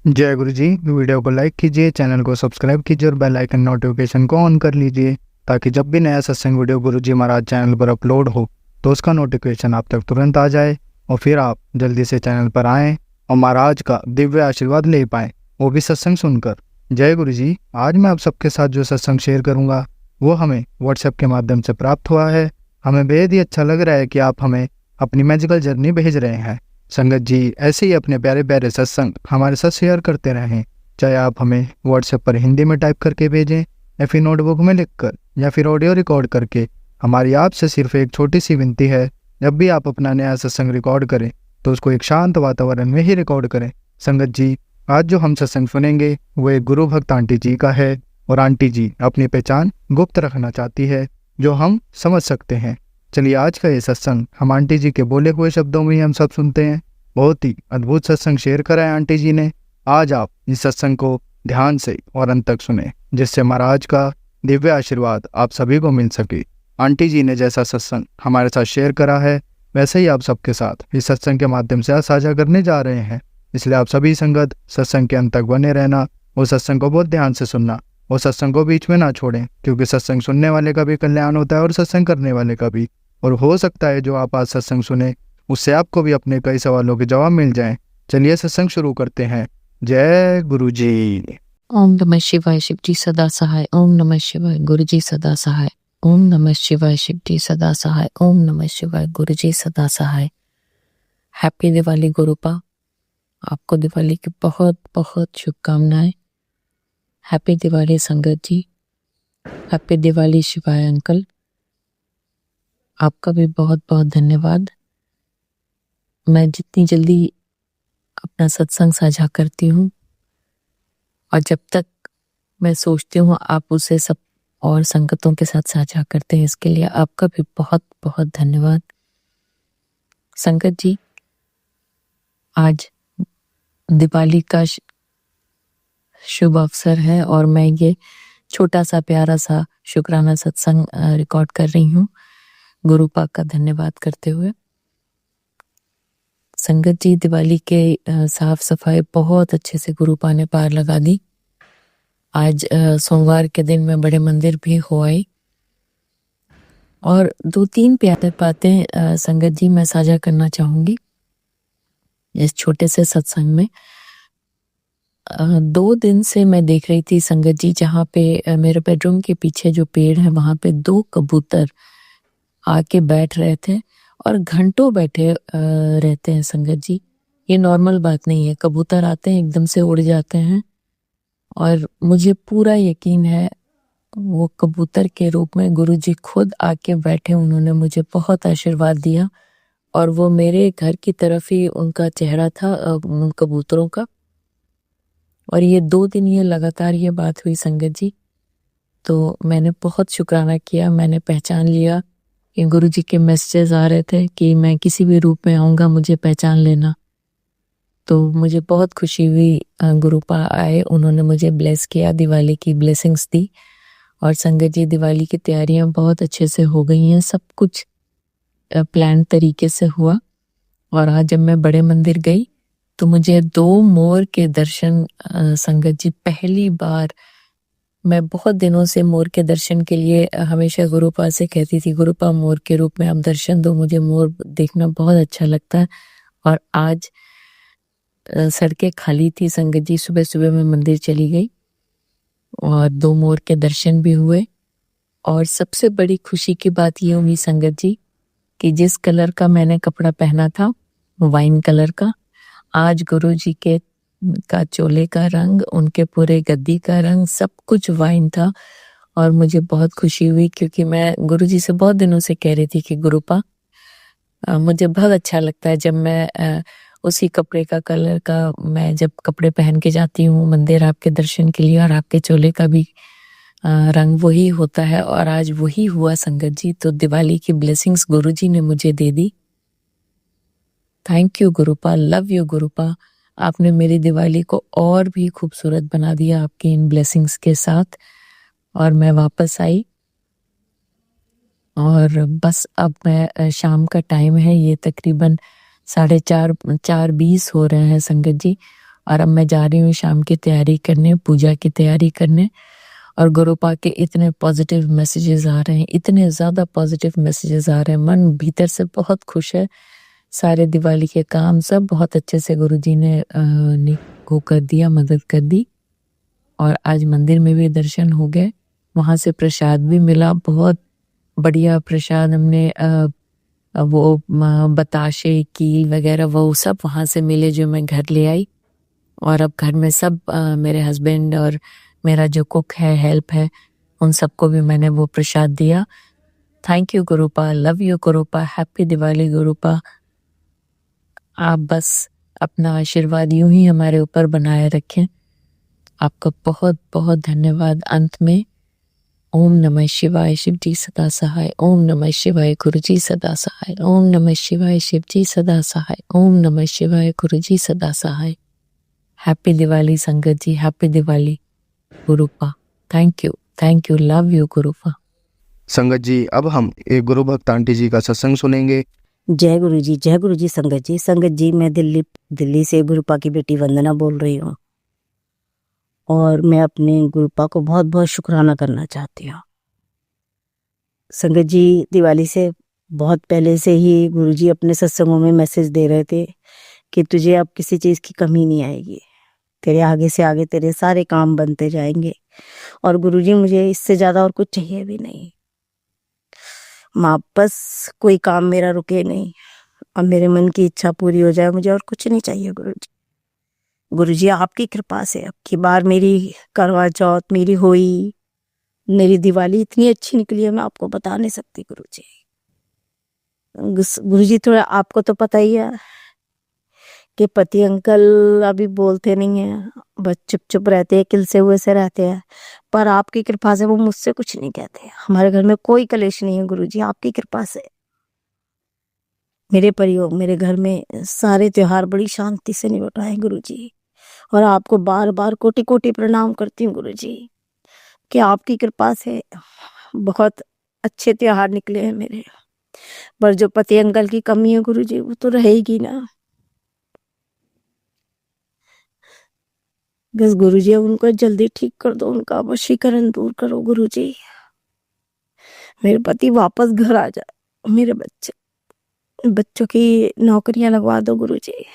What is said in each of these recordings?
जय गुरु जी। वीडियो को लाइक कीजिए, चैनल को सब्सक्राइब कीजिए और बेल आइकन नोटिफिकेशन को ऑन कर लीजिए ताकि जब भी नया सत्संग वीडियो गुरु जी महाराज चैनल पर अपलोड हो तो उसका नोटिफिकेशन आप तक तुरंत आ जाए और फिर आप जल्दी से चैनल पर आएँ और महाराज का दिव्य आशीर्वाद ले पाएँ, वो भी सत्संग सुनकर। जय गुरु जी। आज मैं आप सबके साथ जो सत्संग शेयर करूँगा वो हमें व्हाट्सएप के माध्यम से प्राप्त हुआ है। हमें बेहद ही अच्छा लग रहा है कि आप हमें अपनी मैजिकल जर्नी भेज रहे हैं। संगत जी ऐसे ही अपने प्यारे प्यारे सत्संग हमारे साथ शेयर करते रहें, चाहे आप हमें व्हाट्सएप पर हिंदी में टाइप करके भेजें या फिर नोटबुक में लिखकर या फिर ऑडियो रिकॉर्ड करके। हमारी आपसे सिर्फ एक छोटी सी विनती है, जब भी आप अपना नया सत्संग रिकॉर्ड करें तो उसको एक शांत वातावरण में ही रिकॉर्ड करें। संगत जी आज जो हम सत्संग सुनेंगे वो एक गुरु भक्त आंटी जी का है और आंटी जी अपनी पहचान गुप्त रखना चाहती है जो हम समझ सकते हैं। चलिए आज का ये सत्संग हम आंटी जी के बोले हुए शब्दों में ही हम सब सुनते हैं। बहुत ही अद्भुत सत्संग शेयर करा है आंटी जी ने। आज आप इस सत्संग को ध्यान से और अंत तक सुने जिससे महाराज का दिव्य आशीर्वाद आप सभी को मिल सके। आंटी जी ने जैसा सत्संग हमारे साथ शेयर करा है वैसे ही आप सबके साथ इस सत्संग के माध्यम से आज साझा करने जा रहे हैं। इसलिए आप सभी संगत सत्संग के अंत तक बने रहना और सत्संग को बहुत ध्यान से सुनना और सत्संग को बीच में ना छोड़ें, क्योंकि सत्संग सुनने वाले का भी कल्याण होता है और सत्संग करने वाले का भी। और हो सकता है जो आप आज सत्संग सुने उससे आपको भी अपने कई सवालों के जवाब मिल जाएं। चलिए सत्संग शुरू करते हैं। जय गुरु जी। ओम नमः शिवाय, शिव जी सदा सहाय। ओम नमः शिवाय, गुरु जी सदा सहाय। ओम नमः शिवाय, शिव जी सदा सहाय। ओम नमः शिवाय, गुरु जी सदा सहाय। हैप्पी दिवाली गुरुपा। आपको दिवाली की बहुत बहुत शुभकामनाएं। हैप्पी दिवाली संगत जी। हैप्पी दिवाली शिवाय अंकल। आपका भी बहुत बहुत धन्यवाद। मैं जितनी जल्दी अपना सत्संग साझा करती हूँ और जब तक मैं सोचती हूँ आप उसे सब और संगतों के साथ साझा करते हैं, इसके लिए आपका भी बहुत बहुत धन्यवाद। संगत जी आज दिवाली का शुभ अवसर है और मैं ये छोटा सा प्यारा सा शुक्राना सत्संग रिकॉर्ड कर रही हूँ गुरुपा का धन्यवाद करते हुए। संगत जी दिवाली के साफ सफाई बहुत अच्छे से गुरुपा ने पार लगा दी। आज सोमवार के दिन मैं बड़े मंदिर भी हो आई और 2-3 प्यारे बातें संगत जी मैं साझा करना चाहूंगी इस छोटे से सत्संग में। 2 दिन से मैं देख रही थी संगत जी, जहाँ पे मेरे बेडरूम के पीछे जो पेड़ है वहां पे 2 कबूतर आके बैठ रहे थे और घंटों बैठे रहते हैं संगत जी। ये नॉर्मल बात नहीं है, कबूतर आते हैं एकदम से उड़ जाते हैं और मुझे पूरा यकीन है वो कबूतर के रूप में गुरुजी खुद आके बैठे। उन्होंने मुझे बहुत आशीर्वाद दिया और वो मेरे घर की तरफ ही उनका चेहरा था उन कबूतरों का। और ये 2 दिन ये लगातार ये बात हुई संगत जी, तो मैंने बहुत शुक्राना किया। मैंने पहचान लिया कि गुरुजी के मैसेजेस आ रहे थे कि मैं किसी भी रूप में आऊँगा, मुझे पहचान लेना। तो मुझे बहुत खुशी हुई। गुरुपा आए, उन्होंने मुझे ब्लेस किया, दिवाली की ब्लेसिंग्स दी। और संगत जी दिवाली की तैयारियां बहुत अच्छे से हो गई हैं, सब कुछ प्लान तरीके से हुआ। और आज जब मैं बड़े मंदिर गई तो मुझे 2 मोर के दर्शन संगत जी पहली बार। मैं बहुत दिनों से मोर के दर्शन के लिए हमेशा गुरुपा से कहती थी, गुरुपा मोर के रूप में आप दर्शन दो, मुझे मोर देखना बहुत अच्छा लगता है। और आज सड़कें खाली थी संगत जी, सुबह सुबह मैं मंदिर चली गई और 2 मोर के दर्शन भी हुए। और सबसे बड़ी खुशी की बात ये हुई संगत जी कि जिस कलर का मैंने कपड़ा पहना था वाइन कलर का, आज गुरुजी के का चोले का रंग, उनके पूरे गद्दी का रंग, सब कुछ वाइन था। और मुझे बहुत खुशी हुई क्योंकि मैं गुरुजी से बहुत दिनों से कह रही थी कि गुरुपा मुझे बहुत अच्छा लगता है जब मैं उसी कपड़े का कलर का, मैं जब कपड़े पहन के जाती हूँ मंदिर आपके दर्शन के लिए और आपके चोले का भी रंग वही होता है। और आज वही हुआ संगत जी। तो दिवाली की ब्लेसिंग्स गुरुजी ने मुझे दे दी। Thank you Gurupa, love you Gurupa. आपने मेरी दिवाली को और भी खूबसूरत बना दिया आपकी इन ब्लेसिंग्स के साथ। और मैं वापस आई और बस अब मैं शाम का टाइम है, ये तकरीबन 4:30 4:20 हो रहे हैं संगत जी। और अब मैं जा रही हूँ शाम की तैयारी करने, पूजा की तैयारी करने। और गुरुपा के इतने पॉजिटिव मैसेजेस आ रहे हैं, इतने ज़्यादा पॉजिटिव मैसेजेस आ रहे हैं, मन भीतर से बहुत खुश है। सारे दिवाली के काम सब बहुत अच्छे से गुरुजी ने को कर दिया, मदद कर दी। और आज मंदिर में भी दर्शन हो गए, वहाँ से प्रसाद भी मिला, बहुत बढ़िया प्रसाद। हमने वो बताशे, कील वगैरह वो सब वहाँ से मिले जो मैं घर ले आई। और अब घर में सब मेरे हस्बैंड और मेरा जो कुक है, हेल्प है, उन सबको भी मैंने वो प्रसाद दिया। Thank you Gurupa, love you Gurupa, happy Diwali Gurupa. आप बस अपना आशीर्वाद यूं ही हमारे ऊपर बनाए रखें। आपका बहुत बहुत धन्यवाद। अंत में ओम नमः शिवाय, शिव जी सदा सहाय। ओम नमः शिवाय, गुरु जी सदा सहाय। ओम नमः शिवाय, शिव जी सदा सहाय। ओम नमः शिवाय, गुरु जी सदा सहाय। हैप्पी दिवाली संगत जी, happy Diwali Gurupa. Thank you, love you Gurupa. संगत जी, अब हम एक गुरु भक्त आंटी जी का सत्संग सुनेंगे। जय गुरु जी, जय गुरु जी। संगत जी, मैं दिल्ली से गुरुपा की बेटी वंदना बोल रही हूँ और मैं अपने गुरुपा को बहुत बहुत शुक्राना करना चाहती हूँ। संगत जी, दिवाली से बहुत पहले से ही गुरुजी अपने सत्संगों में मैसेज दे रहे थे कि तुझे अब किसी चीज़ की कमी नहीं आएगी, तेरे आगे से आगे तेरे सारे काम बनते जाएंगे। और गुरुजी, मुझे इससे ज़्यादा और कुछ चाहिए भी नहीं। माँ, बस कोई काम मेरा रुके नहीं और मेरे मन की इच्छा पूरी हो जाए, मुझे और कुछ नहीं चाहिए गुरुजी। गुरुजी, आपकी कृपा से अब की बार मेरी करवा चौथ, मेरी होली, मेरी दिवाली इतनी अच्छी निकली है, मैं आपको बता नहीं सकती गुरुजी। गुरुजी, थोड़ा आपको तो पता ही है कि पति अंकल अभी बोलते नहीं है, बस चुप चुप रहते हैं, किलसे हुए से रहते हैं, पर आपकी कृपा से वो मुझसे कुछ नहीं कहते। हमारे घर में कोई कलेश नहीं है गुरुजी, आपकी कृपा से मेरे परिवार, मेरे घर में सारे त्योहार बड़ी शांति से निपट रहे हैं गुरुजी। और आपको बार बार कोटि कोटि प्रणाम करती हूँ गुरुजी कि आपकी कृपा से बहुत अच्छे त्योहार निकले हैं मेरे। पर जो पति अंकल की कमी है गुरुजी, वो तो रहेगी ना। बस गुरुजी, उनको जल्दी ठीक कर दो, उनका वशीकरण दूर करो गुरुजी। मेरे पति वापस घर आ जाए, मेरे बच्चों की नौकरियां लगवा दो गुरुजी।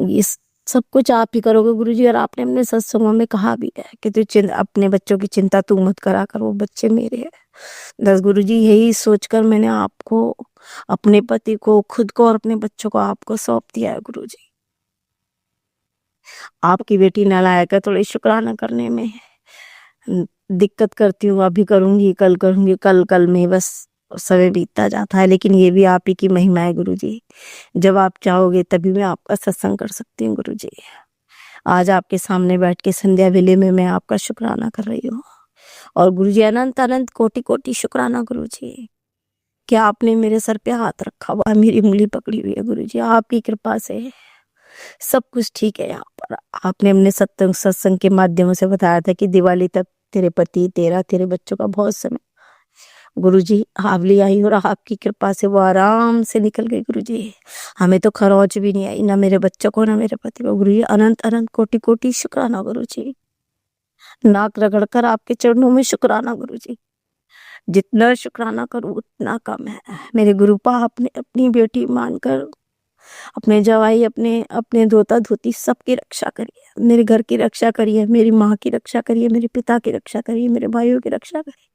ये सब कुछ आप ही करोगे गुरुजी। और आपने अपने सत्संगों में कहा भी है कि तू अपने बच्चों की चिंता तू मत करा कर, वो बच्चे मेरे हैं। बस गुरुजी, यही सोचकर मैंने आपको, अपने पति को, खुद को और अपने बच्चों को आपको सौंप दिया है गुरुजी। आपकी बेटी नालायक है, थोड़ी शुक्राना करने में दिक्कत करती हूँ। अभी करूंगी, कल में बस समय बीतता जाता है। लेकिन ये भी आप ही की महिमा है गुरुजी। जब आप चाहोगे तभी मैं आपका सत्संग कर सकती हूँ गुरुजी। आज आपके सामने बैठ के संध्या वेले में मैं आपका शुक्राना कर रही हूँ। और गुरुजी, अनंत अनंत कोटि कोटि शुक्राना गुरुजी कि आपने मेरे सर पे हाथ रखा हुआ, मेरी उंगली पकड़ी हुई है गुरुजी। आपकी कृपा से सब कुछ ठीक है यहाँ पर। आपने अपने सत्संग के माध्यमों से बताया था कि दिवाली तक तेरे पति, तेरे बच्चों का बहुत समय। गुरुजी, हावली आई और आपकी कृपा से वो आराम से निकल गई गुरुजी। हमें तो खरोच भी नहीं आई, ना मेरे बच्चों को, ना मेरे पति को। गुरुजी, अनंत अनंत कोटि कोटि शुक्राना गुरुजी। नाक रगड़ कर आपके चरणों में शुक्राना गुरुजी। जितना शुक्राना करूं उतना कम है मेरे गुरुपा। आपने अपनी बेटी मानकर अपने जवाई, अपने धोता धोती सबकी रक्षा करिए, मेरे घर की रक्षा करिए, मेरी माँ की रक्षा करिए, मेरे पिता की रक्षा करिए, मेरे भाइयों की रक्षा करिए।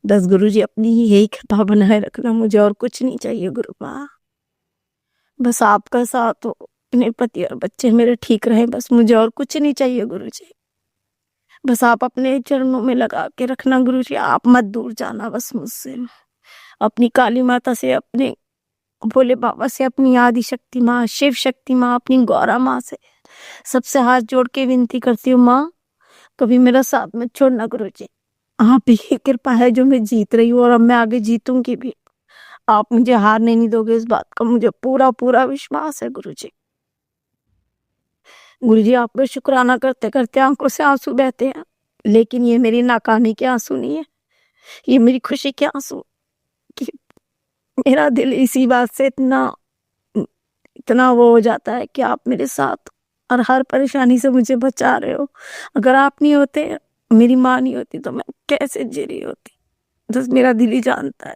बस गुरुजी, अपनी ही यही कृपा बनाए रखना, मुझे और कुछ नहीं चाहिए गुरुपा। बस आपका साथ हो, अपने पति और बच्चे मेरे ठीक रहे, बस मुझे और कुछ नहीं चाहिए गुरुजी। बस आप अपने चरणों में लगा के रखना गुरुजी, आप मत दूर जाना बस मुझसे। अपनी काली माता से, अपने भोले बाबा से, अपनी आदि शक्ति माँ, शिव शक्ति माँ, अपनी गौरा माँ से सबसे हाथ जोड़ के विनती करती हूँ, माँ कभी मेरा साथ मत छोड़ना गुरुजी। आप ही कृपा है जो मैं जीत रही हूँ और अब मैं आगे जीतूंगी भी। आप मुझे हारने नहीं दोगे, इस बात का मुझे पूरा पूरा विश्वास है गुरुजी। गुरुजी, आपका शुक्राना करते करते आंखों से आंसू बहते हैं, लेकिन ये मेरी नाकामी के आंसू नहीं है, ये मेरी खुशी के आंसू। कि मेरा दिल इसी बात से इतना वो हो जाता है कि आप मेरे साथ और हर परेशानी से मुझे बचा रहे हो। अगर आप नहीं होते, मेरी माँ नहीं होती, तो मैं कैसे जी रही होती, बस मेरा दिल ही जानता है।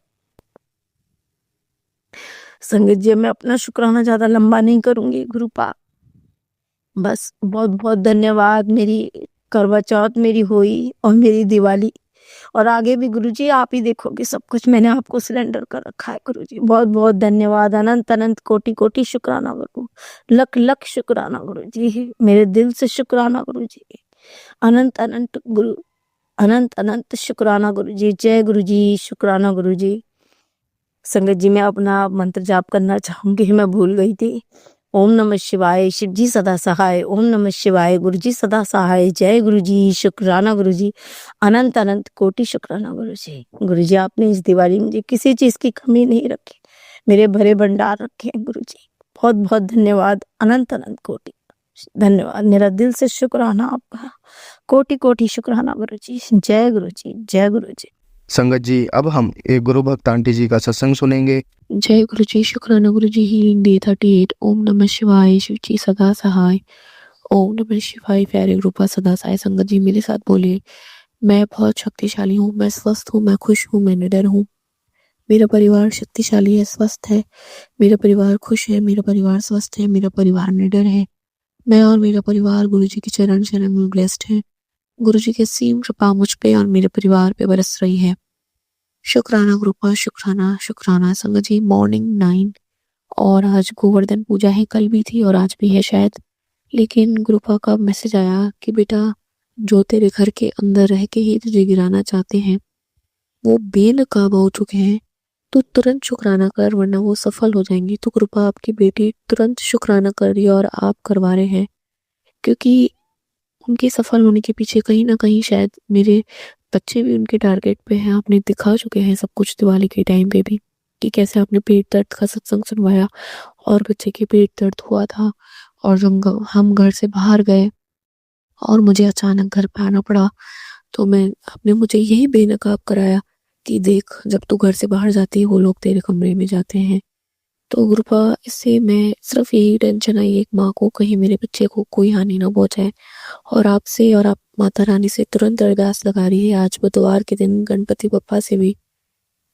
संगत जी, मैं अपना शुक्राना ज्यादा लंबा नहीं करूंगी गुरुपा, बस बहुत बहुत धन्यवाद। मेरी करवा चौथ मेरी हुई और मेरी दिवाली, और आगे भी गुरुजी आप ही देखोगे सब कुछ, मैंने आपको सिलेंडर कर रखा है गुरुजी। बहुत बहुत धन्यवाद, अनंत अनंत कोटि कोटि शुक्राना गुरु, लख लख शुक्राना गुरुजी, मेरे दिल से शुक्राना गुरुजी, अनंत अनंत गुरु, अनंत अनंत शुक्राना गुरुजी। जय गुरुजी, शुक्राना गुरुजी। संगत जी, मैं अपना मंत्र जाप करना चाहूंगी, मैं भूल गई थी। ओम नमः शिवाय, शिव जी सदा सहाय। ओम नमः शिवाय, गुरु जी सदा सहाय। जय गुरु जी, शुक्राना गुरु जी, अनंत अनंत कोटि शुक्राना गुरु जी। गुरु जी, आपने इस दिवाली में मुझे किसी चीज की कमी नहीं रखी, मेरे भरे भंडार रखे हैं गुरु जी। बहुत बहुत धन्यवाद, अनंत अनंत कोटि धन्यवाद, मेरा दिल से शुक्राना आपका, कोटि कोटि शुक्राना गुरु जी। जय गुरु जी, जय गुरु जी। संगत जी, अब हम एक गुरु भक्त आंटी जी का सत्संग सुनेंगे। जय गुरु जी, शुक्राना गुरु जी। Healing day 38। ओम नमः शिवाय, शिव जी सदा सहाय। ओम नमः शिवाय। प्यारे रूपा सदा सहाय। संगत जी, मेरे साथ बोलिए, मैं बहुत शक्तिशाली हूँ, मैं स्वस्थ हूँ, मैं खुश हूँ, मैं निडर हूँ। मेरा परिवार शक्तिशाली है, स्वस्थ है, मेरा परिवार खुश है, मेरा परिवार स्वस्थ है, मेरा परिवार निडर है। मैं और मेरा परिवार गुरु जी के चरण शरण में ब्लेस्ड है। गुरु जी की असीम कृपा मुझ पे और मेरे परिवार पे बरस रही है। शुक्राना ग्रुपा, शुक्राना शुक्राना। संगत जी, मॉर्निंग 9 और आज गोवर्धन पूजा है, कल भी थी और आज भी है शायद, लेकिन ग्रुपा का मैसेज आया कि बेटा, जो तेरे घर के अंदर रह के ही तुझे गिराना चाहते हैं वो बेनकाब हो चुके हैं, तो तुरंत शुक्राना कर, वरना वो सफल हो जाएंगी। तो ग्रुपा, आपकी बेटी तुरंत शुक्राना कर रही है और आप करवा रहे हैं, क्योंकि उनके सफल होने के पीछे कहीं ना कहीं शायद मेरे बच्चे भी उनके टारगेट पे हैं। आपने दिखा चुके हैं सब कुछ दिवाली के टाइम पे भी, कि कैसे आपने पेट दर्द का सत्संग सुनवाया और बच्चे के पेट दर्द हुआ था, और जब हम घर से बाहर गए और मुझे अचानक घर पे आना पड़ा, तो आपने मुझे यही बेनकाब कराया कि देख, जब तू घर से बाहर जाती है वो लोग तेरे कमरे में जाते हैं। तो गुरुपा, इससे मैं सिर्फ यही टेंशन आई एक माँ को, कहीं मेरे बच्चे को कोई हानि ना पहुंचाए, और आपसे और आप माता रानी से तुरंत अरदास लगा रही है आज बुधवार के दिन गणपति बप्पा से भी,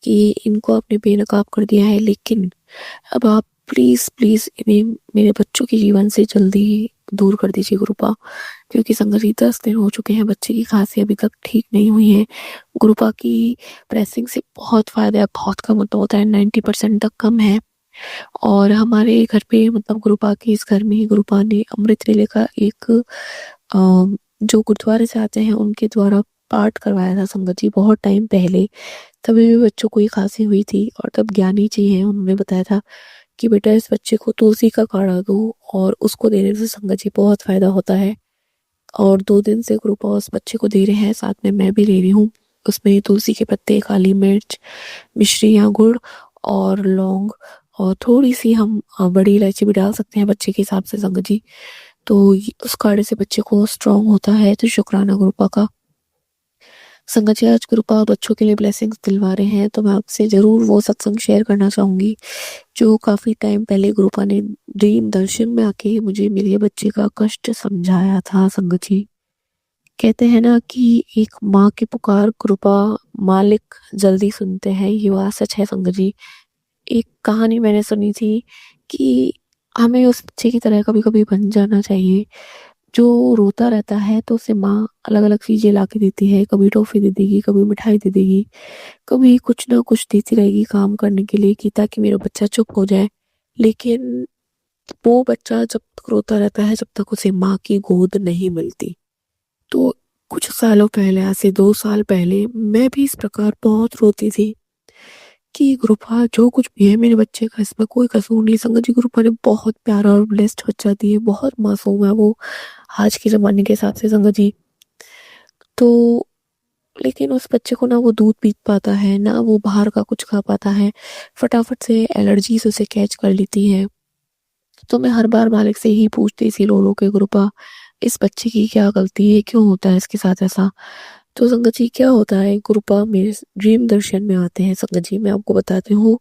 कि इनको आपने बेनकाब कर दिया है, लेकिन अब आप प्लीज प्लीज इन्हें मेरे बच्चों के जीवन से जल्दी दूर कर दीजिए गुरुपा, क्योंकि संगति 10 दिन हो चुके हैं, बच्चे की खांसी अभी तक ठीक नहीं हुई है। गुरुपा की प्रेसिंग से बहुत फायदा है, बहुत कम होता है, 90% तक कम है। और हमारे घर पे मतलब गुरुपा के इस घर में ही गुरुपा ने अमृत वेले का एक जो गुरुद्वारे से आते हैं उनके द्वारा पाठ करवाया था संगत जी, बहुत टाइम पहले। तभी भी बच्चों को ये खांसी हुई थी, और तब ज्ञानी जी हैं, उन्होंने बताया था कि बेटा इस बच्चे को तुलसी का काढ़ा दो, और उसको देने से संगत जी बहुत फायदा होता है। और 2 दिन से गुरुपा उस बच्चे को दे रहे हैं, साथ में मैं भी ले रही हूँ। उसमें तुलसी के पत्ते, काली मिर्च, मिश्री या गुड़ और लौंग, और थोड़ी सी हम बड़ी इलायची भी डाल सकते हैं बच्चे के हिसाब से संगत जी। तो उस काढ़े से बच्चे को स्ट्रांग होता है। तो शुक्राना गुरुपा का। संगत जी, आज गुरुपा बच्चों के लिए ब्लेसिंग्स दिलवा रहे हैं, तो मैं आपसे जरूर वो सत्संग शेयर करना चाहूंगी जो काफी टाइम पहले गुरुपा ने ड्रीम दर्शन में आके मुझे मेरे बच्चे का कष्ट समझाया था संगत जी। कहते हैं ना कि एक माँ की पुकार गुरुपा मालिक जल्दी सुनते हैं, ये बात सच है संगत जी। एक कहानी मैंने सुनी थी कि हमें उस बच्चे की तरह कभी कभी बन जाना चाहिए जो रोता रहता है, तो उसे माँ अलग अलग चीजें ला के देती है, कभी टॉफी दे देगी, कभी मिठाई दे देगी, कभी कुछ ना कुछ देती रहेगी काम करने के लिए, कि ताकि मेरा बच्चा चुप हो जाए। लेकिन वो बच्चा जब तक रोता रहता है, जब तक उसे माँ की गोद नहीं मिलती। तो कुछ सालों पहले, आज से 2 साल पहले, मैं भी इस प्रकार बहुत रोती थी कि गुरुपा जो कुछ भी है मेरे बच्चे का, इसमें कोई कसूर नहीं। संगत जी, गुरुपा ने बहुत प्यारा और ब्लेस्ड बच्चा दिए, बहुत मासूम है वो आज के जमाने के हिसाब से संगत जी। तो लेकिन उस बच्चे को ना वो दूध पी पाता है, ना वो बाहर का कुछ खा पाता है, फटाफट से एलर्जी से उसे कैच कर लेती है। तो मैं हर बार मालिक से ही पूछती थी रो रो के, गुरुपा इस बच्चे की क्या गलती है, क्यों होता है इसके साथ ऐसा। तो संगत जी, क्या होता है, गुरुपा मेरे ड्रीम दर्शन में आते हैं संगत जी। मैं आपको बताती हूँ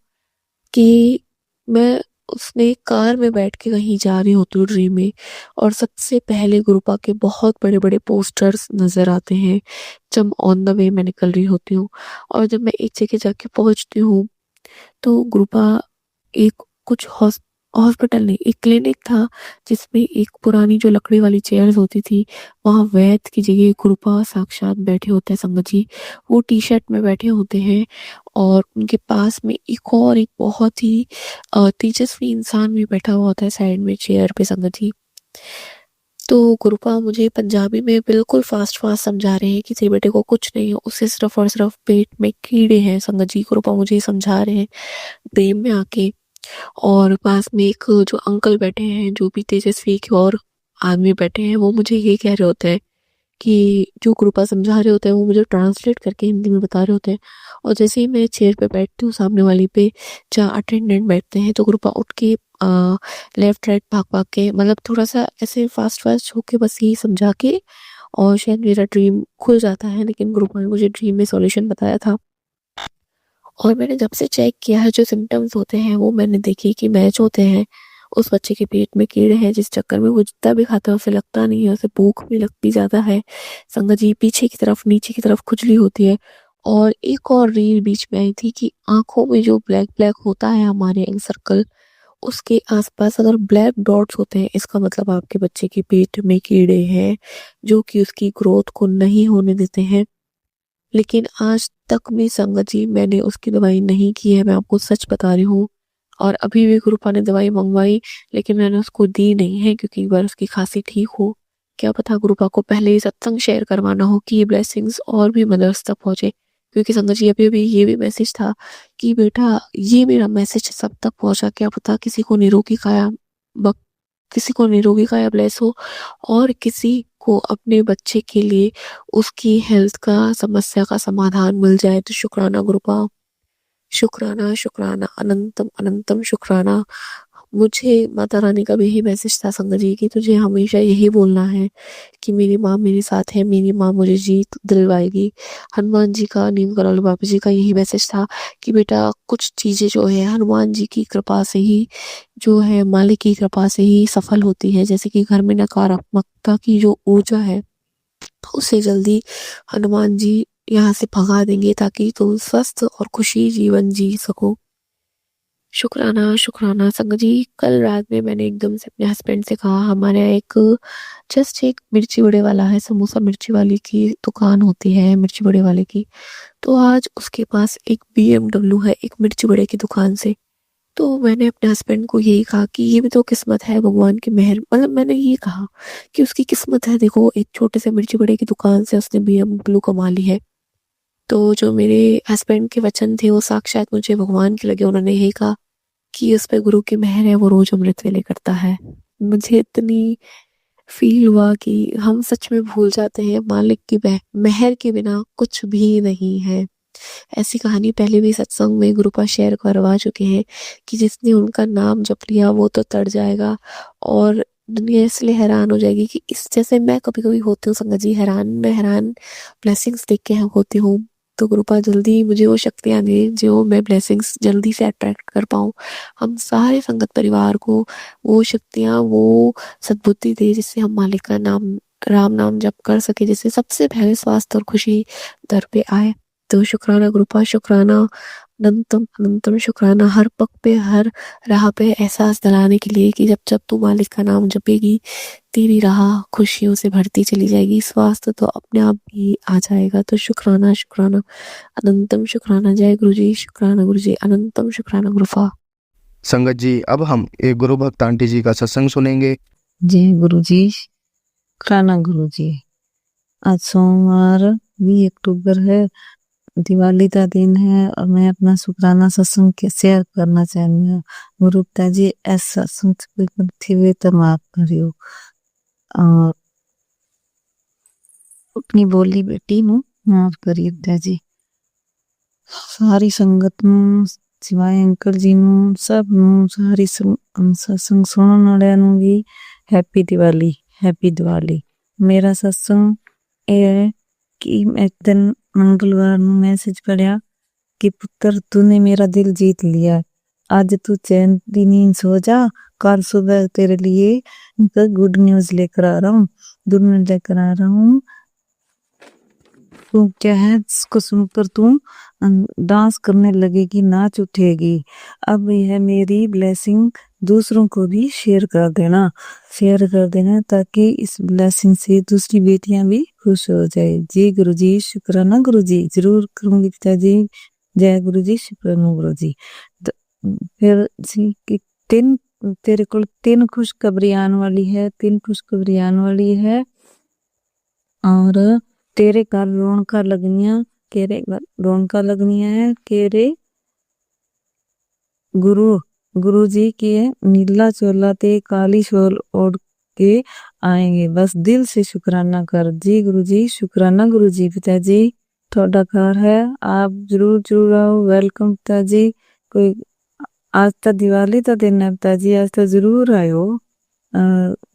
कि मैं उसने कार में बैठ के कहीं जा रही होती हूँ ड्रीम में, और सबसे पहले गुरुपा के बहुत बड़े बड़े पोस्टर्स नजर आते हैं जब ऑन द वे मैं निकल रही होती हूँ। और जब मैं एक जगह जाके पहुंचती हूँ तो गुरुपा एक कुछ हॉस्पिटल नहीं, एक क्लिनिक था जिसमें एक पुरानी जो लकड़ी वाली चेयर्स होती थी, वहां वैद्य की जगह गुरुपा साक्षात बैठे होते हैं संगत जी। वो टी शर्ट में बैठे होते हैं और उनके पास में एक बहुत ही तेजस्वी इंसान भी बैठा हुआ होता है साइड में चेयर पे संगत जी। तो गुरुपा मुझे पंजाबी में बिल्कुल फास्ट फास्ट समझा रहे हैं कि तेरे बेटे को कुछ नहीं है, उसे सिर्फ और सिर्फ पेट में कीड़े हैं संगत जी। गुरुपा मुझे समझा रहे हैं प्रेम में आके। और पास में एक जो अंकल बैठे हैं, जो भी तेजस्वी के और आदमी बैठे हैं, वो मुझे ये कह रहे होते हैं कि जो गुरुपा समझा रहे होते हैं वो मुझे ट्रांसलेट करके हिंदी में बता रहे होते हैं। और जैसे ही मैं चेयर पे बैठती हूँ सामने वाली पे जहाँ अटेंडेंट बैठते हैं, तो गुरुपा उठ के लेफ्ट राइट भाग भाग के, मतलब थोड़ा सा ऐसे फास्ट फास्ट होके बस यही समझा के, और शायद मेरा ड्रीम खुल जाता है। लेकिन गुरुपा ने मुझे ड्रीम में सॉल्यूशन बताया था, और मैंने जब से चेक किया है जो सिम्टम्स होते हैं वो मैंने देखे कि मैच होते हैं। उस बच्चे के पेट में कीड़े हैं, जिस चक्कर में वो जितना भी खाता है उसे लगता नहीं है, उसे भूख भी लगती ज्यादा है संगत जी। पीछे की तरफ नीचे की तरफ खुजली होती है। और एक और रील बीच में आई थी कि आंखों में जो ब्लैक ब्लैक होता है हमारे इंक सर्कल, उसके आसपास अगर ब्लैक डॉट्स होते हैं, इसका मतलब आपके बच्चे के पेट में कीड़े हैं जो कि उसकी ग्रोथ को नहीं होने देते हैं। लेकिन आज तक भी संगत जी मैंने उसकी दवाई नहीं की है, मैं आपको सच बता रही हूँ। और अभी भी गुरुपा ने दवाई मंगवाई, लेकिन मैंने उसको दी नहीं है क्योंकि एक बार उसकी खांसी ठीक हो, क्या पता गुरुपा को पहले ही सत्संग शेयर करवाना हो कि ये ब्लेसिंग्स और भी मदर्स तक पहुंचे। क्योंकि संगत जी अभी अभी ये भी मैसेज था कि बेटा ये मेरा मैसेज सब तक पहुंचा, क्या पता किसी को निरोगी काया ब्लेस हो, और किसी को अपने बच्चे के लिए उसकी हेल्थ का समस्या का समाधान मिल जाए। तो शुक्राना गुरुपा, शुक्राना शुक्राना, अनंतम अनंतम शुक्राना। मुझे माता रानी का भी यही मैसेज था संगत जी की, तुझे हमेशा यही बोलना है कि मेरी माँ मेरे साथ है, मेरी माँ मुझे जीत दिलवाएगी। हनुमान जी का, नीम करौली बाबा जी का यही मैसेज था कि बेटा कुछ चीजें जो है हनुमान जी की कृपा से ही, जो है मालिक की कृपा से ही सफल होती है। जैसे कि घर में नकारात्मकता की जो ऊर्जा है उसे जल्दी हनुमान जी यहाँ से भगा देंगे ताकि तुम स्वस्थ और खुशी जीवन जी सको। शुक्राना शुक्राना संगत जी। कल रात में मैंने एकदम से अपने हस्बैंड से कहा, हमारे यहाँ एक जस्ट एक मिर्ची बड़े वाला है, समोसा मिर्ची वाली की दुकान होती है मिर्ची बड़े वाले की, तो आज उसके पास एक BMW है एक मिर्ची बड़े की दुकान से। तो मैंने अपने हस्बैंड को यही कहा कि ये भी तो किस्मत है, भगवान की मेहर, मतलब मैंने ये कहा कि उसकी किस्मत है, देखो एक छोटे से मिर्ची बड़े की दुकान से उसने BMW कमा ली है। तो जो मेरे हस्बैंड के वचन थे वो साक्षात मुझे भगवान के लगे। उन्होंने यही कहा कि उस पे गुरु की मेहर है, वो रोज अमृत वेले करता है। मुझे इतनी फील हुआ कि हम सच में भूल जाते हैं मालिक की मेहर के बिना कुछ भी नहीं है। ऐसी कहानी पहले भी सत्संग में गुरुपा शेयर करवा चुके हैं कि जिसने उनका नाम जप लिया वो तो तर जाएगा, और दुनिया इसलिए हैरान हो जाएगी कि इस जैसे मैं कभी कभी होती हूँ संगत जी, हैरान ब्लेसिंग्स देख के होती हूँ। तो गुरुपा जल्दी मुझे वो शक्तियाँ दे जो मैं ब्लेसिंग्स जल्दी से अट्रैक्ट कर पाऊँ। हम सारे संगत परिवार को वो शक्तियाँ, वो सद्बुद्धि दे जिससे हम मालिक का नाम, राम नाम जप कर सके, जिससे सबसे पहले स्वास्थ्य और खुशी दर पे आए। तो शुक्राना गुरुपा, शुक्राना, अनंतम अनंतम शुक्राना। हर पग पे, हर राह पे एहसास दिलाने के लिए कि जब जब तू मालिक का नाम जपेगी तेरी राह खुशियों से भरती चली जाएगी, स्वास्थ्य तो अपने आप ही आ जाएगा। तो शुक्राना शुक्राना, अनंतम शुक्राना। जय गुरु जी, शुक्राना गुरु जी, अनंतम शुक्राना गुरुपा। संगत जी अब हम एक गुरु भक्त आंटी जी का सत्संग सुनेंगे। जय गुरु जी, शुक्राना गुरु जी। आज सोमवार 20 अक्टूबर है, दिवाली का दिन है, और मैं अपना शुक्राना सत्संग के शेयर करना चाहती हूँ। गुरु पिताजी ऐसा सत्संग कोई करते हुए तो माफ करियो, और अपनी बोली बेटी नु माफ करियो पिताजी। सारी संगत नु, सिवाय अंकल जी नु, सब नु, सारी सत्संग सुनने वाले नु भी हैप्पी दिवाली, हैप्पी दिवाली। मेरा सत्संग है कि मैं एक दिन मंगलवार नु मैसेज पढ़ा कि पुत्र तूने मेरा दिल जीत लिया, आज तू चैन की नींद सो जा, कल सुबह तेरे लिए गुड न्यूज लेकर आ रहा हूँ। गुड न्यूज लेकर आ रहा हूँ। तू क्या है, इसको सुनकर तू डांस करने लगेगी, नाच उठेगी। अब यह मेरी ब्लेसिंग दूसरों को भी शेयर कर देना ताकि इस ब्लेसिंग से दूसरी बेटियां भी खुश हो जाए। जी गुरु जी, शुक्राना गुरु जी, जरूर करूंगी पिताजी। जय गुरु जी, शुक्राना गुरु जी। फिर जी कि तीन तेरे को तीन खुशखबरी आने वाली है, तीन खुशखबरी आने वाली है। और तेरे घर रौनका लगनिया, तेरे घर रौनका लगनिया है। तेरे गुरु जी के नीला चोला ते काली शॉल ओढ़ के आएंगे। बस दिल से शुक्राना कर। जी गुरु जी, शुक्राना गुरु जी। पिताजी थोड़ा घर है, आप जरूर आओ। वेलकम पिताजी। कोई आज तो दिवाली का दिन है पिताजी, आज तो जरूर आयो।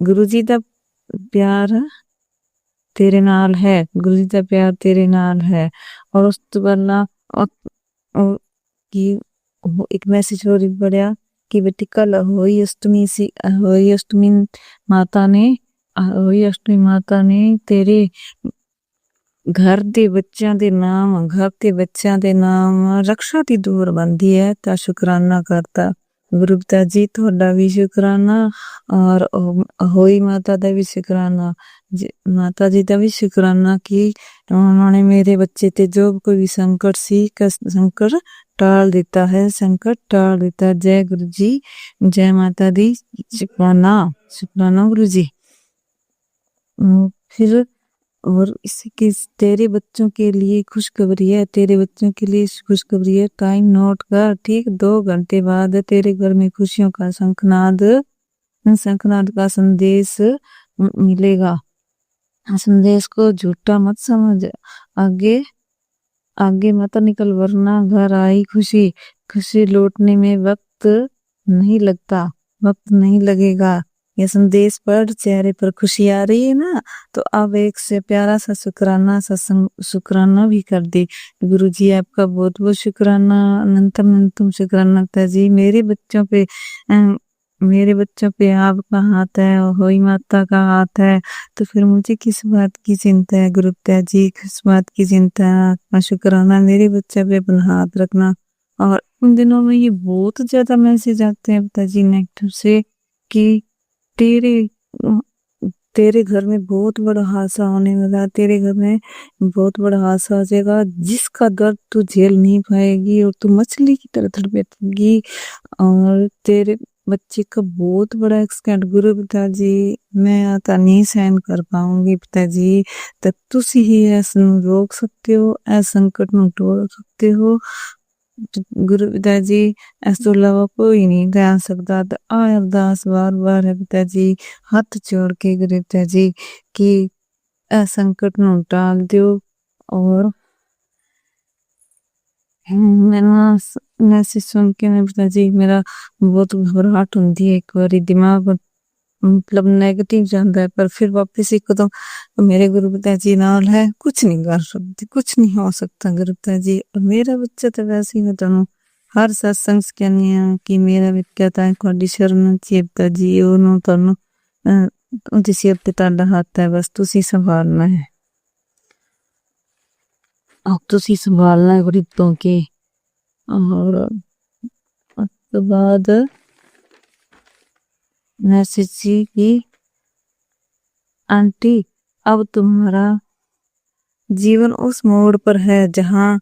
गुरु जी का प्यार तेरे नाल है, गुरु जी का प्यार तेरे नाल है। और उस तो वरना कि एक मैसेज और बढ़िया कि बेटी कल होई अष्टमी माता ने तेरे घर दे बच्चों दे नाम रक्षा दी दूर बंदी है। ता शुक्राना करता। गुरु पिताजी थोड़ा भी शुक्राना, और होई माता दा भी शुक्राना। माता जी का भी शुक्राना कि उन्होंने मेरे बच्चे ते जो कोई भी संकट संकट टाल देता है, संकट टाल देता है। जय गुरु जी, जय माता दी, शुक्राना गुरु जी। फिर और इसके तेरे बच्चों के लिए खुशखबरी है, तेरे बच्चों के लिए खुशखबरी है। टाइम नोट कर, ठीक 2 घंटे बाद तेरे घर में खुशियों का शंखनाद का संदेश मिलेगा। संदेश को झूठा मत समझ, आगे मत निकल, वरना घर आई खुशी लौटने में वक्त नहीं लगेगा। ये संदेश पढ़, चेहरे पर खुशी आ रही है ना, तो अब एक से प्यारा सा शुक्राना भी कर दे। गुरु जी आपका बहुत बहुत शुक्राना, अनंतम शुक्राना पिताजी। मेरे बच्चों पे आपका हाथ है और होई माता का हाथ है, तो फिर मुझे किस बात की चिंता है गुरु पिताजी, किस बात की चिंता है। आपका शुक्राना, मेरे बच्चे पे अपना हाथ रखना। और उन दिनों में ये बहुत ज्यादा मैसेज आते हैं पिताजी नेगेटिव से कि तेरे घर में बहुत बड़ा हादसा होने वाला, तेरे घर में बहुत बड़ा हादसा हो जाएगा जिसका दर्द तू झेल नहीं पाएगी और तू मछली की तरह तड़पेगी। और तेरे बच्चे का बहुत बड़ा एक्सीडेंट गुरु पिताजी, मैं आता नहीं सहन कर पाऊंगी पिताजी। तब तुसी ही ऐसा रोक सकते हो, ऐसा संकट में तोड़ सकते हो गुरु पिताजी, इस तो अलावा कोई नहीं कर सकता। तो अरदास बार है पिताजी, हाथ जोड़ के गुरु पिताजी कि इस संकट ਨੂੰ टाल दियो। और मैसेज सुन के ना पिताजी मेरा बहुत घबराहट होती है, एक बार दिमाग मतलब नेगेटिव जाता है, पर फिर वापस एक तो मेरे गुरु पिताजी नाल है, कुछ नहीं कर सकती, कुछ नहीं हो सकता गुरु पिताजी। और मेरा बच्चा तो वैसे ही मैं तुहानू हर सत्संग कहनी है कि मेरा बच्चा तुहाडी शरण च है पिताजी, ओनू तुहानू उनके सिर ते तुहाडा हाथ है, बस तुसी संभालना है, अब तुसी संभालना है गरीबों के। और उसके बाद मैसेज की आंटी अब तुम्हारा जीवन उस मोड़ पर है जहाँ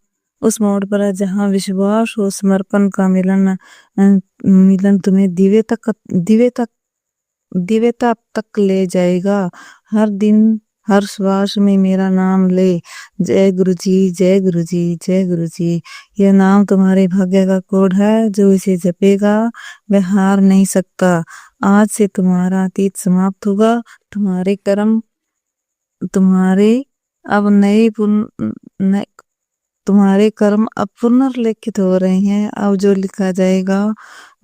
विश्वास और समर्पण का मिलन तुम्हें दिव्यता तक ले जाएगा। हर दिन हर श्वास में मेरा नाम ले, जय गुरु जी, जय गुरु जी, जय गुरु जी। यह नाम तुम्हारे भाग्य का कोड है, जो इसे जपेगा वह हार नहीं सकता। आज से तुम्हारा अतीत समाप्त होगा, तुम्हारे कर्म अब पुनर्लिखित हो रहे हैं। अब जो लिखा जाएगा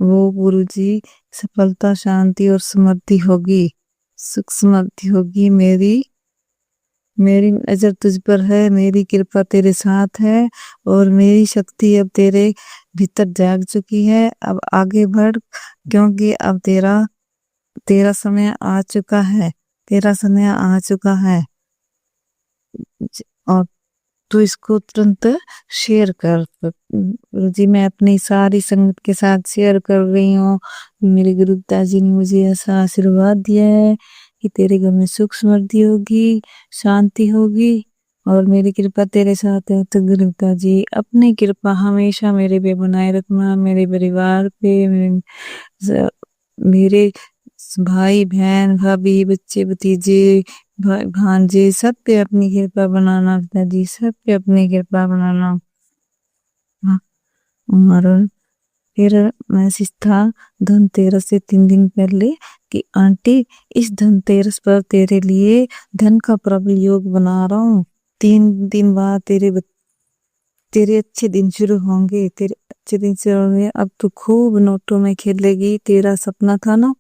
वो गुरु जी सफलता, शांति और समृद्धि होगी, सुख समृद्धि होगी। मेरी नजर तुझ पर है, मेरी कृपा तेरे साथ है, और मेरी शक्ति अब तेरे भीतर जाग चुकी है। अब आगे बढ़, क्योंकि अब तेरा समय आ चुका है, तेरा समय आ चुका है। और तू इसको तुरंत शेयर कर। जी मैं अपनी सारी संगत के साथ शेयर कर रही हूँ। मेरे गुरु पिताजी ने मुझे ऐसा आशीर्वाद दिया है कि तेरे घर में सुख समृद्धि होगी, शांति होगी और मेरी कृपा तेरे साथ है। तो गुरु पिताजी अपनी कृपा हमेशा मेरे पे बनाए रखना, मेरे परिवार पे, मेरे भाई बहन भाभी बच्चे भतीजे भांजे सब पे अपनी कृपा बनाना पिताजी, सब पे अपनी कृपा बनाना। हाँ, और फिर मैसेज था धनतेरस से 3 दिन पहले कि आंटी इस धनतेरस पर तेरे लिए धन का प्रबल योग बना रहा हूँ। 3 दिन बाद तेरे अच्छे दिन शुरू होंगे, तेरे अच्छे दिन शुरू होंगे। अब तो खूब नोटों में खेलेगी। तेरा सपना था ना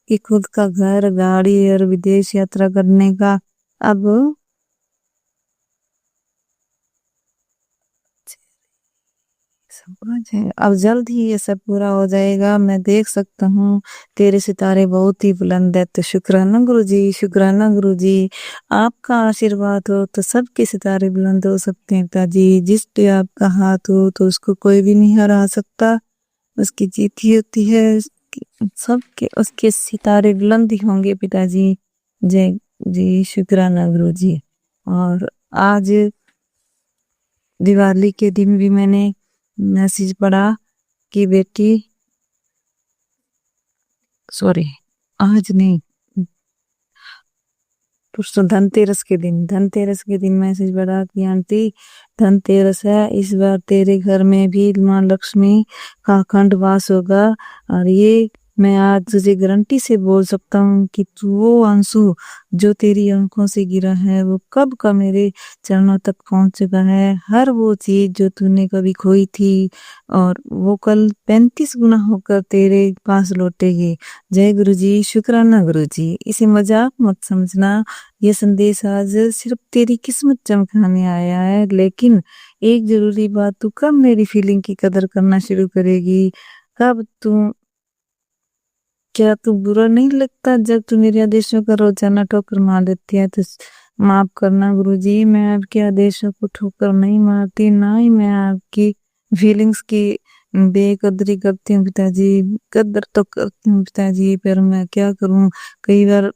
कि खुद का घर, गाड़ी और विदेश यात्रा करने का, अब समझ है, अब जल्द ही ये सब पूरा हो जाएगा। मैं देख सकता हूँ तेरे सितारे बहुत ही बुलंद है। तो शुक्राना गुरुजी, शुक्राना गुरुजी। आपका आशीर्वाद हो तो सबके सितारे बुलंद हो सकते हैं पिताजी। जिस पे आपका हाथ हो तो उसको कोई भी नहीं हरा सकता, उसकी जीत ही होती है। सबके उसके सितारे बुलंद ही होंगे पिताजी। जय जी, शुक्राना गुरुजी। और आज दिवाली के दिन भी मैंने मैसेज पढ़ा कि बेटी, सॉरी आज नहीं, परसों धनतेरस के दिन मैसेज पढ़ा कि आंटी धनतेरस है, इस बार तेरे घर में भी माँ लक्ष्मी का अखंड वास होगा। और ये मैं आज तुझे गारंटी से बोल सकता हूँ कि तू वो आंसू जो तेरी आंखों से गिरा है वो कब का मेरे चरणों तक पहुंच चुका है। हर वो चीज जो तूने कभी खोई थी और वो कल 35 गुना होकर तेरे पास लौटेगी। जय गुरुजी, शुक्राना गुरुजी। इसे मजाक मत समझना, ये संदेश आज सिर्फ तेरी किस्मत चमकाने आया है। लेकिन एक जरूरी बात, तू कब मेरी फीलिंग की कदर करना शुरू करेगी? कब क्या तू बुरा नहीं लगता जब तू मेरे आदेशों का रोजाना ठोकर मार देती है? तो माफ करना गुरुजी, मैं आपके आदेशों को ठोकर नहीं मारती, ना ही मैं आपकी फीलिंग्स की बेकदरी करती हूँ पिताजी। कदर तो करती हूँ पिताजी, पर मैं क्या करूँ, कई बार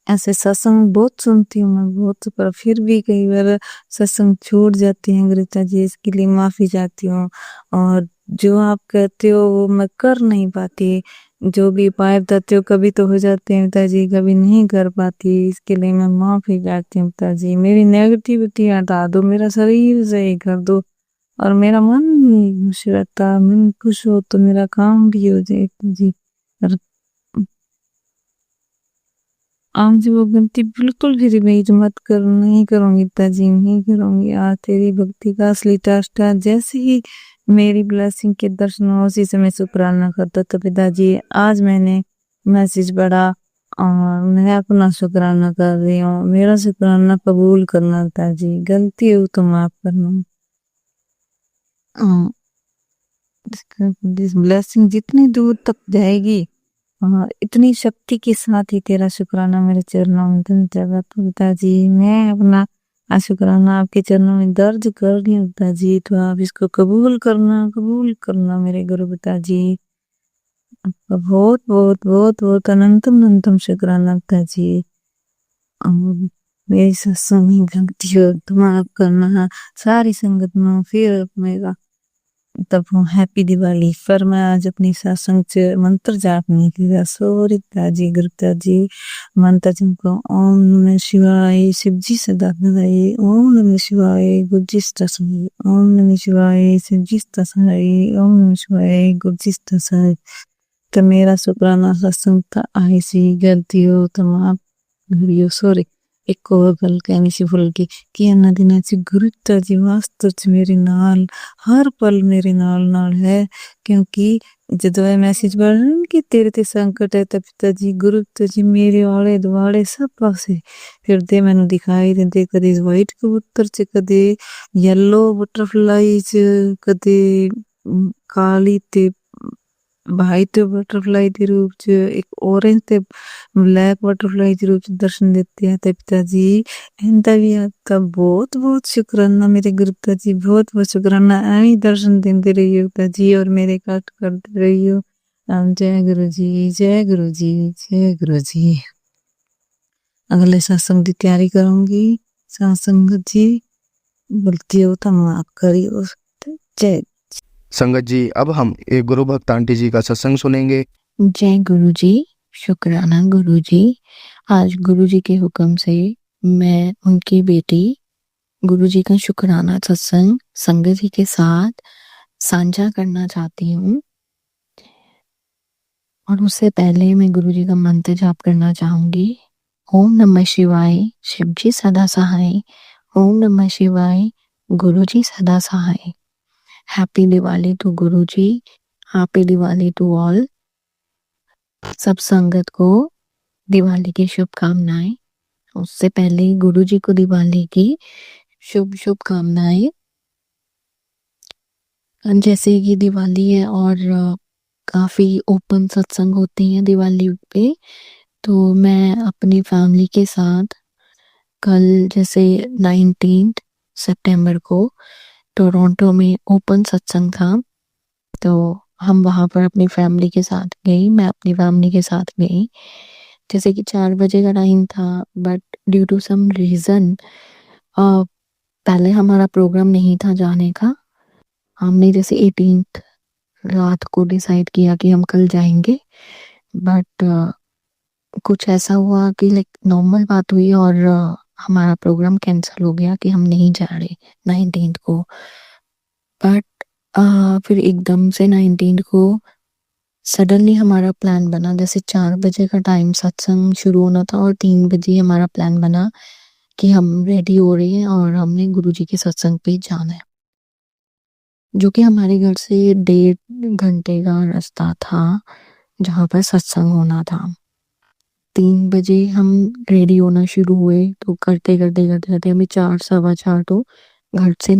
ऐसे सत्संग बहुत सुनती हूँ मैं बहुत, पर फिर भी कई बार सत्संग छूट जाते हैं गुरुता जी, इसके लिए माफी चाहती हूँ। और जो आप कहते हो वो मैं कर नहीं पाती, जो भी उपाय बताते हो कभी तो हो जाते हैं पिताजी, कभी नहीं कर पाती, इसके लिए मैं माफी चाहती हूँ पिताजी। मेरी नेगेटिविटी हटा दो, मेरा शरीर सही कर दो और मेरा मन भी खुश रहता, मन खुश हो तो मेरा काम भी हो जाए जी। आम जी वो गलती बिल्कुल भी रिपीट मत कर, नहीं करूंगी पिताजी, नहीं करूंगी। आज तेरी भक्ति का असली टेस्ट है। जैसे ही मेरी ब्लेसिंग के दर्शन हो उसी समय शुक्राना करता। तो पिताजी आज मैंने मैसेज पढ़ा और मैं अपना शुक्राना कर रही हूँ। मेरा शुक्राना कबूल करना पिताजी, गलती हो तो माफ करना। दिस ब्लेसिंग जितनी दूर तक जाएगी इतनी शक्ति के साथ ही तेरा शुक्राना मेरे चरणों में धन जाएगा। तो पिताजी मैं अपना शुक्राना आपके चरणों में दर्ज कर रही हूँ पिताजी, तो आप इसको कबूल करना मेरे गुरु पिताजी। आपका बहुत बहुत बहुत बहुत अनंतम अनंतम शुक्राना पिताजी। मेरी सत्संग में गलती हो तो माफ करना, सारी संगत में फिर मेरा तब हूँ हैप्पी दिवाली। पर मैं आज अपनी सत्संग च मंत्र जाप नहीं किया। सॉरी पिताजी, गुरु पिताजी। मंत्र जिनको ओम नमः शिवाय, शिव जी सदा सहाय, ओम नमः शिवाय, गुरु जी सदा सहाय, ओम नमः शिवाय, शिव जी सदा सहाय, ओम नमः शिवाय, गुरु जी सदा सहाय। तो मेरा शुक्राना सत्संग का आई सी गलती हो तो माफ करियो। सॉरी, एक और गल कहनी सी भूल गई कि अन्ना दिना च गुरु पिताजी वास्तव च मेरे नाल हर पल मेरे नाल है। क्योंकि जदों ये मैसेज पढ़न कि तेरे ते संकट है, तो पिताजी गुरु पिताजी मेरे आले दुआले सब पासे फिरदे मैनू दिखाई दिंदे। कदे वाइट कबूतर च, कदे येलो बटरफ्लाई च, कदे काली ते वाइट बटरफ्लाई दे रूप च एक ऑरेंज ते ब्लैक बटरफ्लाई दे रूप च दर्शन देते हैं ते पिताजी। इंदा भी आपका बहुत बहुत शुक्राना मेरे गुरु पिताजी, बहुत बहुत शुक्राना। ऐਵੇਂ दर्शन देंदे रहियो पिताजी और मेरे कष्ट करते रहियो। जय गुरु जी, जय गुरु जी, जय गुरु जी। अगले सत्संग की तैयारी करूंगी। सत्संग जी गलती हो तो माफ करियो। जय संगत जी, अब हम एक गुरु भक्त आंटी जी का सत्संग सुनेंगे। जय गुरु जी, शुक्राना गुरु जी। आज गुरु जी के हुक्म से मैं उनकी बेटी गुरु जी का शुक्राना सत्संग संगत जी के साथ साझा करना चाहती हूँ। और उससे पहले मैं गुरु जी का मंत्र जाप करना चाहूंगी। ओम नमः शिवाय, शिव जी सदा सहाय। ओम नमः शिवाय, गुरु जी सदा सहाय। Happy Diwali to Guru ji, happy Diwali to all. सब संगत को दिवाली की शुभकामनाएं। उससे पहले गुरु जी को दिवाली की शुभकामनाएं। जैसे कि दिवाली है और काफी ओपन सत्संग होते हैं दिवाली पे, तो मैं अपनी फैमिली के साथ कल जैसे 19 सितंबर को टोरंटो में ओपन सत्संग था, तो हम वहां पर अपनी फैमिली के साथ गई, मैं अपनी फैमिली के साथ गई। जैसे कि 4 बजे का टाइम था, but due to some reason पहले हमारा प्रोग्राम नहीं था जाने का। हमने जैसे 18 रात को डिसाइड किया कि हम कल जाएंगे, बट कुछ ऐसा हुआ कि लाइक नॉर्मल बात हुई और हमारा प्रोग्राम कैंसिल हो गया कि हम नहीं जा रहे 19 को। बट फिर एकदम से 19 को सडनली हमारा प्लान बना, जैसे 4 बजे का टाइम सत्संग शुरू होना था और 3 बजे हमारा प्लान बना कि हम रेडी हो रहे हैं और हमने गुरु जी के सत्संग पे जाना है, जो कि हमारे घर से 1.5 घंटे का रास्ता था जहाँ पर सत्संग होना था। 3 बजे हम रेडी होना शुरू हुए, तो करते करते करते करते हमें 4 सवा 4 तो घर से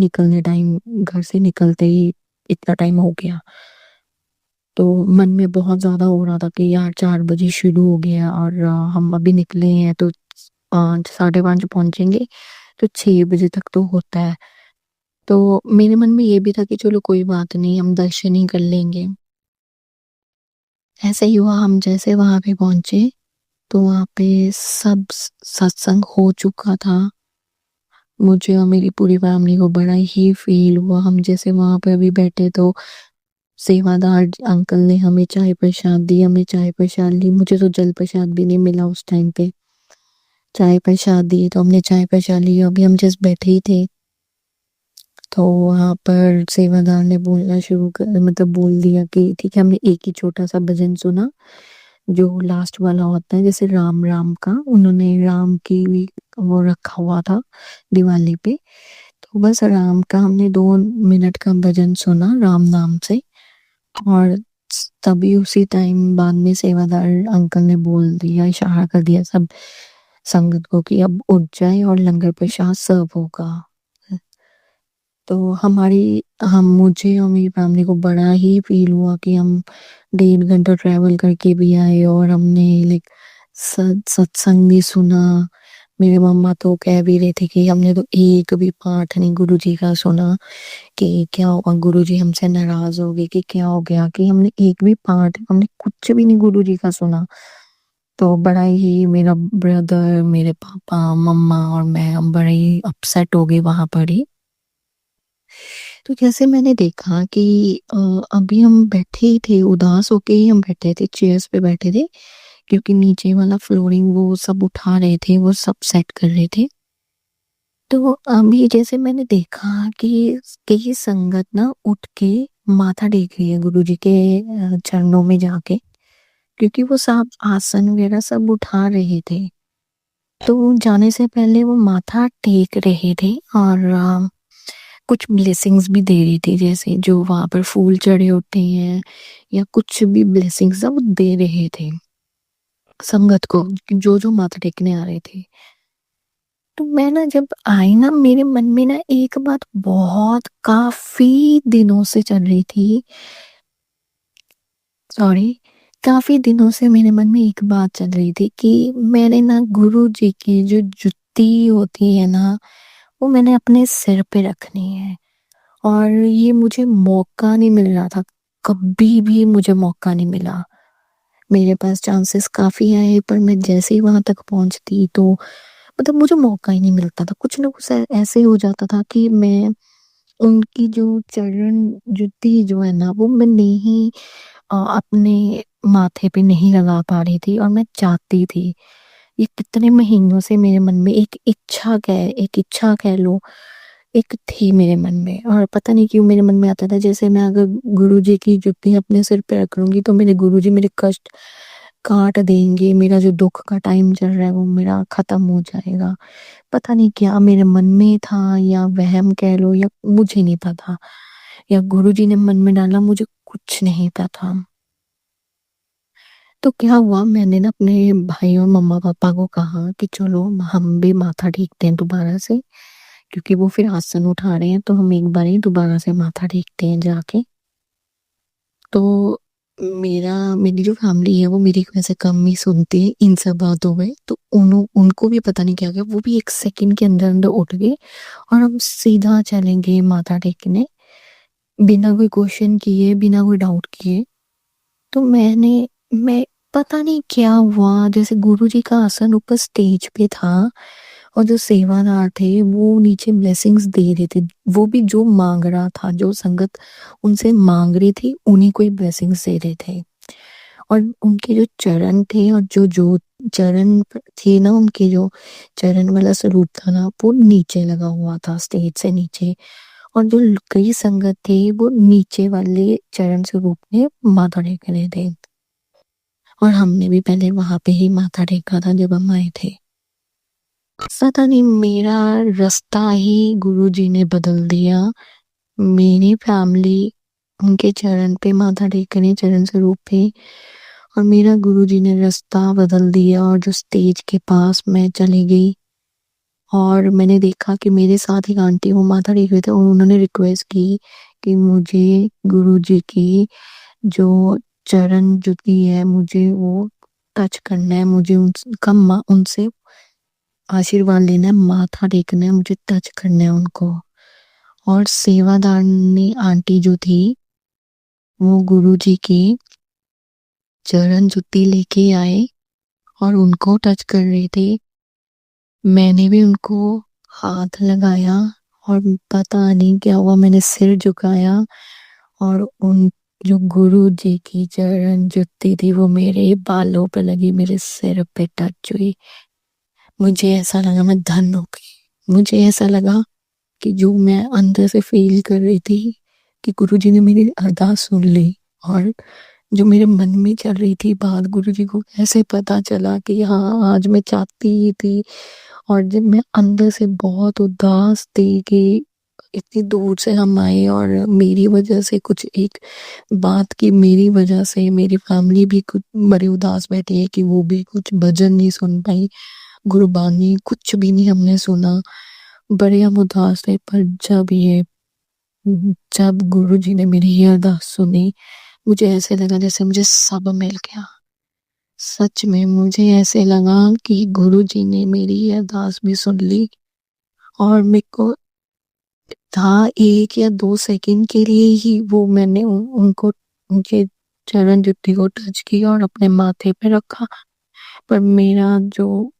निकलते ही इतना टाइम हो गया। तो मन में बहुत ज्यादा हो रहा था कि यार 4 बजे शुरू हो गया और हम अभी निकले हैं तो 5 साढ़े 5 पहुंचेंगे, तो 6 बजे तक तो होता है। तो मेरे मन में ये भी था कि चलो कोई बात नहीं, हम दर्शन ही कर लेंगे। ऐसे ही हुआ, हम जैसे वहां पे पहुंचे तो वहां पे सब सत्संग हो चुका था। मुझे और मेरी पूरी फैमिली को बड़ा ही फील हुआ। हम जैसे वहां पे अभी बैठे तो सेवादार अंकल ने हमें चाय प्रसाद दी, हमने चाय प्रसाद ली। मुझे तो जल प्रसाद भी नहीं मिला उस टाइम पे। चाय प्रसाद दी तो हमने चाय प्रसाद ली। अभी हम जस्ट बैठे ही थे तो वहां पर सेवादार ने बोलना मतलब बोल दिया कि ठीक है। हमने एक ही छोटा सा भजन सुना जो लास्ट वाला होता है, जैसे राम राम का उन्होंने राम की वो रखा हुआ था दिवाली पे, तो बस राम का हमने 2 मिनट का भजन सुना राम नाम से। और तभी उसी टाइम बाद में सेवादार अंकल ने बोल दिया, इशारा कर दिया सब संगत को कि अब उठ जाए और लंगर प्रसाद सर्व होगा। तो मुझे और मेरी फैमिली को बड़ा ही फील हुआ कि हम 1.5 घंटा ट्रैवल करके भी आए और हमने लाइक सत्संग भी सुना। मेरे मम्मा तो कह भी रहे थे कि हमने तो एक भी पाठ नहीं गुरु जी का सुना, कि क्या हुआ गुरु जी हमसे नाराज हो गए कि क्या हो गया, कि हमने एक भी पाठ, हमने कुछ भी नहीं गुरु जी का सुना। तो बड़ा ही मेरा ब्रदर, मेरे पापा, मम्मा और मैं, हम बड़े ही अपसेट हो गए वहां पर ही। तो जैसे मैंने देखा कि अभी हम बैठे ही थे, उदास होके ही हम बैठे थे, चेयर्स पे बैठे थे, क्योंकि नीचे वाला फ्लोरिंग वो सब उठा रहे थे, वो सब सेट कर रहे थे। तो अभी जैसे मैंने देखा कि कई संगत ना उठ के माथा टेक रही है गुरु जी के चरणों में जाके, क्योंकि वो सब आसन वगैरह सब उठा रहे थे। तो जाने से पहले वो माथा टेक रहे थे और कुछ ब्लेसिंग्स भी दे रही थी, जैसे जो वहां पर फूल चढ़े होते हैं या कुछ भी ब्लेसिंग्स सब दे रहे थे संगत को, जो जो माथा टेकने आ रहे थे। तो मैं ना जब आई ना, मेरे मन में ना एक बात बहुत काफ़ी दिनों से चल रही थी, सॉरी, काफ़ी दिनों से मेरे मन में एक बात चल रही थी कि मैंने ना गुरुजी की जो जुत्ती होती है ना, वो मैंने अपने सिर पे रखनी है। और ये मुझे मौका नहीं मिल रहा था, कभी भी मुझे मौका नहीं मिला। मेरे पास चांसेस काफ़ी आए, पर मैं जैसे ही वहाँ तक पहुँचती तो मतलब मुझे मौका ही नहीं मिलता था। कुछ ना कुछ ऐसे हो जाता था कि मैं उनकी जो चरण जुत्ती जो है ना, वो मैं नहीं अपने माथे पे नहीं लगा पा रही थी, और मैं चाहती थी। ये कितने महीनों से मेरे मन में एक इच्छा कह लो, एक थी मेरे मन में, और पता नहीं क्यों मेरे मन में आता था जैसे मैं अगर गुरुजी की जुत्ती अपने सिर पे रख लूँगी तो मेरे गुरुजी मेरे कष्ट काट देंगे, मेरा जो दुःख का टाइम चल रहा है वो मेरा खत्म हो जाएगा। पता नहीं क्या मेरे मन में था, या वहम कह लो, या मुझे नहीं पता, या गुरुजी ने मन में डाला, मुझे कुछ नहीं पता। तो क्या हुआ, मैंने ना अपने भाई और मम्मा पापा को कहा कि चलो हम भी माथा टेकते हैं दोबारा से, क्योंकि वो फिर आसन उठा रहे हैं तो हम एक बार ही दोबारा से माथा टेकते हैं जाके। तो मेरी जो फैमिली है वो मेरी वैसे कम ही सुनती है इन सब बातों में, तो उनको भी पता नहीं क्या गया, वो भी एक सेकंड के अंदर अंदर उठ गए और हम सीधा चलेंगे माथा टेकने, बिना कोई क्वेश्चन किए, बिना कोई डाउट किए। तो मैं पता नहीं क्या हुआ, जैसे गुरुजी का आसन ऊपर स्टेज पे था और जो सेवादार थे वो नीचे ब्लेसिंग्स दे रहे थे, वो भी जो मांग रहा था, जो संगत उनसे मांग रही थी उन्हीं को ही ब्लेसिंग्स दे रहे थे। और उनके जो चरण थे, और जो चरण थे ना, उनके जो चरण वाला स्वरूप था ना, वो नीचे लगा हुआ था स्टेज से नीचे, और जो कई संगत थे वो नीचे वाले चरण स्वरूप में माथा टेक रहे थे। और हमने भी पहले वहां पे ही माथा टेका था जब हम आए थे। पता नहीं मेरा रास्ता ही गुरुजी ने बदल दिया। मेरी फैमिली उनके चरण पे माथा टेक रही, चरण स्वरूप पे, और मेरा गुरुजी ने रास्ता बदल दिया, और जो स्टेज के पास मैं चली गई और मैंने देखा कि मेरे साथ एक आंटी वो माथा टेक रहे थे, और उन्होंने रिक्वेस्ट की कि मुझे गुरुजी की जो चरण जुती है मुझे वो टच करना है, मुझे उनसे आशीर्वाद लेना है, माथा टेकना है, मुझे टच करना है उनको। और सेवादारनी आंटी जो थी वो गुरुजी की चरण जुती लेके आए और उनको टच कर रहे थे। मैंने भी उनको हाथ लगाया, और पता नहीं क्या हुआ, मैंने सिर झुकाया और उन जो गुरु जी की चरण जुत्ती थी वो मेरे बालों पे लगी, मेरे सिर पे टच हुई। मुझे ऐसा लगा मैं धन हो गई। मुझे ऐसा लगा कि जो मैं अंदर से फील कर रही थी कि गुरुजी ने मेरी अरदास सुन ली, और जो मेरे मन में चल रही थी बात, गुरुजी को कैसे पता चला कि हाँ आज मैं चाहती ही थी। और जब मैं अंदर से बहुत उदास थी कि इतनी दूर से हम आए और मेरी वजह से कुछ एक बात की, मेरी वजह से मेरी फैमिली भी कुछ बड़ी उदास बैठी है कि वो भी कुछ भजन नहीं सुन पाई, गुरबानी कुछ भी नहीं हमने सुना, बड़े हम उदास थे। पर जब गुरुजी ने मेरी ये अरदास सुनी, मुझे ऐसे लगा जैसे मुझे सब मिल गया। सच में मुझे ऐसे लगा कि गुरुजी ने मेरी ये अरदास भी सुन ली, और मेरे को था 1 या 2 सेकंड के लिए ही वो मैंने उनको उनके चरण जुत्ती को टच किया और अपने माथे पे रखा। पर मेरा जो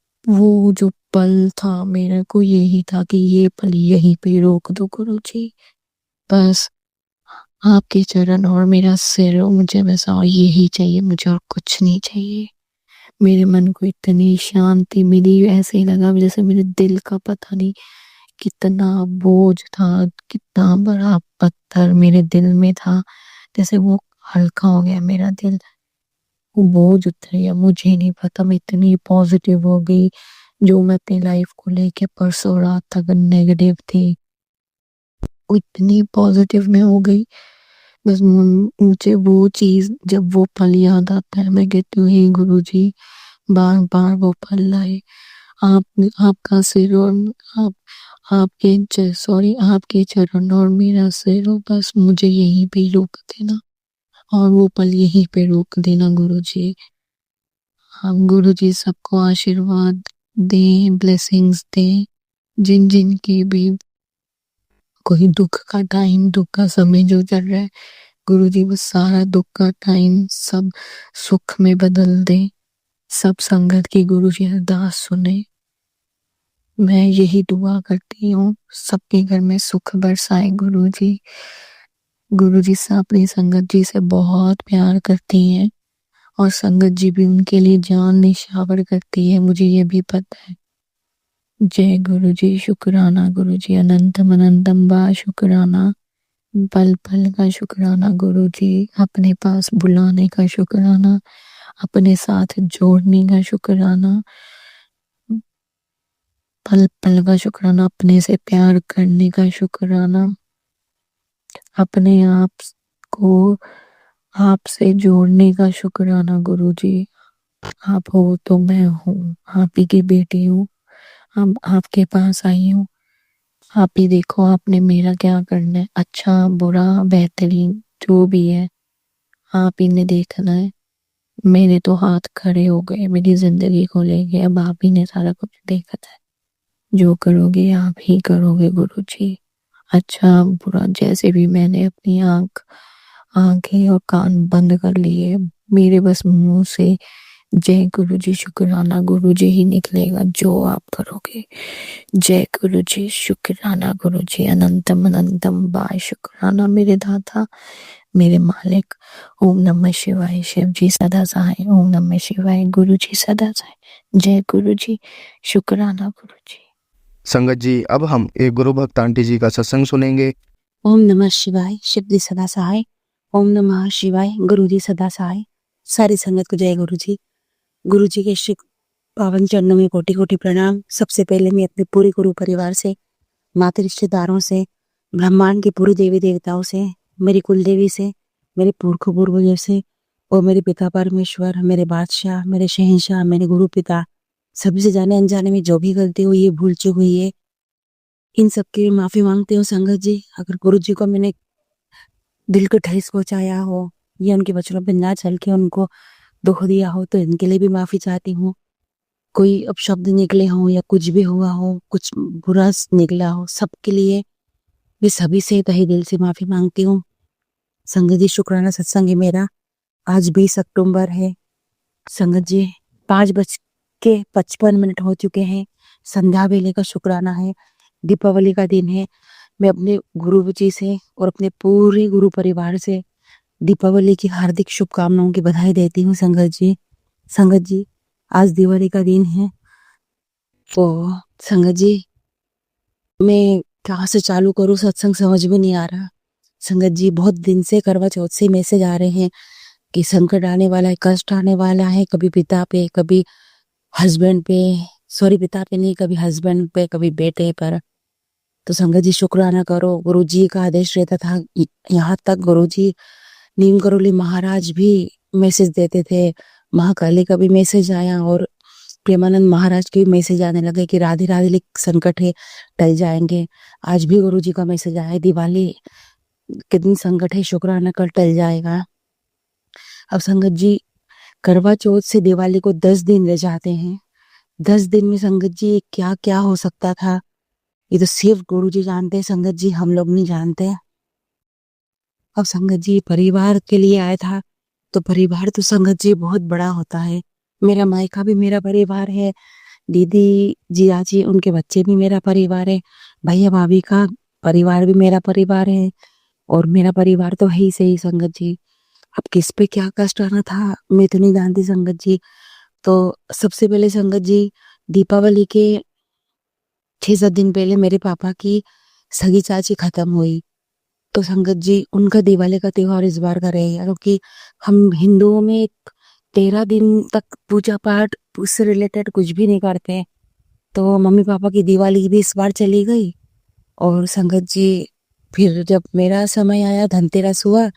पल था, मेरे को यही था कि ये पल यहीं पे रोक दो गुरुजी, बस आपके चरण और मेरा सिर, और मुझे बस और यही चाहिए, मुझे और कुछ नहीं चाहिए। मेरे मन को इतनी शांति मिली, ऐसे ही लगा जैसे मेरे दिल का पता नहीं कितना बोझ था, कितना बड़ा पत्थर मेरे दिल में था, जैसे वो हल्का हो गया मेरा दिल, वो बोझ उतर गया। मुझे नहीं पता, मैं इतनी पॉजिटिव हो गई। जो मैं अपनी लाइफ को लेके परसों रात तक नेगेटिव थी, वो इतनी पॉजिटिव में हो गई। बस मुझे वो चीज, जब वो पल याद आता है, मैं कहती हूँ हे गुरुजी, बार बार वो पल लाए। आप आपका सिर और आप आपके चरण और मेरा सिर, और बस मुझे यहीं पे रोक देना और वो पल यहीं पे रोक देना गुरुजी। हम गुरुजी सबको आशीर्वाद दें, ब्लेसिंग्स दें, जिन जिन की भी कोई दुख का टाइम, दुख का समय जो चल रहा है, गुरुजी वो सारा दुख का टाइम सब सुख में बदल दे। सब संगत की गुरुजी अरदास सुने। मैं यही दुआ करती हूँ, सबके घर में सुख बरसाए गुरुजी। गुरुजी से अपनी संगत जी से बहुत प्यार करती हैं और संगत जी भी उनके लिए जान निछावर करती है, मुझे ये भी पता है। जय गुरुजी, शुक्राना गुरुजी, अनंतम अनंतम बा शुक्राना, पल पल का शुक्राना गुरुजी, अपने पास बुलाने का शुक्राना, अपने साथ जोड़ने का शुक्राना, पल पल का शुक्राना, अपने से प्यार करने का शुक्राना, अपने आप को आपसे जोड़ने का शुक्राना गुरुजी। आप हो तो मैं हूँ, आप ही की बेटी हूँ, अब आपके पास आई हूँ। आप ही देखो आपने मेरा क्या करना है, अच्छा बुरा बेहतरीन जो भी है आप ही ने देखना है। मेरे तो हाथ खड़े हो गए, मेरी जिंदगी को ले गए, अब आप ही ने सारा कुछ देखना है। जो करोगे आप ही करोगे गुरुजी। अच्छा बुरा जैसे भी मैंने अपनी आंखें और कान बंद कर लिए, मेरे बस मुंह से जय गुरुजी शुक्राना गुरुजी ही निकलेगा जो आप करोगे। जय गुरुजी, शुक्राना गुरुजी, अनंतम अनंतम बाय शुक्राना मेरे दाता, मेरे मालिक। ओम नमः शिवाय, शिव जी सदा सहाय। ओम नमः शिवाय, गुरु जी सदा सहाय। जय गुरु जी, शुक्राना गुरु जी। संगत जी, अब हम एक गुरु भक्त आंटी जी का सत्संग सुनेंगे। ओम नमः शिवाय, शिव जी सदा सहाय। ओम नमः शिवाय, गुरु जी सदा सहाय। सारी संगत को जय गुरु जी। गुरु जी के श्री पावन चरणों में कोटि कोटि प्रणाम। सबसे पहले मैं अपने पूरे गुरु परिवार से, माता रिश्तेदारों से, ब्रह्मांड के पूरे देवी देवताओं से, मेरी कुल देवी से, मेरे पुरखों पूर्वजों से और मेरे पिता परमेश्वर, मेरे बादशाह, मेरे शहंशाह, मेरे गुरु पिता, सभी से जाने अनजाने में जो भी गलती हुई है, भूल चूक हुई है, इन सबकी माफी मांगती हूँ संगत जी। अगर गुरु जी को मैंने दिल को ठेस पहुंचाया हो या उनके वचनों पर ना चल के उनको दुख दिया हो तो इनके लिए भी माफी चाहती हूँ। कोई अपशब्द निकले हो या कुछ भी हुआ हो, कुछ बुरा निकला हो, सबके लिए मैं सभी से तहे दिल से माफी मांगती हूँ। संगत जी, शुक्राना सत्संग है मेरा। आज 20 अक्टूबर है संगत जी, 5:55 हो चुके हैं। संध्या वेले का शुक्राना है, दीपावली का दिन है। मैं अपने गुरु जी से और अपने पूरे गुरु परिवार से दीपावली की हार्दिक शुभकामनाओं की बधाई देती हूँ संगत जी। संगत जी, आज दिवाली का दिन है तो संगत जी मैं कहाँ से चालू करूँ, सत्संग समझ में नहीं आ रहा। संगत जी, बहुत दिन से करवा चौथ से मैसेज आ रहे हैं कि संकट आने वाला है, कष्ट आने वाला है, कभी पिता पे, कभी हस्बैंड पे, सॉरी पिता पे नहीं, कभी हस्बैंड पे, कभी बेटे पर। तो संगत जी शुक्राना करो, गुरु जी का आदेश रहता था। यहाँ तक गुरु जी नीम करोली महाराज भी मैसेज देते थे, महाकाली का भी मैसेज आया और प्रेमानंद महाराज के भी मैसेज आने लगे कि राधे राधे लिख संकट है टल जाएंगे। आज भी गुरु जी का मैसेज आया, दिवाली के दिन संकट है, शुक्राना कर टल जाएगा। अब संगत जी, करवा चौथ से दिवाली को 10 दिन रह जाते हैं। 10 दिन में संगत जी क्या क्या हो सकता था, ये तो सिर्फ गुरु जी जानते हैं संगत जी, हम लोग नहीं जानते। अब संगत जी, परिवार के लिए आया था तो परिवार तो संगत जी बहुत बड़ा होता है। मेरा मायका भी मेरा परिवार है, दीदी जिया जी उनके बच्चे भी मेरा परिवार है, भैया भाभी का परिवार भी मेरा परिवार है और मेरा परिवार तो है ही सही संगत जी। अब किस पे क्या कष्ट आना था मैं तो नहीं जानती संगत जी। तो सबसे पहले संगत जी, दीपावली के 6-7 दिन पहले मेरे पापा की सगी चाची खत्म हुई। तो संगत जी, उनका दिवाली का त्योहार इस बार का रहेगा क्योंकि हम हिंदुओं में 13 दिन तक पूजा पाठ उससे रिलेटेड कुछ भी नहीं करते। तो मम्मी पापा की दिवाली भी इस बार चली गई और संगत जी फिर जब मेरा समय आया, धनतेरस हुआ,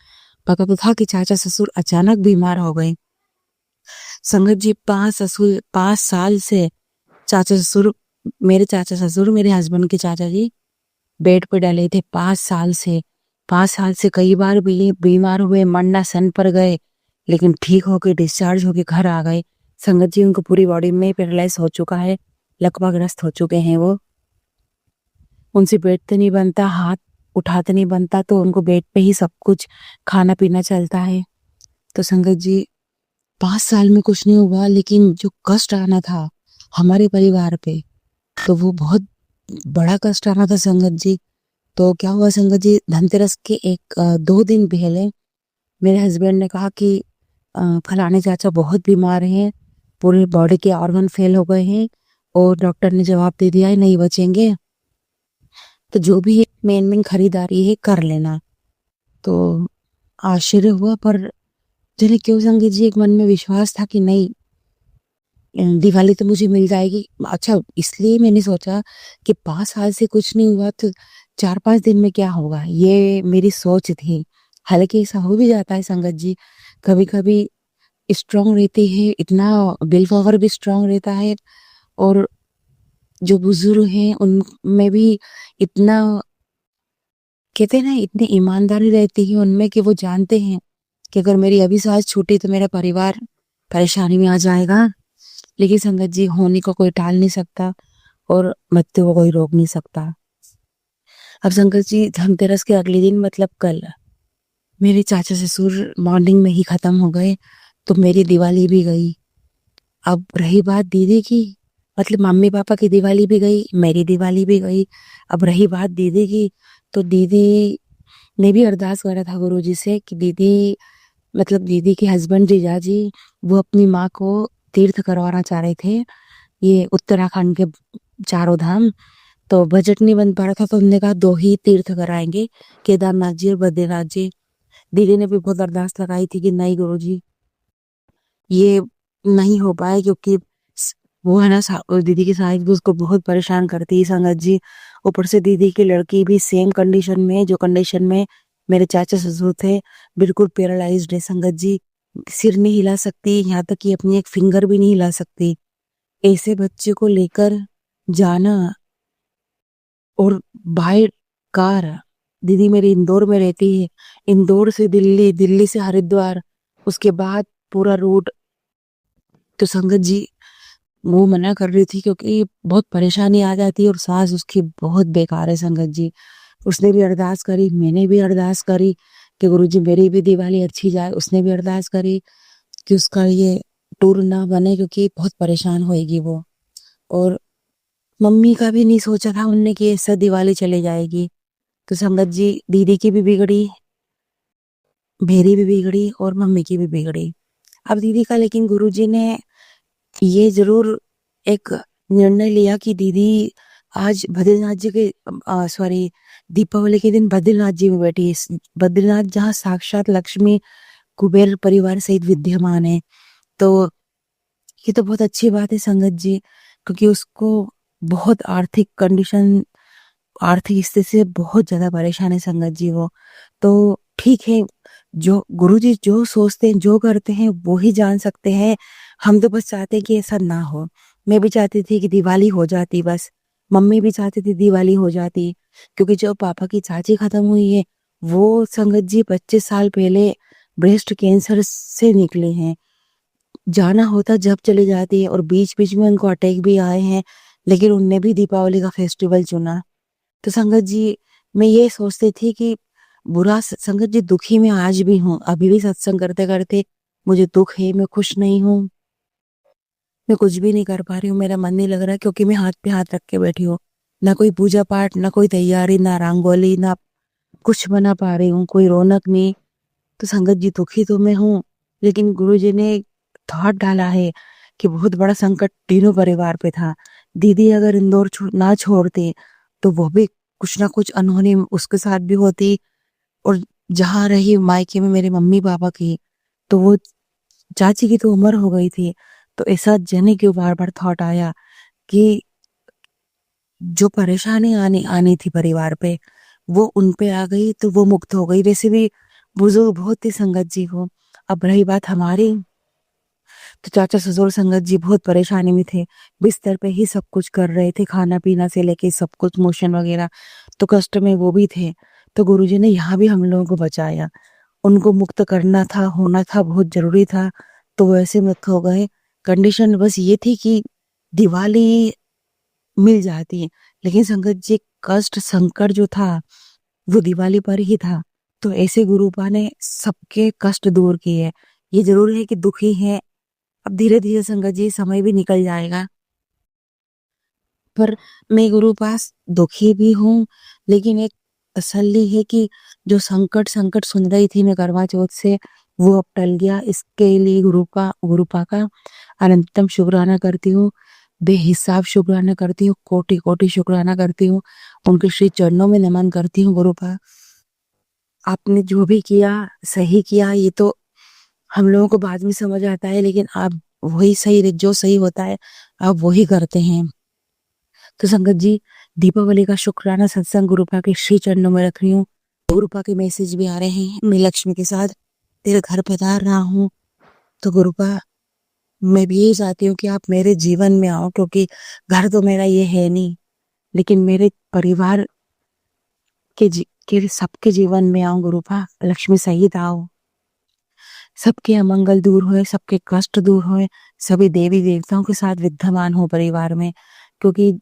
पता तो था कि चाचा ससुर अचानक बीमार हो गए। संगत जी 5 साल से चाचा ससुर मेरे चाचा ससुर मेरे हस्बैंड के चाचा जी बेड पे डले थे 5 साल से। 5 साल से कई बार भी बीमार हुए, मरना सन पर गए, लेकिन ठीक होके डिस्चार्ज होके घर आ गए। संगत जी उनको पूरी बॉडी में पैरालाइज हो चुका है, लकवाग्रस्त हो चुके हैं वो। उनसे बैठते नहीं बनता, हाथ उठाते नहीं बनता, तो उनको बेड पे ही सब कुछ खाना पीना चलता है। तो संगत जी 5 साल में कुछ नहीं हुआ, लेकिन जो कष्ट आना था हमारे परिवार पे, तो वो बहुत बड़ा कष्ट आना था संगत जी। तो क्या हुआ संगत जी, धनतेरस के 2 दिन पहले मेरे हस्बैंड ने कहा कि फलाने चाचा बहुत बीमार हैं, पूरे बॉडी के ऑर्गन फेल हो गए हैं और डॉक्टर ने जवाब दे दिया है नहीं बचेंगे, तो जो भी मेन खरीदारी है कर लेना। तो आश्चर्य हुआ, पर जाने क्यों संगीत जी एक मन में विश्वास था कि नहीं दिवाली तो मुझे मिल जाएगी। अच्छा, इसलिए मैंने सोचा कि 5 साल से कुछ नहीं हुआ तो 4-5 दिन में क्या होगा, ये मेरी सोच थी। हालांकि ऐसा हो भी जाता है संगत जी, कभी कभी स्ट्रांग रहती है, इतना विल पावर भी स्ट्रांग रहता है, और जो बुजुर्ग हैं उनमें भी इतना, कहते हैं ना, इतनी ईमानदारी रहती है उनमें कि वो जानते हैं कि अगर मेरी अभी सांस छूटी तो मेरा परिवार परेशानी में आ जाएगा। लेकिन संगत जी होने को कोई टाल नहीं सकता और मृत्यु को कोई रोक नहीं सकता। अब संगत जी धनतेरस के अगले दिन मतलब कल मेरे चाचा ससुर मॉर्निंग में ही खत्म हो गए, तो मेरी दिवाली भी गई। अब रही बात दीदी की, मतलब मम्मी पापा की दिवाली भी गई, मेरी दिवाली भी गई। अब रही बात दीदी की, तो दीदी ने भी अरदास करा था गुरुजी से कि दीदी, मतलब दीदी के हस्बैंड जीजा जी, वो अपनी माँ को तीर्थ करवाना चाह रहे थे, ये उत्तराखंड के चारों धाम। तो बजट नहीं बन पा रहा था, तो उन्होंने कहा 2 ही तीर्थ कराएंगे, केदारनाथ जी और बद्रीनाथ जी। दीदी ने भी बहुत अरदास लगाई थी कि नहीं गुरुजी ये नहीं हो पाए, क्योंकि वो है ना दीदी की साइज भी उसको बहुत परेशान करती है संगत जी। ऊपर से दीदी की लड़की भी सेम कंडीशन में, जो कंडीशन में मेरे चाचा ससुर थे, बिल्कुल पैरालाइज्ड है संगत जी, सिर नहीं हिला सकती, यहाँ तक कि अपनी एक फिंगर भी नहीं हिला सकती। ऐसे बच्चे को लेकर जाना, और बाय कार, दीदी मेरी इंदौर में रहती है, इंदौर से दिल्ली, दिल्ली से हरिद्वार, उसके बाद पूरा रूट। तो संगत जी वो मना कर रही थी क्योंकि बहुत परेशानी आ जाती है, और सास उसकी बहुत बेकार है संगत जी। उसने भी अरदास करी, मैंने भी अरदास करी कि गुरुजी मेरी भी दिवाली अच्छी जाए। उसने भी अरदास करी कि उसका ये टूर ना बने, क्योंकि बहुत परेशान होएगी वो। और मम्मी का भी नहीं सोचा था उनने कि ऐसा दिवाली चले जाएगी। तो संगत जी दीदी की भी बिगड़ी, मेरी भी बिगड़ी, और मम्मी की भी बिगड़ी। अब दीदी का लेकिन गुरुजी ने ये जरूर एक निर्णय लिया कि दीदी आज बद्रीनाथ जी के सॉरी दीपावली के दिन बद्रीनाथ जी में बैठी है। बद्रीनाथ जहाँ साक्षात लक्ष्मी कुबेर परिवार सहित विद्यमान है। तो ये तो बहुत अच्छी बात है संगत जी, क्योंकि उसको बहुत आर्थिक कंडीशन, आर्थिक स्थिति से बहुत ज्यादा परेशान है संगत जी वो। तो ठीक है, जो गुरुजी जो सोचते हैं, जो करते हैं, वो ही जान सकते हैं। हम तो बस चाहते हैं कि ऐसा ना हो। मैं भी चाहती थी कि दिवाली हो जाती, बस मम्मी भी चाहती थी दिवाली हो जाती, क्योंकि जो पापा की चाची खत्म हुई है वो संगत जी 25 साल पहले ब्रेस्ट कैंसर से निकले हैं। जाना होता जब चले जाती है, और बीच बीच में उनको अटैक भी आए हैं, लेकिन उनने भी दीपावली का फेस्टिवल चुना। तो संगत जी मैं ये सोचती थी कि संगत जी दुखी में आज भी हूँ, अभी भी सत्संग करते करते मुझे दुख है, मैं खुश नहीं हूँ, मैं कुछ भी नहीं कर पा रही हूँ, मेरा मन नहीं लग रहा, क्योंकि मैं हाथ पे हाथ रख के बैठी हूँ। ना कोई पूजा पाठ, ना कोई तैयारी, ना रंगोली, ना कुछ बना पा रही हूँ, कोई रौनक नहीं। तो संगत जी दुखी तो मैं हूँ, लेकिन गुरु जी ने थॉट डाला है कि बहुत बड़ा संकट तीनों परिवार पे था। दीदी अगर इंदौर ना छोड़ते तो वो भी कुछ ना कुछ अनहोनी उसके साथ भी होती, और जहाँ रही मायके में मेरे मम्मी पापा की, तो वो चाची की तो उम्र हो गई थी। तो ऐसा जने क्यों बार बार थॉट आया कि जो परेशानी आनी थी परिवार पे, वो उन पे आ गई, तो वो मुक्त हो गई। वैसे भी बुजुर्ग बहुत ही संगत जी को। अब रही बात हमारी, तो चाचा ससुर संगत जी बहुत परेशानी में थे, बिस्तर पे ही सब कुछ कर रहे थे, खाना पीना से लेके सब कुछ, मोशन वगैरह, तो कष्ट में वो भी थे। तो गुरुजी ने यहाँ भी हम लोगों को बचाया, उनको मुक्त करना था, होना था, बहुत जरूरी था, तो वैसे मुक्त हो गए। कंडीशन बस ये थी कि दिवाली मिल जाती है, लेकिन संगत जी कष्ट संकट जो था वो दिवाली पर ही था। तो ऐसे गुरुपा ने सबके कष्ट दूर किए। ये जरूर है कि दुखी है, अब धीरे धीरे संगत जी समय भी निकल जाएगा, पर मैं गुरु पास दुखी भी हूँ, लेकिन एक तसल्ली है कि जो संकट संकट सुन रही थी मैं करवा चौथ से, वो अब टल गया। इसके लिए गुरुपा का अनंतम शुक्राना करती हूँ, बेहिसाब शुक्राना करती हूँ, कोटि कोटि शुक्राना करती हूँ, उनके श्री चरणों में नमन करती हूँ। गुरुपा, आपने जो भी किया सही किया, ये तो हम लोगों को बाद में समझ आता है, लेकिन आप वही सही, जो सही होता है आप वही करते हैं। तो संगत जी, दीपावली का शुक्राना सत्संग गुरुपा के श्री चरणों में रख रही हूँ। गुरुपा के मैसेज भी आ रहे हैं, मैं लक्ष्मी के साथ तेरे घर पधार रहा हूँ। तो गुरुपा, मैं भी यही चाहती हूँ कि आप मेरे जीवन में आओ, क्योंकि घर तो मेरा ये है नहीं, लेकिन मेरे परिवार के सबके जीवन में आओ गुरुपा, लक्ष्मी सहित आओ, सबके अमंगल दूर होए, सबके कष्ट दूर होए, सभी देवी देवताओं के साथ विद्यमान हो परिवार में, क्योंकि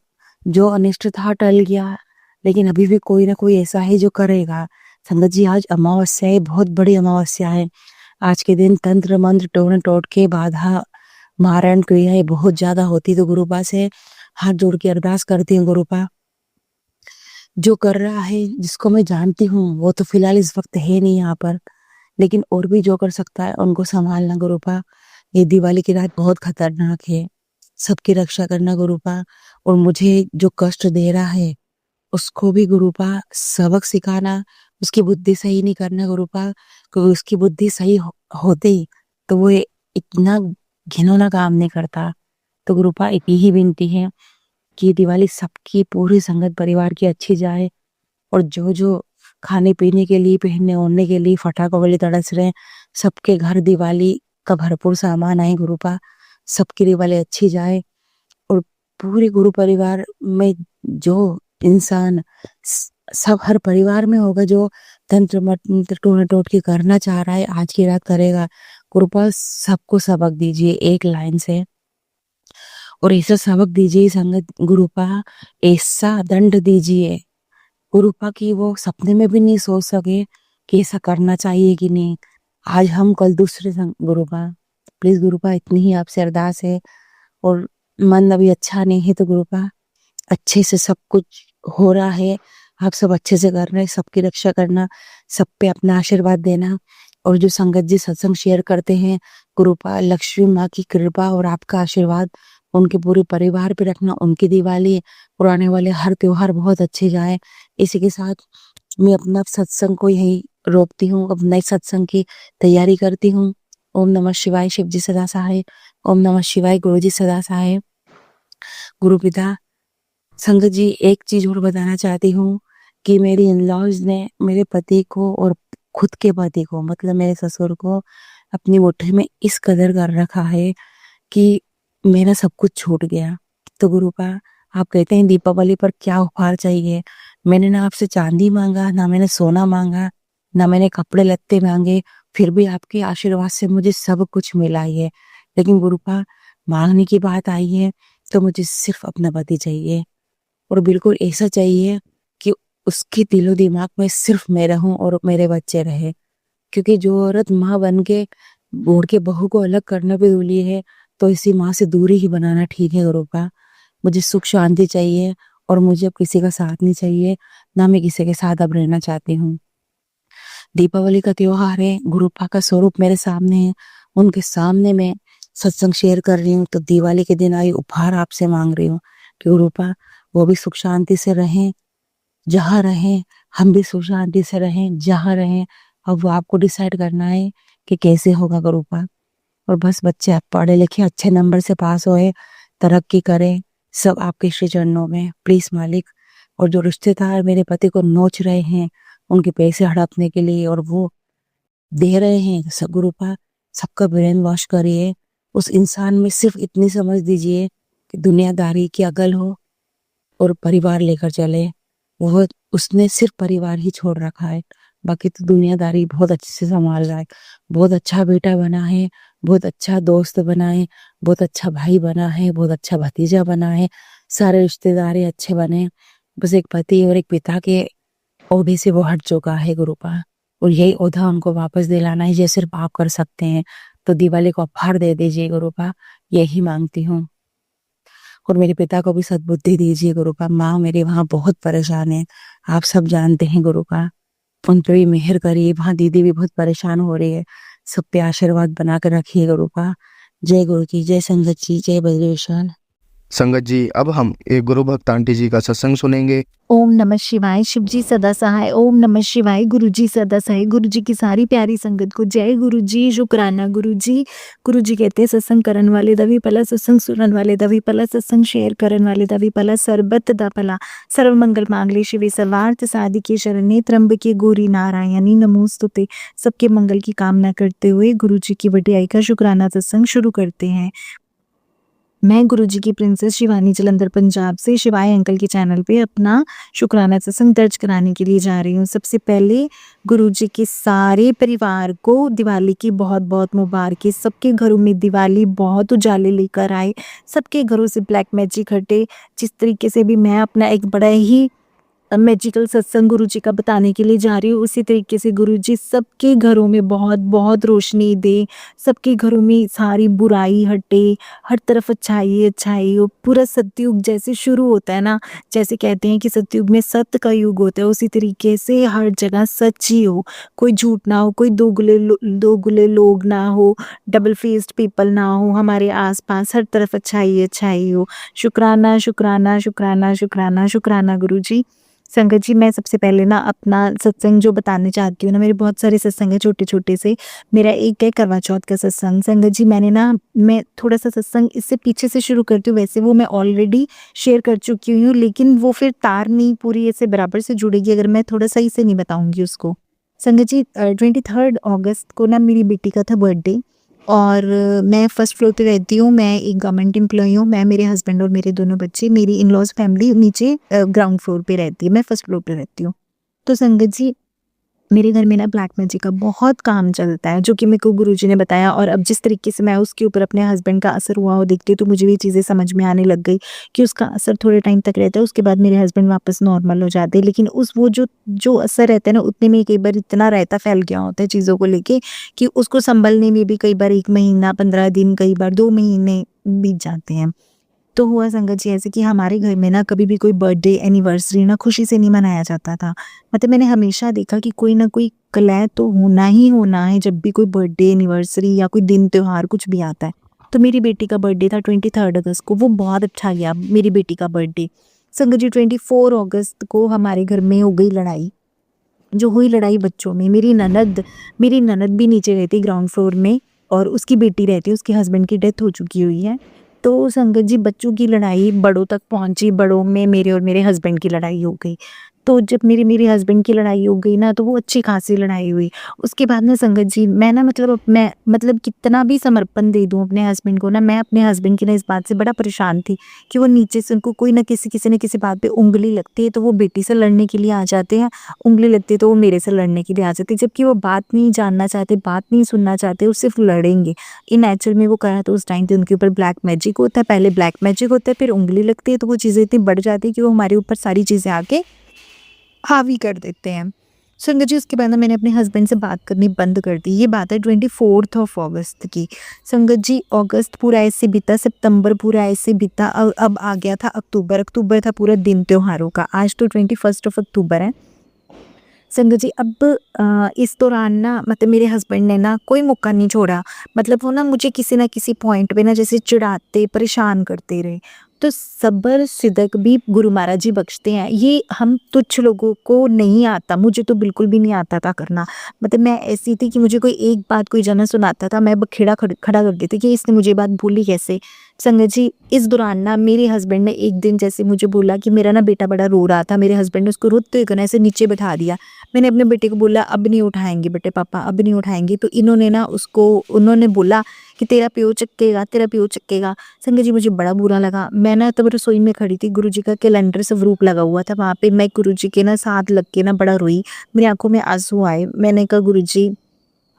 जो अनिष्ट था टल गया, लेकिन अभी भी कोई ना कोई ऐसा है जो करेगा। संगत जी, आज अमावस्या है, बहुत बड़ी अमावस्या है। आज के दिन तंत्र मंत्र टोन टोटके बाधा मारण क्रियाएं बहुत ज्यादा होती, तो गुरुपा से हाथ जोड़ के अरदास करती हूँ। गुरुपा, जो कर रहा है, जिसको मैं जानती हूँ, वो तो फिलहाल इस वक्त है नहीं यहाँ पर, लेकिन और भी जो कर सकता है उनको संभालना गुरुपा। ये दिवाली की रात बहुत खतरनाक है, सबकी रक्षा करना गुरुपा, और मुझे जो कष्ट दे रहा है उसको भी गुरुपा सबक सिखाना, उसकी बुद्धि सही नहीं करना गुरुपा, क्योंकि उसकी बुद्धि सही होते ही तो वो इतना घिनौना काम नहीं करता। तो गुरुपा, एक यही विनती है कि दिवाली सबकी पूरी संगत परिवार की अच्छी जाए, और जो जो खाने पीने के लिए, पहनने ओढ़ने के लिए फटाकों वाले तड़स रहे, सबके घर दिवाली का भरपूर सामान आए गुरुपा, सबकी दिवाली अच्छी जाए, और पूरे गुरु परिवार में जो इंसान सब हर परिवार में होगा जो तंत्र मंत्र टोना टोटके करना चाह रहा है, आज की रात करेगा। गुरुपा, सबको सबक दीजिए एक लाइन से, और ऐसा सबक दीजिए संगत गुरुपा, ऐसा दंड दीजिए गुरुपा की वो सपने में भी नहीं सोच सके कि ऐसा करना चाहिए कि नहीं। आज हम कल दूसरे गुरुपा, प्लीज गुरुपा, इतनी ही आपसे अरदास है। और मन अभी अच्छा नहीं है, तो गुरुपा अच्छे से सब कुछ हो रहा है, आप सब अच्छे से कर रहे हैं, सबकी रक्षा करना, सब पे अपना आशीर्वाद देना, और जो संगत जी सत्संग शेयर करते हैं गुरुपा, लक्ष्मी माँ की कृपा और आपका आशीर्वाद उनके पूरे परिवार पे रखना, उनकी दिवाली और आने वाले हर त्योहार बहुत अच्छे जाए। इसी के साथ मैं अपना सत्संग को यही रोकती हूँ, अब नए सत्संग की तैयारी करती हूँ। ओम नमः शिवाय, शिव जी सदा सहाय। ओम नमः शिवाय, गुरु जी सदा सहाय। गुरु पिता, संगत जी, एक चीज और बताना चाहती हूँ कि मेरी इन-लॉज ने मेरे पति को और खुद के पति को, मतलब मेरे ससुर को, अपनी मुट्ठी में इस कदर कर रखा है कि मेरा सब कुछ छूट गया। तो गुरुपा, आप कहते हैं दीपावली पर क्या उपहार चाहिए, मैंने ना आपसे चांदी मांगा, ना मैंने सोना मांगा, ना मैंने कपड़े लत्ते मांगे, फिर भी आपके आशीर्वाद से मुझे सब कुछ मिला ही है। लेकिन गुरुपा, मांगने की बात आई है तो मुझे सिर्फ अपना पति चाहिए, और बिल्कुल ऐसा चाहिए कि उसके दिलो दिमाग में सिर्फ मैं रहूं और मेरे बच्चे रहे, क्योंकि जो औरत माँ बन के बूढ़ के बहू को अलग करने पे तुली है, तो इसी माँ से दूरी ही बनाना ठीक है गुरुपा। मुझे सुख शांति चाहिए, और मुझे अब किसी का साथ नहीं चाहिए, ना मैं किसी के साथ अब रहना चाहती हूँ। दीपावली का त्योहार है, गुरुपा का स्वरूप मेरे सामने है, उनके सामने मैं सत्संग शेयर कर रही हूँ, तो दिवाली के दिन आई उपहार आपसे मांग रही हूँ कि गुरुपा, वो भी सुख शांति से रहें, जहाँ रहें, हम भी सुख शांति से रहें जहाँ रहें। अब वो आपको डिसाइड करना है कि कैसे होगा गुरुपा, और बस बच्चे पढ़े लिखे अच्छे नंबर से पास होए, तरक्की करें, सब आपके श्री चरणों में प्लीज मालिक। और जो रिश्तेदार मेरे पति को नोच रहे हैं उनके पैसे हड़पने के लिए, और वो दे रहे हैं गुरुपा, सबका ब्रेन वॉश करिए, उस इंसान में सिर्फ इतनी समझ दीजिए कि दुनियादारी की अकल हो और परिवार लेकर चले। वो उसने सिर्फ परिवार ही छोड़ रखा है, बाकी तो दुनियादारी बहुत अच्छे से संभाल रहा है। बहुत अच्छा बेटा बना है, बहुत अच्छा दोस्त बना है, बहुत अच्छा भाई बना है, बहुत अच्छा भतीजा बना है, सारे रिश्तेदार अच्छे बने। बस एक पति और एक पिता के ओहदे से वो हट चुका है गुरुपा, और यही ओहदा उनको वापस दिलाना है। ये सिर्फ आप कर सकते हैं, तो दिवाली को उपहार दे दीजिए गुरुपा, यही मांगती हूँ। और मेरे पिता को भी सद्बुद्धि दीजिए गुरुपा। माँ मेरे वहाँ बहुत परेशान है, आप सब जानते हैं गुरुपा, उन पे भी मेहर करिए। वहाँ दीदी भी बहुत परेशान हो रही है, सब पे आशीर्वाद बना कर रखिए गुरुपा। जय गुरु की जय, संगत जी जय बद्रेश्वर। संगत जी, अब हम एक गुरु भक्त आंटी जी का सत्संग सुनेंगे। ओम नमः शिवाय। शिव जी सदा सहाय। ओम नमः शिवाय। गुरु जी सदा सहाय। गुरु जी की सारी प्यारी संगत को जय गुरु जी, शुक्राना गुरु जी। गुरु जी कहते हैं सत्संग करन वाले दा भी भला, सत्संग सुनन वाले दा भी भला, सत्संग शेयर करन वाले दा भी भला, सरबत दा भला। सर्व मंगल मांगले शिवे सर्वार्थ साधिके शरण्ये त्र्यंबके गौरी नारायणी नमोस्तुते। सबके मंगल की कामना करते हुए गुरु जी की वडियाई का शुक्राना सत्संग शुरू करते हैं। मैं गुरुजी की प्रिंसेस शिवानी जलंधर पंजाब से शिवाय अंकल के चैनल पे अपना शुक्राना सत्संग दर्ज कराने के लिए जा रही हूँ। सबसे पहले गुरुजी के सारे परिवार को दिवाली की बहुत बहुत मुबारकें। सबके घरों में दिवाली बहुत उजाले लेकर आए, सबके घरों से ब्लैक मैजिक हटे। जिस तरीके से भी मैं अपना एक बड़ा ही मैजिकल सत्संग गुरुजी का बताने के लिए जा रही हूँ, उसी तरीके से गुरुजी सबके घरों में बहुत बहुत रोशनी दे, सबके घरों में सारी बुराई हटे, हर तरफ अच्छाई अच्छाई हो। पूरा सतयुग जैसे शुरू होता है ना, जैसे कहते हैं कि सतयुग में सत्य का युग होता है, उसी तरीके से हर जगह सच ही हो, कोई झूठ ना हो, कोई दोगले लोग ना हो, डबल फेस्ड पीपल ना हो, हमारे आसपास हर तरफ अच्छाई अच्छाई हो। शुक्राना शुक्राना शुक्राना शुक्राना शुक्राना गुरुजी। संगत जी, मैं सबसे पहले ना अपना सत्संग जो बताने चाहती हूँ ना, मेरे बहुत सारे सत्संग है छोटे छोटे से। मेरा एक है करवा चौथ का सत्संग। संगत जी, मैं थोड़ा सा सत्संग इससे पीछे से शुरू करती हूँ। वैसे वो मैं ऑलरेडी शेयर कर चुकी हूँ, लेकिन वो फिर तार नहीं पूरी ऐसे बराबर से जुड़ेगी अगर मैं थोड़ा सही से नहीं बताऊंगी उसको। संगत जी, 23 अगस्त को ना मेरी बेटी का था बर्थडे, और मैं फर्स्ट फ्लोर पे रहती हूँ। मैं एक गवर्नमेंट एम्प्लॉई हूँ। मैं, मेरे हस्बैंड और मेरे दोनों बच्चे, मेरी इन लॉज फैमिली नीचे ग्राउंड फ्लोर पे रहती है, मैं फर्स्ट फ्लोर पे रहती हूँ। तो संगत जी, मेरे घर में ना ब्लैक मैजिक का बहुत काम चलता है, जो कि मेरे को गुरुजी ने बताया, और अब जिस तरीके से मैं उसके ऊपर अपने हस्बैंड का असर हुआ वो देखती हूँ, तो मुझे भी चीज़ें समझ में आने लग गई कि उसका असर थोड़े टाइम तक रहता है, उसके बाद मेरे हस्बैंड वापस नॉर्मल हो जाते हैं। लेकिन वो जो असर रहता है ना, उतने में कई बार इतना रायता फैल गया होता है चीज़ों को लेके कि उसको संभलने में भी कई बार 1 महीना 15 दिन, कई बार 2 महीने बीत जाते हैं। तो हुआ संगत जी ऐसे कि हमारे घर में ना कभी भी कोई बर्थडे एनिवर्सरी ना खुशी से नहीं मनाया जाता था। मतलब मैंने हमेशा देखा कि कोई ना कोई कलह तो होना ही होना है जब भी कोई बर्थडे एनिवर्सरी या कोई दिन त्योहार कुछ भी आता है। तो मेरी बेटी का बर्थडे था 23 अगस्त को, वो बहुत अच्छा गया मेरी बेटी का बर्थडे। संगत जी, 24 अगस्त को हमारे घर में हो गई लड़ाई। जो हुई लड़ाई बच्चों में, मेरी ननद भी नीचे रहती ग्राउंड फ्लोर में, और उसकी बेटी रहती है, उसके हस्बैंड की डेथ हो चुकी हुई है। तो संगत जी, बच्चों की लड़ाई बड़ों तक पहुंची, बड़ों में मेरे और मेरे हस्बैंड की लड़ाई हो गई। तो जब मेरे हस्बैंड की लड़ाई हो गई ना, तो वो अच्छी खासी लड़ाई हुई। उसके बाद ना संगत जी, मैं कितना भी समर्पण दे दूं अपने हस्बैंड को ना, मैं अपने हस्बैंड की ना इस बात से बड़ा परेशान थी कि वो नीचे से उनको कोई ना किसी न किसी बात पे उंगली लगती है तो वो बेटी से लड़ने के लिए आ जाते हैं, उंगली लगती है तो वो मेरे से लड़ने के लिए आ जाते हैं, जबकि वो बात नहीं जानना चाहते, बात नहीं सुनना चाहते, वो सिर्फ लड़ेंगे। इन एक्चुअल में वो करा तो उस टाइम पे उनके ऊपर ब्लैक मैजिक होता है, पहले ब्लैक मैजिक होता है, फिर उंगली लगती है, तो वो चीज़ें इतनी बढ़ जाती है कि वो हमारे ऊपर सारी चीज़ें आके हावी कर देते हैं। संगत जी, उसके बाद ना मैंने अपने हस्बैंड से बात करनी बंद कर दी। ये बात है 24 अगस्त की। संगत जी, अगस्त पूरा ऐसे बीता, सितंबर पूरा ऐसे बीता, अब आ गया था अक्टूबर था पूरा दिन त्योहारों का। आज तो 21 अक्टूबर है। संगत जी, अब इस दौरान ना मतलब मेरे हस्बैंड ने ना कोई मौका नहीं छोड़ा। मतलब वो ना मुझे किसी ना किसी पॉइंट पे ना जैसे चिढ़ाते, परेशान करते रहे। तो सब्र सिदक भी गुरु महाराज जी बख्शते हैं। ये हम तुच्छ लोगों को नहीं आता, मुझे तो बिल्कुल भी नहीं आता था करना। मतलब मैं ऐसी थी कि मुझे कोई एक बात कोई जना सुनाता था, मैं बखेड़ा खड़ा कर देती कि इसने मुझे बात भूली कैसे। संगत जी इस दौरान ना मेरे हस्बैंड ने एक दिन जैसे मुझे बोला कि मेरा ना बेटा बड़ा रो रहा था, मेरे हस्बैंड ने उसको रोते हुए ना ऐसे नीचे बैठा दिया। मैंने अपने बेटे को बोला अब नहीं उठाएंगे बेटे पापा, अब नहीं उठाएंगे। तो इन्होंने ना उसको उन्होंने बोला कि तेरा प्यो चक्केगा, तेरा प्यो चक्केगा। संगत जी मुझे बड़ा बुरा लगा। मैं ना तब रसोई में खड़ी थी, गुरुजी का कैलेंडर स्वरूप लगा हुआ था वहाँ पे, मैं गुरुजी के ना साथ लग के ना बड़ा रोई, मेरी आंखों में आंसू आए। मैंने कहा गुरुजी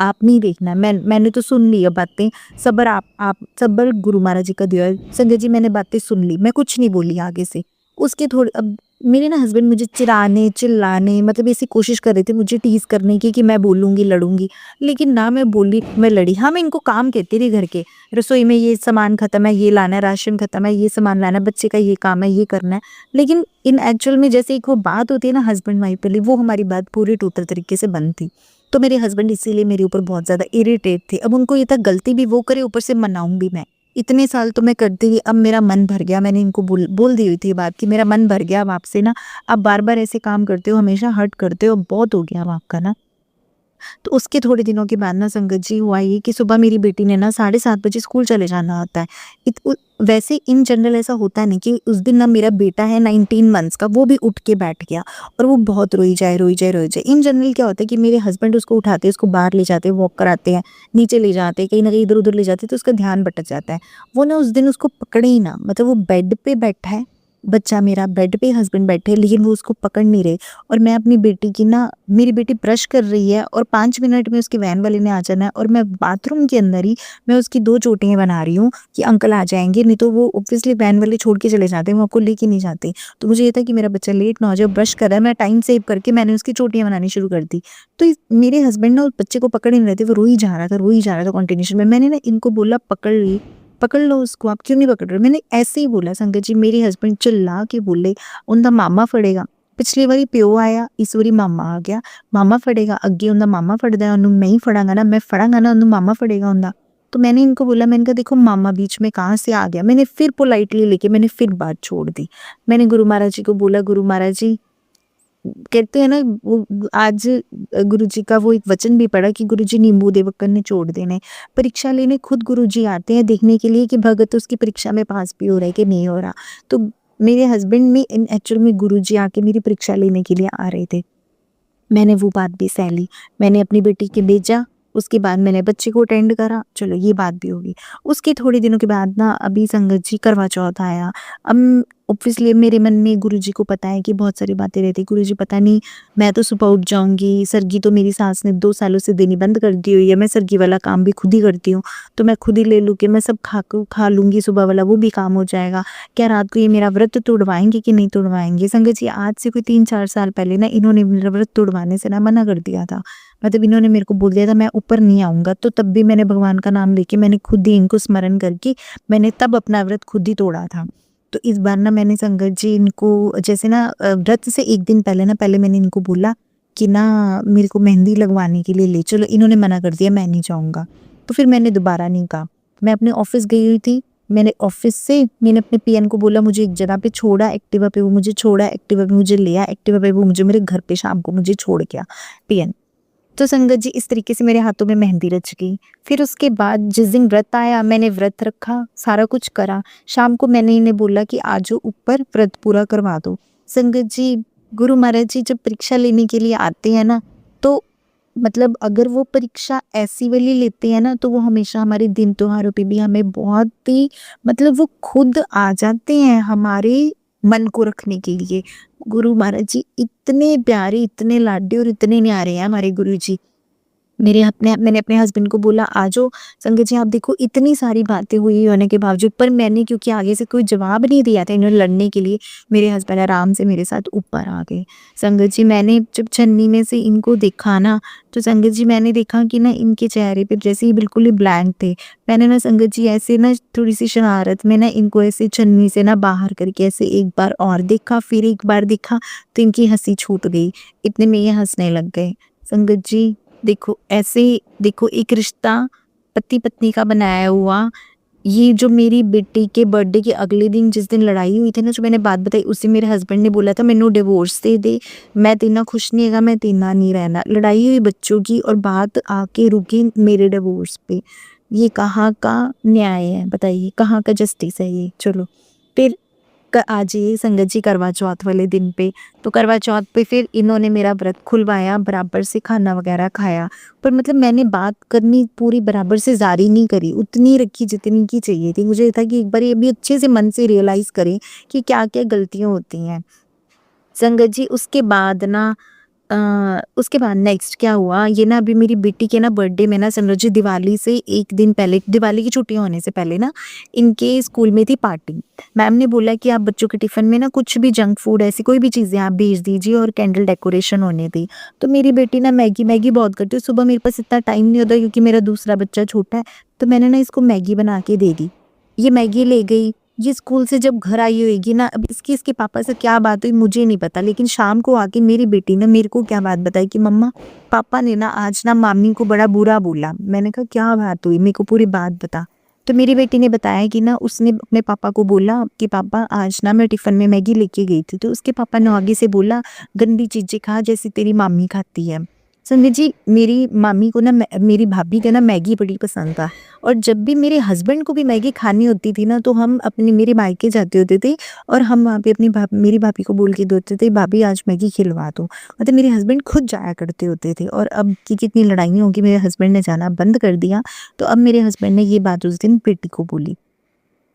आप नहीं देखना, मैंने तो सुन ली अब बातें, सब्र आप सब्र गुरु महाराज जी का दिया है। संगत जी मैंने बातें सुन ली, मैं कुछ नहीं बोली आगे से। उसके थोड़े अब मेरे ना हस्बैंड मुझे चिढ़ाने चिल्लाने मतलब ऐसी कोशिश कर रहे थे मुझे टीज करने की कि मैं बोलूंगी लड़ूंगी, लेकिन ना मैं बोली मैं लड़ी। हाँ मैं इनको काम कहती रही घर के, रसोई में ये सामान खत्म है, ये लाना है, राशन खत्म है, ये सामान लाना है, बच्चे का ये काम है, ये करना है। लेकिन इन एक्चुअल में जैसे एक वो बात होती है ना हस्बैंड वाइफ के लिए, वो हमारी बात पूरी टोटल तरीके से बंद थी। तो मेरे हस्बैंड इसीलिए मेरे ऊपर बहुत ज़्यादा इरिटेट थे। अब उनको ये था गलती भी वो करे, ऊपर से मनाऊं भी मैं। इतने साल तो मैं करती रही, अब मेरा मन भर गया। मैंने इनको बोल दी हुई थी ये बात कि मेरा मन भर गया अब आपसे ना, आप बार-बार ऐसे काम करते हो, हमेशा हर्ट करते हो, बहुत हो गया अब आपका ना। तो उसके थोड़े दिनों के बाद ना संगत जी हुआ ये कि सुबह मेरी बेटी ने ना 7:30 बजे स्कूल चले जाना होता है। वैसे इन जनरल ऐसा होता नहीं कि उस दिन ना मेरा बेटा है 19 मंथ्स का, वो भी उठ के बैठ गया और वो बहुत रोई जाए रोई जाए रोई जाए। इन जनरल क्या होता है कि मेरे हस्बैंड उसको उठाते हैं, उसको बाहर ले जाते हैं, वॉक कराते हैं, नीचे ले जाते हैं, कहीं ना कहीं इधर उधर ले जाते हैं, तो उसका ध्यान भटक जाता है। वो ना उस दिन उसको पकड़े ही ना, मतलब वो बेड पे बैठा है बच्चा मेरा, बेड पे हस्बैंड बैठे हैं, लेकिन वो उसको पकड़ नहीं रहे। और मैं अपनी बेटी की ना, मेरी बेटी ब्रश कर रही है और 5 मिनट में उसके वैन वाले ने आ जाना है, और मैं बाथरूम के अंदर ही मैं उसकी 2 चोटियाँ बना रही हूँ कि अंकल आ जाएंगे, नहीं तो वो ऑब्वियसली वैन वाले छोड़ के चले जाते हैं, वो आपको लेके नहीं जाते। तो मुझे ये था कि मेरा बच्चा लेट ना हो जाए, ब्रश कर रहा है, मैं टाइम सेव करके मैंने उसकी चोटियाँ बनानी शुरू कर दी। तो मेरे हस्बैंड ना उस बच्चे को पकड़ नहीं रहे थे, वो रोई जा रहा था रोई जा रहा था कंटिन्यूशन में। मैंने ना इनको बोला पकड़ लो उसको, आप क्यों नहीं पकड़ रहे? मैंने ऐसे ही बोला संगत जी। मेरे हस्बैंड चिल्ला के बोले उनका मामा फड़ेगा। पिछली बारी प्यो आया, इस बारी मामा आ गया। मामा फड़ेगा, अगे उनका मामा फड़दा है, उन्हें मैं ही फड़ांगा ना, मैं फड़ांगा ना उन्हें, मामा फड़ेगा उनका। तो मैंने इनको बोला, मैंने कहा देखो मामा बीच में कहाँ से आ गया। मैंने फिर पोलाइटली लेके मैंने फिर बात छोड़ दी। मैंने गुरु महाराज जी को बोला, गुरु महाराज जी कहते हैं ना वो आज गुरुजी का वो एक वचन भी पढ़ा कि गुरुजी नींबू देवक्कन ने छोड़ देने। परीक्षा लेने खुद गुरुजी आते हैं देखने के लिए कि भगत उसकी परीक्षा में पास भी हो रहा है कि नहीं हो रहा। तो मेरे हस्बैंड में इन एक्चुअल में गुरुजी आके मेरी परीक्षा लेने के लिए आ रहे थे। मैंने वो बात भी सह ली। मैंने अपनी बेटी के भेजा, उसके बाद मैंने बच्चे को अटेंड करा, चलो ये बात भी होगी। उसके थोड़े दिनों के बाद ना अभी संगत जी करवा चौथ आया। अब ऑब्वियसली मेरे मन में गुरुजी को पता है कि बहुत सारी बातें रहती है। गुरुजी पता नहीं मैं तो सुबह उठ जाऊँगी, सरगी तो मेरी सास ने 2 सालों से देनी बंद कर दी हुई है, मैं सरगी वाला काम भी खुद ही करती हूँ, तो मैं खुद ही ले लूँ कि मैं सब खा लूँगी सुबह वाला, वो भी काम हो जाएगा। क्या रात को ये मेरा व्रत तोड़वाएँगे कि नहीं तोड़वाएँगे? संगत जी आज से कोई 3-4 साल पहले ना इन्होंने मेरा व्रत तोड़वाने से ना मना कर दिया था। मतलब इन्होंने मेरे को बोल दिया था मैं ऊपर नहीं आऊँगा, तो तब भी मैंने भगवान का नाम लेके मैंने खुद ही इनको स्मरण करके मैंने तब अपना व्रत खुद ही तोड़ा था। तो इस बार ना मैंने संगत जी इनको जैसे ना व्रत से 1 दिन पहले ना पहले मैंने इनको बोला कि ना मेरे को मेहंदी लगवाने के लिए ले चलो। इन्होंने मना कर दिया, मैं नहीं जाऊँगा। तो फिर मैंने दोबारा नहीं कहा। मैं अपने ऑफिस गई हुई थी, मैंने ऑफिस से मैंने अपने पीएन को बोला मुझे एक जगह पे छोड़ा, एक्टिवा पे वो मुझे छोड़ा, एक्टिवा पे मुझे ले आया, एक्टिवा पे वो मुझे मेरे घर पे शाम को मुझे छोड़ गया पीएन। तो संगत जी इस तरीके से मेरे हाथों में मेहंदी रच गई। फिर उसके बाद जिस दिन व्रत आया मैंने व्रत रखा, सारा कुछ करा। शाम को मैंने इन्हें बोला कि आज ऊपर व्रत पूरा करवा दो। संगत जी गुरु महाराज जी जब परीक्षा लेने के लिए आते हैं ना, तो मतलब अगर वो परीक्षा ऐसी वाली लेते हैं ना, तो वो हमेशा हमारे दिन त्योहारों पे भी हमें बहुत ही मतलब वो खुद आ जाते हैं हमारे मन को रखने के लिए। गुरु महाराज जी इतने प्यारे, इतने लाडले और इतने न्यारे हैं हमारे गुरु जी। मैंने अपने हस्बैंड को बोला आ जाओ संगत जी, आप देखो इतनी सारी बातें हुई होने के बावजूद, पर मैंने क्योंकि आगे से कोई जवाब नहीं दिया था इन्हें लड़ने के लिए, मेरे हस्बैंड आराम से मेरे साथ ऊपर आ गए। संगत जी मैंने जब छन्नी में से इनको देखा ना, तो संगत जी मैंने देखा कि ना इनके चेहरे पे जैसे ही बिल्कुल ही ब्लैंक थे। मैंने ना संगत जी ऐसे ना थोड़ी सी शरारत में ना इनको ऐसे छन्नी से ना बाहर करके ऐसे एक बार और देखा, फिर एक बार देखा, तो इनकी हंसी छूट गई। इतने में ये हंसने लग गए। संगत जी देखो ऐसे देखो एक रिश्ता पति पत्नी का बनाया हुआ, ये जो मेरी बेटी के बर्थडे के अगले दिन जिस दिन लड़ाई हुई थी ना, जो मैंने बात बताई, उसी मेरे हस्बैंड ने बोला था मैनू डिवोर्स दे दे, मैं तेना खुश नहीं हैगा, मैं तेना नहीं रहना। लड़ाई हुई बच्चों की और बात आके रुकी मेरे डिवोर्स पे। ये कहाँ का न्याय है बताइए, कहाँ का जस्टिस है ये। चलो फिर आज ये संगत जी करवा चौथ वाले दिन पे, तो करवा चौथ पे फिर इन्होंने मेरा व्रत खुलवाया, बराबर से खाना वगैरह खाया। पर मतलब मैंने बात करनी पूरी बराबर से जारी नहीं करी, उतनी रखी जितनी की चाहिए थी। मुझे था कि एक बार ये भी अच्छे से मन से रियलाइज करें कि क्या क्या गलतियां होती हैं। संगत जी उसके बाद नेक्स्ट क्या हुआ, ये ना अभी मेरी बेटी के ना बर्थडे में ना संगत जी दिवाली से एक दिन पहले, दिवाली की छुट्टियां होने से पहले ना इनके स्कूल में थी पार्टी। मैम ने बोला कि आप बच्चों के टिफिन में ना कुछ भी जंक फूड ऐसी कोई भी चीज़ें आप भेज दीजिए और कैंडल डेकोरेशन होने थी। तो मेरी बेटी ना मैगी मैगी बहुत करती है, सुबह मेरे पास इतना टाइम नहीं होता क्योंकि मेरा दूसरा बच्चा छोटा है, तो मैंने ना इसको मैगी बना के दे दी। ये मैगी ले गई, ये स्कूल से जब घर आई होगी ना, अब इसके पापा से क्या बात हुई मुझे नहीं पता, लेकिन शाम को आके मेरी बेटी ने मेरे को क्या बात बताई कि मम्मा पापा ने ना आज ना मामी को बड़ा बुरा बोला। मैंने कहा क्या बात हुई, मेरे को पूरी बात बता। तो मेरी बेटी ने बताया कि ना उसने अपने पापा को बोला कि पापा आज ना मैं टिफिन में मैगी लेके गई थी, तो उसके पापा ने आगे से बोला गंदी चीजें खा जैसी तेरी मामी खाती है। संजय जी मेरी मामी को ना मेरी भाभी का ना मैगी बड़ी पसंद था, और जब भी मेरे हस्बैंड को भी मैगी खानी होती थी ना, तो हम अपने मेरे मायके जाते होते थे और हम वहाँ पे मेरी भाभी को बोल के देते थे भाभी आज मैगी खिलवा दो। मतलब मेरे हस्बैंड खुद जाया करते होते थे, और अब की कितनी लड़ाइयाँ होगी, मेरे हस्बैंड ने जाना बंद कर दिया। तो अब मेरे हस्बैंड ने ये बात उस दिन बेटी को बोली,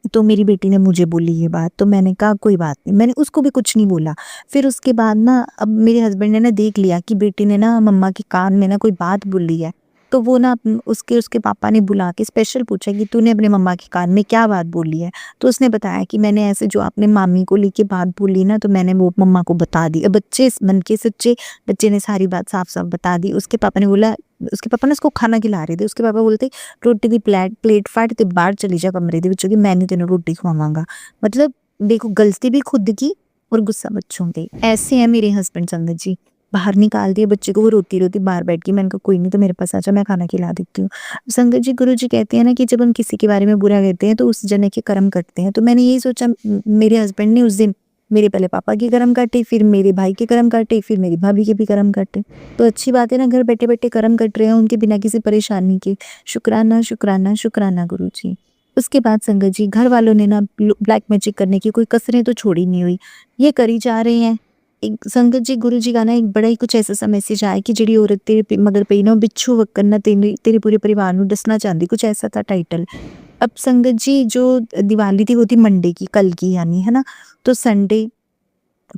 तो मेरी बेटी ने मुझे बोली ये बात, तो मैंने कहा कोई बात नहीं, मैंने उसको भी कुछ नहीं बोला। फिर उसके बाद ना अब मेरे हस्बैंड ने ना देख लिया कि बेटी ने ना मम्मा के कान में ना कोई बात बोली है, तो वो ना उसके पापा ने बुला के स्पेशल पूछा कि तूने अपने मम्मा के कान में क्या बात बोली है। तो उसने बताया कि मैंने ऐसे जो आपने मामी को लेके बात बोली ना, तो मैंने वो मम्मा को बता दी। अब बच्चे मन के सच्चे बच्चे ने सारी बात साफ साफ बता दी। उसके पापा ने बोला, उसके पापा ने उसको खाना खिला रहे थे, उसके पापा बोलते रोटी दी प्लेट फाड़ ते बाहर चली जा कमरे दे विचों कि मैं नहीं तेन रोटी खवावांगा। मतलब देखो गलती भी खुद की और गुस्सा बच्चों पे। ऐसे है मेरे हस्बैंड संगत जी, बाहर निकाल दिया बच्चे को, वो रोती रोती बाहर बैठ गई। मैंने कहा कोई नहीं तो मेरे पास आजा, मैं खाना खिला देती हूँ। संगत जी गुरु जी कहते हैं ना कि जब हम किसी के बारे में बुरा कहते हैं तो उस जने के कर्म करते हैं। तो मैंने यही सोचा, मेरे हस्बैंड ने उस दिन मेरे पहले पापा के कर्म काटे, फिर मेरे भाई के कर्म काटे, फिर मेरी भाभी के भी कर्म काटे। तो अच्छी बात है ना, घर बैठे बैठे कर्म कट रहे हैं उनके बिना किसी परेशानी के। शुक्राना शुक्राना शुक्राना गुरु जी। उसके बाद संगत जी घर वालों ने ना ब्लैक मैजिक करने की कोई कसरें तो छोड़ी नहीं हुई, ये करी जा रहे हैं। एक संगत जी गुरु जी का ना एक बड़ा ही कुछ ऐसा सा मैसेज आया कि जिहड़ी औरत तेरे मगर पई ना बिच्छू वक्कन ना तेरे पूरे परिवार नूं दसना चाहती, कुछ ऐसा था टाइटल। अब संगत जी जो दिवाली थी वो थी मंडे की, कल की यानी, है ना। तो संडे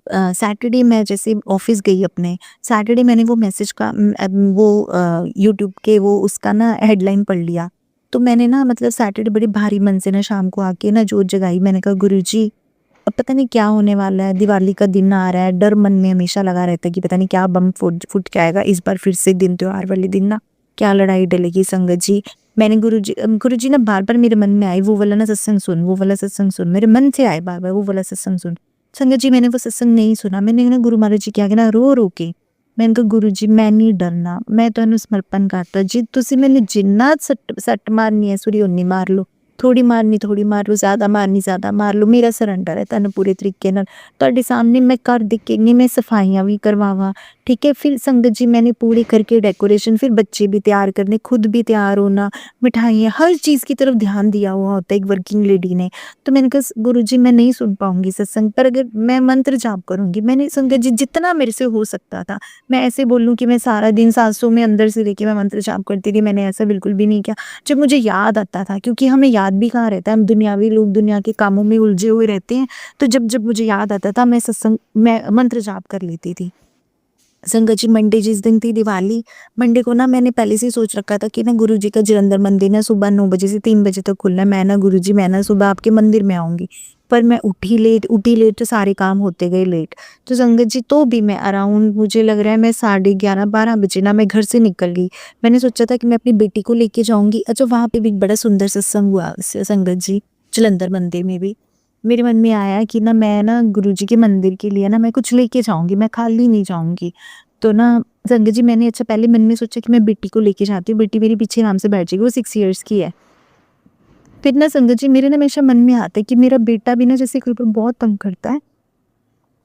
सैटरडे मैं जैसे ऑफिस गई अपने, सैटरडे मैंने वो मैसेज का वो यूट्यूब के वो उसका ना हेडलाइन पढ़ लिया। तो मैंने ना मतलब सैटरडे बड़े भारी मन से ना शाम को आके ना जोत जगाई। मैंने कहा गुरुजी अब पता नहीं क्या होने वाला है, दिवाली का दिन आ रहा है, डर मन में हमेशा लगा रहता है कि पता नहीं क्या बम फुट के आएगा इस बार फिर से दिन त्योहार वाले दिन ना क्या लड़ाई डलेगी। संगत जी मैंने गुरुजी ना बार बार मेरे मन में आई वो वाला ना सत्संग सुन, वो वाला सत्संग सुन, मेरे मन से आए बार बार वो वाला सत्संग सुन। संगत जी मैंने वो सत्संग नहीं सुना, मैंने ना गुरु महाराज जी क्या कहना रो रो के मैंने कहा गुरु जी मैं नहीं डरना, मैं तुहानू समर्पण करता जी, तुसी मैंने जिन्ना सट मारनी है सूरी उन्नी मार लो, थोड़ी मारनी थोड़ी मार लो, ज्यादा मारनी ज्यादा मार लो, मेरा सरंडर है तुहानू पूरे तरीके नाल। तुहाडे सामने मैं कर दिखेंगी, मैं सफाइयां भी करवावा, ठीक है। फिर संगत जी मैंने पूरी करके डेकोरेशन, फिर बच्चे भी तैयार करने, खुद भी तैयार होना, मिठाइयाँ, हर चीज़ की तरफ ध्यान दिया हुआ होता है एक वर्किंग लेडी ने। तो मैंने कहा गुरु जी मैं नहीं सुन पाऊंगी सत्संग, पर अगर मैं मंत्र जाप करूंगी, मैंने संगत जी जितना मेरे से हो सकता था, मैं ऐसे बोलूँ कि मैं सारा दिन सासों में अंदर से लेके मैं मंत्र जाप करती थी, मैंने ऐसा बिल्कुल भी नहीं किया। जब मुझे याद आता था, क्योंकि हमें याद भी कहाँ रहता है, हम दुनियावी लोग दुनिया के कामों में उलझे हुए रहते हैं, तो जब जब मुझे याद आता था मैं मंत्र जाप कर लेती थी। संगत जी मंडे जिस दिन थी दिवाली, मंडे को ना मैंने पहले से ही सोच रखा था कि ना गुरु जी का जलंधर मंदिर ना सुबह 9 बजे से 3 बजे तक खुलना है। मैं ना गुरु जी मैं ना सुबह आपके मंदिर में आऊँगी, पर मैं उठी लेट तो सारे काम होते गए लेट। तो संगत जी तो भी मैं अराउंड मुझे लग रहा है मैं 11:30-12 बजे ना मैं घर से निकल गई। मैंने सोचा था कि मैं अपनी बेटी को लेके जाऊँगी। अच्छा वहाँ पे भी बड़ा सुंदर सत्संग हुआ संगत जी, जलंधर मंदिर में भी। मेरे मन में आया कि ना मैं ना गुरुजी के मंदिर के लिए ना मैं कुछ लेके जाऊंगी, मैं खाली नहीं जाऊंगी। तो ना संगत जी मैंने अच्छा पहले मन में सोचा कि मैं बेटी को लेके जाती हूँ, बेटी मेरी पीछे आराम से बैठ जाएगी, वो 6 इयर्स की है। फिर ना संगत जी मेरे ना हमेशा मन में आता है कि मेरा बेटा भी ना जैसे कोई पर बहुत तंग करता है,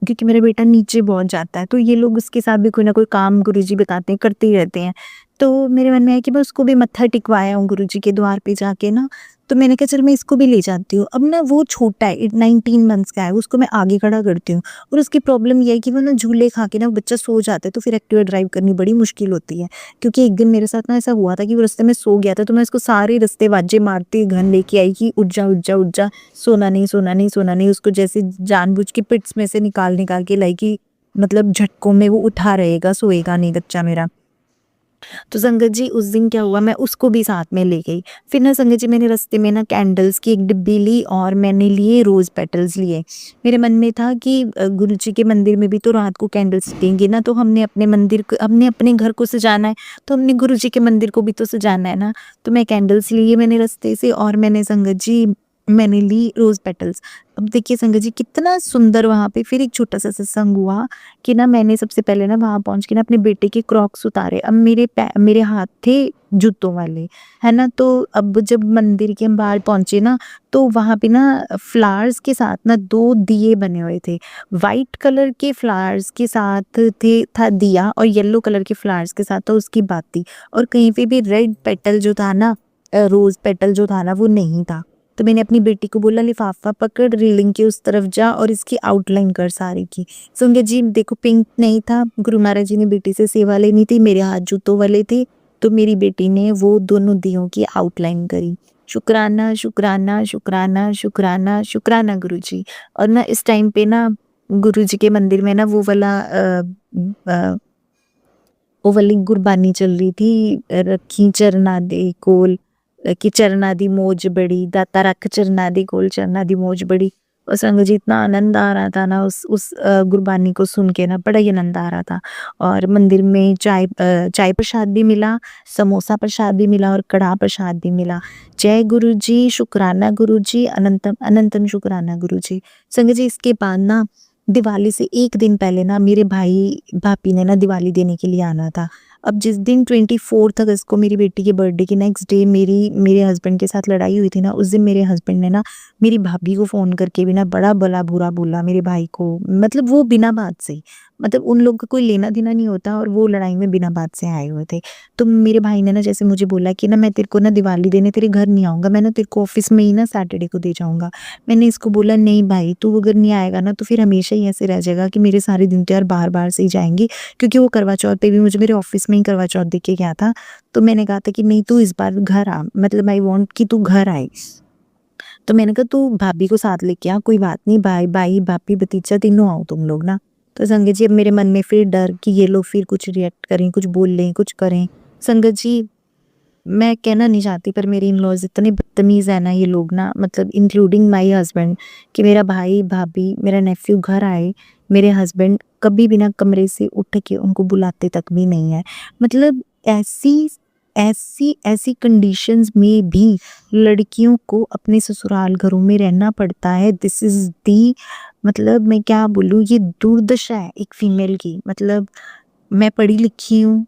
क्योंकि मेरा बेटा नीचे बहुत जाता है, तो ये लोग उसके साथ भी कोई ना कोई काम गुरुजी बताते हैं करते ही रहते हैं। तो मेरे मन में आया कि मैं उसको भी मत्था टिकवाया हूँ गुरुजी के द्वार पे जाके ना, तो मैंने कहा चल मैं इसको भी ले जाती हूँ। अब ना वो छोटा है, 19 मंथ्स का है, उसको मैं आगे खड़ा करती हूँ और उसकी प्रॉब्लम ये है कि वो ना झूले खा के ना बच्चा सो जाता है, तो फिर एक्टिवा ड्राइव करनी बड़ी मुश्किल होती है। क्योंकि एक दिन मेरे साथ ना ऐसा हुआ था कि वो रास्ते में सो गया था, तो मैं उसको सारे रास्ते वाजे मारते घर लेके आई कि उठ जा उठ जा उठ जा, सोना नहीं सोना नहीं सोना नहीं। उसको जैसे जानबूझ के पिट्स में से निकाल निकाल के लाई कि मतलब झटकों में वो उठा रहेगा, सोएगा नहीं बच्चा मेरा। तो संगत जी उस दिन क्या हुआ, मैं उसको भी साथ में ले गई। फिर ना संगत जी मैंने रास्ते में ना कैंडल्स की एक डिब्बी ली और मैंने लिए रोज़ पेटल्स लिए। मेरे मन में था कि गुरु जी के मंदिर में भी तो रात को कैंडल्स देंगे ना, तो हमने अपने मंदिर को, हमने अपने घर को सजाना है, तो हमने गुरु जी के मंदिर को भी तो सजाना है ना। तो मैं कैंडल्स लिए मैंने रास्ते से और मैंने संगत जी मैंने ली रोज़ पेटल्स। अब देखिए संगत जी कितना सुंदर वहाँ पे फिर एक छोटा-सा सत्संग हुआ कि ना मैंने सबसे पहले ना वहाँ पहुँच के ना अपने बेटे के क्रॉक्स उतारे। अब मेरे हाथ थे जूतों वाले, है ना? तो अब जब मंदिर के हम बाहर पहुँचे ना, तो वहाँ पे ना फ्लावर्स के साथ ना 2 दिए बने हुए थे। व्हाइट कलर के फ्लावर्स के साथ था दिया और येलो कलर के फ्लावर्स के साथ था उसकी बाती, और कहीं पे भी रेड पेटल जो था ना, रोज़ पेटल जो था ना वो नहीं था। तो मैंने अपनी बेटी को बोला लिफाफा पकड़, रेलिंग के उस तरफ जा और इसकी आउटलाइन कर सारी की। संगत जी देखो पिंक नहीं था, गुरु महाराज जी ने बेटी से सेवा लेनी थी, मेरे हाथ जूतों वाले थे, तो मेरी बेटी ने वो दोनों दियों की आउटलाइन करी। शुक्राना शुक्राना शुक्राना शुक्राना शुक्राना गुरुजी। और ना इस टाइम पे ना गुरुजी के मंदिर में ना वो वाली गुरबानी चल रही थी, रखी चरना दे कोल कि चरना दी मौज बड़ी, दाता रख चरना दी कोल चरना दी मौज बड़ी। और संग जी इतना आनंद आ रहा था ना उस गुरबानी को सुन के ना, बड़ा ही आनंद आ रहा था। और मंदिर में चाय प्रसाद भी मिला, समोसा प्रसाद भी मिला और कढ़ा प्रसाद भी मिला। जय गुरु जी, शुक्राना गुरु जी, अनंतम अनंतम शुक्राना गुरु जी। संग जी इसके बाद ना दिवाली से एक दिन पहले ना मेरे भाई भाभी ने ना दिवाली देने के लिए आना था। अब जिस दिन 24 अगस्त को मेरी बेटी के बर्थडे के नेक्स्ट डे मेरे हस्बैंड के साथ लड़ाई हुई थी ना, उस दिन मेरे हस्बैंड ने ना मेरी भाभी को फ़ोन करके भी ना बड़ा भला बुरा बोला मेरे भाई को। मतलब वो बिना बात से ही, मतलब उन लोग का कोई लेना देना नहीं होता और वो लड़ाई में बिना बात से आए हुए थे। तो मेरे भाई ने ना जैसे मुझे बोला कि ना मैं तेरे को ना दिवाली देने तेरे घर नहीं आऊँगा, मैं ना तेरे को ऑफ़िस में ही ना सैटरडे को दे जाऊँगा। मैंने इसको बोला नहीं भाई, तू अगर नहीं आएगा ना तो फिर हमेशा ही ऐसे रह जाएगा कि मेरे सारे दिन त्योहार बाहर-बाहर से ही जाएँगे। क्योंकि वो करवा चौथ पे भी मुझे मेरे ऑफ़िस में ही करवा चौथ दे के गया था। तो मैंने कहा था कि नहीं तू इस बार घर आ, मतलब आई वांट कि तू घर आए। तो मैंने कहा तू भाभी को साथ लेके आ, कोई बात नहीं, भाई भाभी भतीजा तीनों आओ तुम लोग ना। तो संगत जी अब मेरे मन में फिर डर कि ये लोग फिर कुछ रिएक्ट करें, कुछ बोल लें, कुछ करें। संगत जी मैं कहना नहीं चाहती पर मेरे इन-लॉज़ इतने बदतमीज़ है ना ये लोग ना, मतलब इंक्लूडिंग माय हस्बैंड, कि मेरा भाई, भाभी, मेरा नेफ्यू घर आए, मेरे हस्बैंड कभी भी ना कमरे से उठ के उनको बुलाते तक भी नहीं है। मतलब ऐसी कंडीशंस में भी लड़कियों को अपने ससुराल घरों में रहना पड़ता है। दिस इज़ दी, मतलब मैं क्या बोलूँ, ये दुर्दशा है एक फीमेल की। मतलब मैं पढ़ी लिखी हूँ,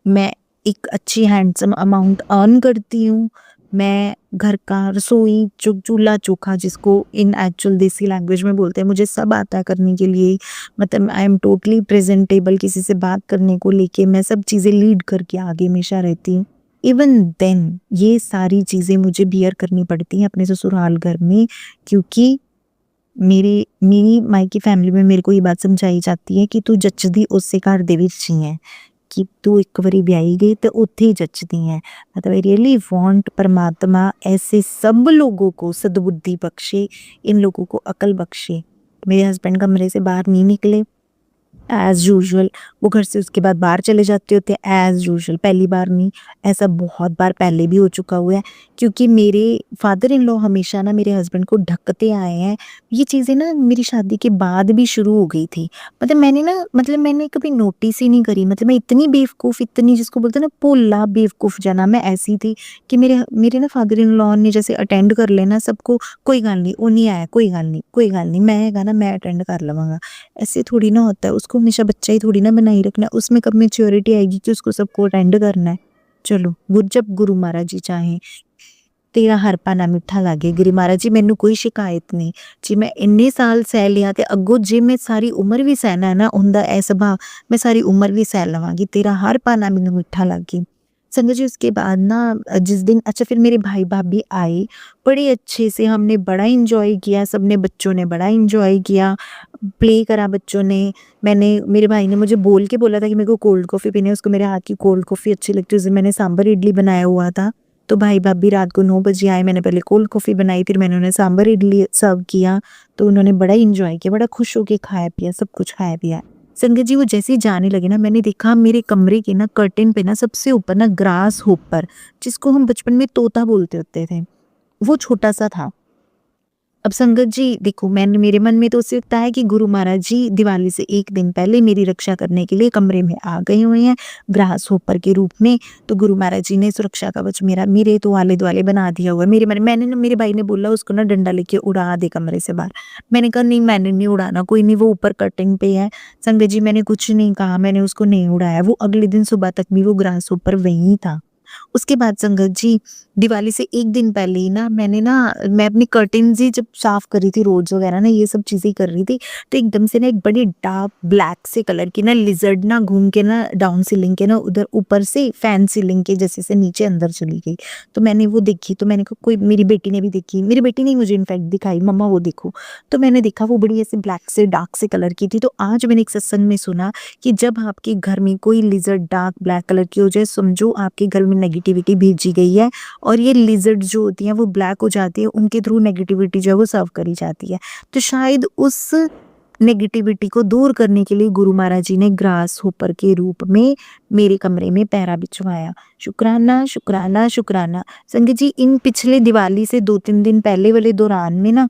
मैं एक अच्छी हैंडसम अमाउंट अर्न करती हूँ, मैं घर का रसोई चूल्हा चोखा जिसको इन एक्चुअल देसी लैंग्वेज में बोलते हैं, मुझे सब आता है करने के लिए। मतलब आई एम टोटली प्रेजेंटेबल, किसी से बात करने को लेके मैं सब चीज़ें लीड करके आगे हमेशा रहती हूँ। इवन देन ये सारी चीज़ें मुझे बियर करनी पड़ती हैं अपने ससुराल घर में, क्योंकि मेरी मायके फैमिली में मेरे को ये बात समझाई जाती है कि तू जचदी उससे घर दे विच ही है, कि तू एक बारी ब्याही गई तो उत्थे ही जचदी है। मतलब आई रियली वांट परमात्मा ऐसे सब लोगों को सद्बुद्धि बख्शे, इन लोगों को अकल बख्शे। मेरे हस्बैंड कमरे से बाहर नहीं निकले एज़ यूजुअल, वो घर से उसके बाद बाहर चले जाते होते हैं एज़ यूजुअल। पहली बार नहीं, ऐसा बहुत बार पहले भी हो चुका हुआ है, क्योंकि मेरे फादर इन लॉ हमेशा ना मेरे हस्बैंड को ढकते आए हैं। ये चीज़ें ना मेरी शादी के बाद भी शुरू हो गई थी। मतलब मैंने कभी नोटिस ही नहीं करी। मतलब मैं इतनी बेवकूफ़, इतनी जिसको बोलते हैं ना भोला बेवकूफ़ जना, मैं ऐसी थी कि मेरे ना फादर इन लॉ ने जैसे अटेंड कर लेना सबको, कोई गल नहीं, वो नहीं आया, कोई गल नहीं, मैं हैगा ना, मैं अटेंड कर लवांगा। ऐसे थोड़ी ना होता है, उसको हमेशा बच्चा ही थोड़ी ना बनाई रखना है, उसमें कब मैच्योरिटी आएगी कि उसको सबको अटेंड करना है। चलो जब गुरु महाराज जी चाहें, तेरा हर पाना मिठा लागे। गिरी महाराज जी मैनू कोई शिकायत नहीं जी, मैं इन्ने साल सह लिया ते अगों जे मैं सारी उम्र भी सहना है ना, उनका ऐ सुभाव मैं सारी उम्र भी सह लवांगी। तेरा हर पाना मैनू मिठा लागे। संगत जी उसके बाद ना जिस दिन अच्छा फिर मेरे भाई भाभी आए, बड़े अच्छे से हमने बड़ा एन्जॉय किया, सबने बच्चों ने बड़ा एन्जॉय किया, प्ले करा बच्चों ने। मेरे भाई ने मुझे बोल के बोला था कि मेरे को कोल्ड कॉफ़ी पीनी है, उसको मेरे हाथ की कोल्ड कॉफ़ी अच्छी लगती है। उस दिन मैंने सांभर इडली बनाया हुआ था, तो भाई भाभी रात को 9 बजे आए, मैंने पहले कोल्ड कॉफ़ी बनाई, फिर मैंने उन्हें सांभर इडली सर्व किया, तो उन्होंने बड़ा एन्जॉय किया, बड़ा खुश होके खाया-पिया, सब कुछ खाया-पिया। संगत जी वो जैसे ही जाने लगे ना, मैंने देखा मेरे कमरे के ना कर्टेन पे ना सबसे ऊपर ना ग्रास होपर, जिसको हम बचपन में तोता बोलते होते थे, वो छोटा-सा था। अब संगत जी देखो मेरे मन में तो उत्सुकता है कि गुरु महाराज जी दिवाली से 1 दिन पहले मेरी रक्षा करने के लिए कमरे में आ गए हुए हैं, ग्रास होपर के रूप में। तो गुरु महाराज जी ने सुरक्षा कवच मेरे तो आले-दुआले बना दिया हुआ है। मैंने ना मेरे भाई ने बोला उसको ना डंडा लेके उड़ा दे कमरे से बाहर। मैंने कहा नहीं मैंने नहीं उड़ाना, कोई नहीं वो ऊपर कर्टेन पे है। संगत जी मैंने कुछ नहीं कहा, मैंने उसको नहीं उड़ाया। वो अगले दिन सुबह तक भी वो ग्रास होपर वहीं था। उसके बाद संगत जी दिवाली से 1 दिन पहले ही ना मैं अपनी कर्टेन्स ही जब साफ कर रही थी, रोड्स वगैरह ना ये सब चीज़ें कर रही थी, तो एकदम से ना एक बड़ी डार्क ब्लैक से कलर की ना लिज़र्ड ना घूम के ना डाउन सीलिंग के ना उधर ऊपर से फैन सीलिंग के जैसे से नीचे अंदर चली गई। तो मैंने वो देखी, तो मैंने कहा कोई मेरी बेटी ने भी देखी, मेरी बेटी ने मुझे इनफैक्ट दिखाई, मम्मा वो देखो। तो मैंने देखा वो बड़ी ऐसे ब्लैक से डार्क से कलर की थी। तो आज मैंने एक सत्संग में सुना कि जब आपके घर में कोई लिज़र्ड डार्क ब्लैक कलर की हो जाए, समझो आपके घर में नेगेटिविटी भेजी गई है, और ये लिज़र्ड जो होती हैं वो ब्लैक हो जाती है, उनके थ्रू नेगेटिविटी जो है वो सर्व करी जाती है। तो शायद उस नेगेटिविटी को दूर करने के लिए गुरु महाराज जी ने ग्रास होपर के रूप में मेरे कमरे में पहरा बिछवाया। शुक्राना, शुक्राना, शुक्राना। संगत जी इन पिछले दिवाली से 2-3 दिन पहले वाले दौरान में ना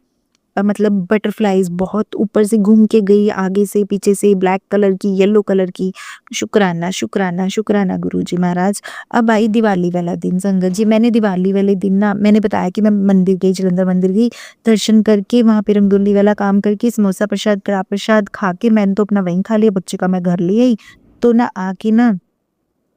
मतलब बटरफ्लाइज बहुत ऊपर से घूम के गई, आगे से पीछे से ब्लैक कलर की, येलो कलर की। शुक्राना, शुक्राना, शुक्राना गुरुजी महाराज। अब आई दिवाली वाला दिन संगत जी, मैंने दिवाली वाले दिन ना मैंने बताया कि मैं मंदिर गई, जलंधर मंदिर गई, दर्शन करके वहाँ पे रंगोली वाला काम करके समोसा प्रसाद, कड़ा प्रसाद खा के मैंने तो अपना वहीं खा लिया, बच्चे का मैं घर ले आई। तो ना आके ना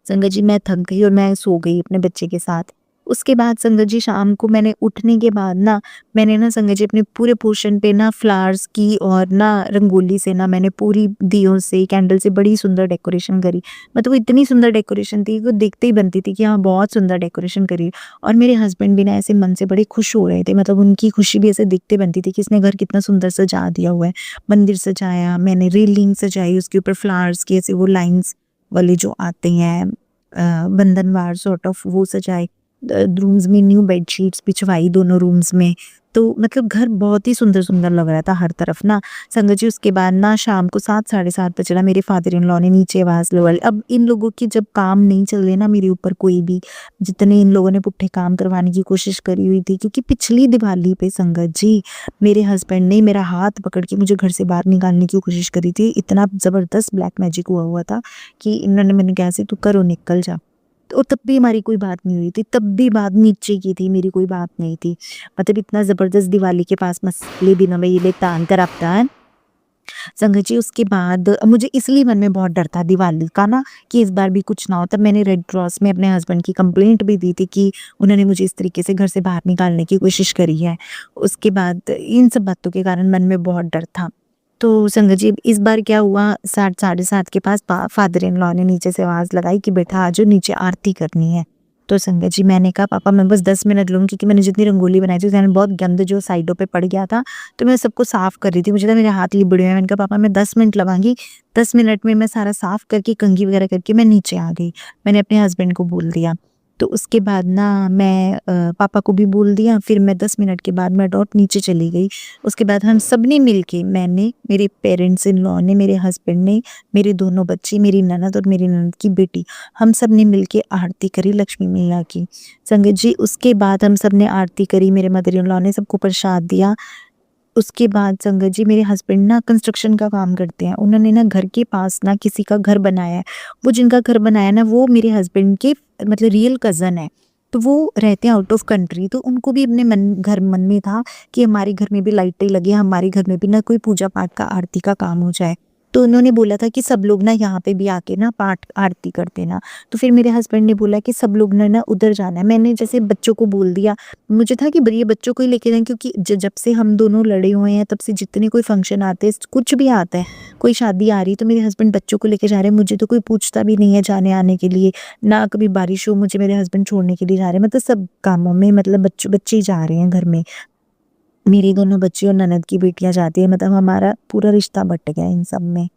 संगत जी मैं थक गई और मैं सो गई अपने बच्चे के साथ। उसके बाद संगत जी शाम को मैंने उठने के बाद ना मैंने ना संगत जी अपने पूरे पोर्शन पे ना फ्लावर्स की और ना रंगोली से ना मैंने पूरी दियों से कैंडल से बड़ी सुंदर डेकोरेशन करी। मतलब वो इतनी सुंदर डेकोरेशन थी वो देखते ही बनती थी कि हाँ बहुत सुंदर डेकोरेशन करी। और मेरे हस्बैंड भी ना ऐसे मन से बड़े खुश हो रहे थे, मतलब उनकी खुशी भी ऐसे दिखते बनती थी कि इसने घर कितना सुंदर सजा दिया हुआ है। मंदिर सजाया मैंने, रेलिंग सजाई, उसके ऊपर फ्लावर्स की ऐसे वो लाइन्स वाले जो आते हैं बंधनवार सॉर्ट ऑफ वो सजाए। रूम्स में न्यू बेडशीट्स बिछवाई दोनों रूम्स में। तो मतलब घर बहुत ही सुंदर-सुंदर लग रहा था हर तरफ ना। संगत जी उसके बाद ना शाम को 7 साढ़े 7 बजे ना मेरे फादर इन लॉ ने नीचे आवाज़ लगवाई। अब इन लोगों की जब काम नहीं चल रहे ना मेरे ऊपर कोई भी, जितने इन लोगों ने पुट्ठे काम करवाने की कोशिश करी हुई थी, क्योंकि पिछली दिवाली पे संगत जी मेरे हस्बैंड ने मेरा हाथ पकड़ के मुझे घर से बाहर निकालने की कोशिश करी थी। इतना ज़बरदस्त ब्लैक मैजिक हुआ था कि इन्होंने मैंने कहा ऐसे तू घरों निकल जा। और तब भी हमारी कोई बात नहीं हुई थी, तब भी बात नीचे की थी, मेरी कोई बात नहीं थी। मतलब इतना ज़बरदस्त दिवाली के पास मसले भी ना मैं ये तान कर आपता संगत जी उसके बाद मुझे इसलिए मन में बहुत डर था दिवाली का ना कि इस बार भी कुछ ना हो। तब मैंने रेड क्रॉस में अपने हस्बैंड की कंप्लेंट भी दी थी कि उन्होंने मुझे इस तरीके से घर से बाहर निकालने की कोशिश करी है। उसके बाद इन सब बातों के कारण मन में बहुत डर था। तो संगत जी इस बार क्या हुआ 7 साढ़े 7 के पास फादर इन लॉ ने नीचे से आवाज़ लगाई कि बेटा आ जाओ नीचे आरती करनी है। तो संगत जी मैंने कहा पापा मैं बस 10 मिनट लूँगी, क्योंकि मैंने जितनी रंगोली बनाई थी उसमें बहुत गंद जो साइडों पे पड़ गया था, तो मैं सबको साफ कर रही थी। मुझे था मेरे हाथ लिबड़े हुए हैं। मैंने कहा पापा मैं 10 मिनट लगाऊंगी, 10 मिनट में मैं सारा साफ करके कंघी वगैरह करके मैं नीचे आ गई। मैंने अपने हस्बैंड को बोल दिया। तो उसके बाद ना मैं पापा को भी बोल दिया। फिर मैं 10 मिनट के बाद मैं डॉट नीचे चली गई। उसके बाद हम सब ने मिल के, मैंने, मेरे पेरेंट्स इन लॉ ने, मेरे हस्बैंड ने, मेरे दोनों बच्चे, मेरी ननद और मेरी ननद की बेटी, हम सब ने मिल के आरती करी लक्ष्मी मैया की। संगत जी उसके बाद हम सब ने आरती करी, मेरे मदर इन लॉ ने सबको प्रसाद दिया। उसके बाद संगत जी मेरे हस्बैंड ना कंस्ट्रक्शन का काम करते हैं। उन्होंने ना घर के पास ना किसी का घर बनाया है। वो जिनका घर बनाया ना वो मेरे हस्बैंड के मतलब रियल कज़न है। तो वो रहते हैं आउट ऑफ कंट्री। तो उनको भी अपने मन में था कि हमारे घर में भी लाइटें लगे, हमारे घर में भी ना कोई पूजा पाठ का आरती का काम हो जाए। तो उन्होंने बोला था कि सब लोग ना यहाँ पे भी आके ना पाठ आरती कर देना। तो फिर मेरे हस्बैंड ने बोला कि सब लोग ने ना उधर जाना है। मैंने जैसे बच्चों को बोल दिया, मुझे था कि ये बच्चों को ही लेके जाएं, क्योंकि जब से हम दोनों लड़े हुए हैं तब से जितने कोई फंक्शन आते हैं, कुछ भी आता है, कोई शादी आ रही, तो मेरे हस्बैंड बच्चों को लेके जा रहे हैं। मुझे तो कोई पूछता भी नहीं है जाने आने के लिए, ना कभी बारिश हो मुझे मेरे हस्बैंड छोड़ने के लिए जा रहे हैं। मतलब सब कामों में मतलब बच्चे ही जा रहे हैं घर में। मेरी दोनों बच्ची और ननद की बेटियां जाती है, मतलब हमारा पूरा रिश्ता बट गया इन सब में।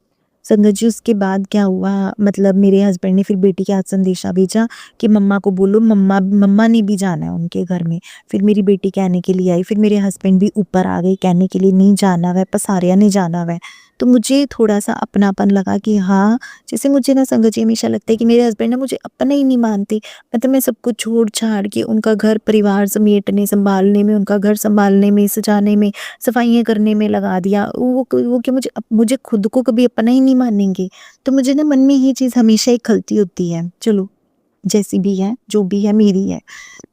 संगत जी उसके बाद क्या हुआ, मतलब मेरे हस्बैंड ने फिर बेटी के हाथ संदेशा भेजा कि मम्मा को बोलो, मम्मा ने भी जाना है उनके घर में। फिर मेरी बेटी कहने के लिए आई, फिर मेरे हस्बैंड भी ऊपर आ गए कहने के लिए नहीं जाना वह, पसारिया नहीं जाना वह। तो मुझे थोड़ा सा अपनापन लगा कि हाँ, जैसे मुझे ना संगत जी हमेशा लगता है कि मेरे हस्बैंड ना मुझे अपना ही नहीं मानते। मतलब मैं सब कुछ छोड़ छाड़ के उनका घर परिवार समेटने संभालने में, उनका घर संभालने में, सजाने में, सफाइयाँ करने में लगा दिया। वो कि मुझे खुद को कभी अपना ही नहीं मानेंगे। तो मुझे ना मन में ये चीज़ हमेशा ही खलती होती है, चलो जैसी भी है, जो भी है मेरी है।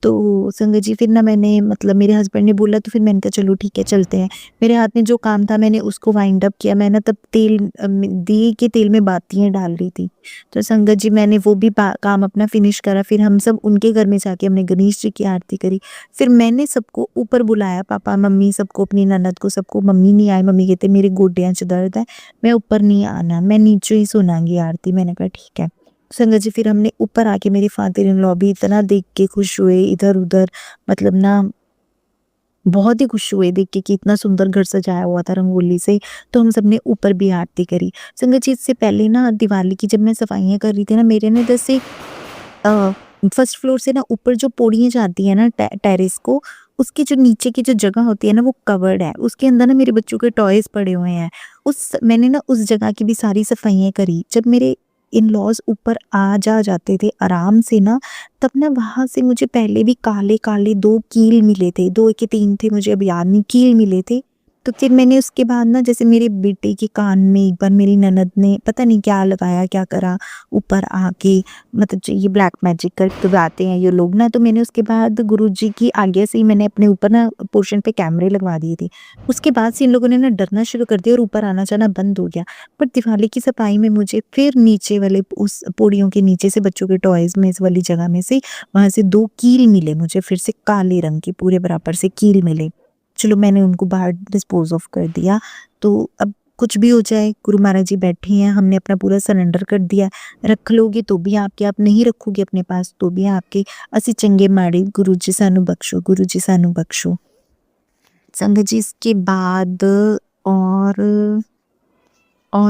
तो संगत जी फिर ना मैंने मतलब मेरे हस्बैंड ने बोला, तो फिर मैंने कहा चलो ठीक है चलते हैं। मेरे हाथ में जो काम था मैंने उसको वाइंड अप किया। मैं ना तब दिए के तेल में बातियाँ डाल रही थी। तो संगत जी मैंने वो भी काम अपना फिनिश करा। फिर हम सब उनके घर में जाके हमने गणेश जी की आरती करी। फिर मैंने सबको ऊपर बुलाया, पापा मम्मी सबको, अपनी ननद को सबको। मम्मी नहीं आए, मम्मी कहते मेरे गोड्डियां च दर्द है, मैं ऊपर नहीं आना, मैं नीचे ही सुनांगी आरती। मैंने कहा ठीक है। संगत जी फिर हमने ऊपर आके, मेरे फादर इन लॉ भी इतना देख के खुश हुए, इधर उधर मतलब ना बहुत ही खुश हुए देख के कि इतना सुंदर घर सजाया हुआ था रंगोली से। तो हम सबने ऊपर भी आरती करी। संगत जी इससे पहले ना दिवाली की जब मैं सफाइयाँ कर रही थी ना, मेरे ना जैसे फर्स्ट फ्लोर से ना ऊपर जो पौड़ियाँ जाती है ना टेरेस को, उसकी जो नीचे की जो जगह होती है ना वो कवर्ड है। उसके अंदर ना मेरे बच्चों के टॉयज पड़े हुए हैं। मैंने ना उस जगह की भी सारी सफाइयाँ करी। जब मेरे इन लॉज ऊपर आ जाते थे आराम से ना, तब ना वहां से मुझे पहले भी काले काले 2 कील मिले थे, 2 के 3 थे, मुझे अब याद नहीं, कील मिले थे। तो फिर मैंने उसके बाद ना जैसे मेरे बेटे के कान में एक बार मेरी ननद ने पता नहीं क्या लगाया क्या करा ऊपर आके, मतलब ये ब्लैक मैजिक करके आते हैं ये लोग ना। तो मैंने उसके बाद गुरुजी की आज्ञा से ही मैंने अपने ऊपर ना पोर्शन पे कैमरे लगवा दिए थे। उसके बाद से इन लोगों ने ना डरना शुरू कर दिया और ऊपर आना जाना बंद हो गया। पर दिवाली की सफाई में मुझे फिर नीचे वाले उस पौड़ियों के नीचे से बच्चों के टॉयज में इस वाली जगह में से वहां से 2 कील मिले मुझे, फिर से काले रंग के पूरे बराबर से कील मिले। चलो मैंने उनको बाहर डिस्पोज ऑफ कर दिया। तो अब कुछ भी हो जाए, गुरु महाराज जी बैठे हैं, हमने अपना पूरा सरेंडर कर दिया। रख लोगे तो भी आपके, आप नहीं रखोगे अपने पास तो भी आपके। असी चंगे माड़े, गुरु जी सानू बख्शो, गुरु जी सानू बख्शो। संगत जी इसके बाद और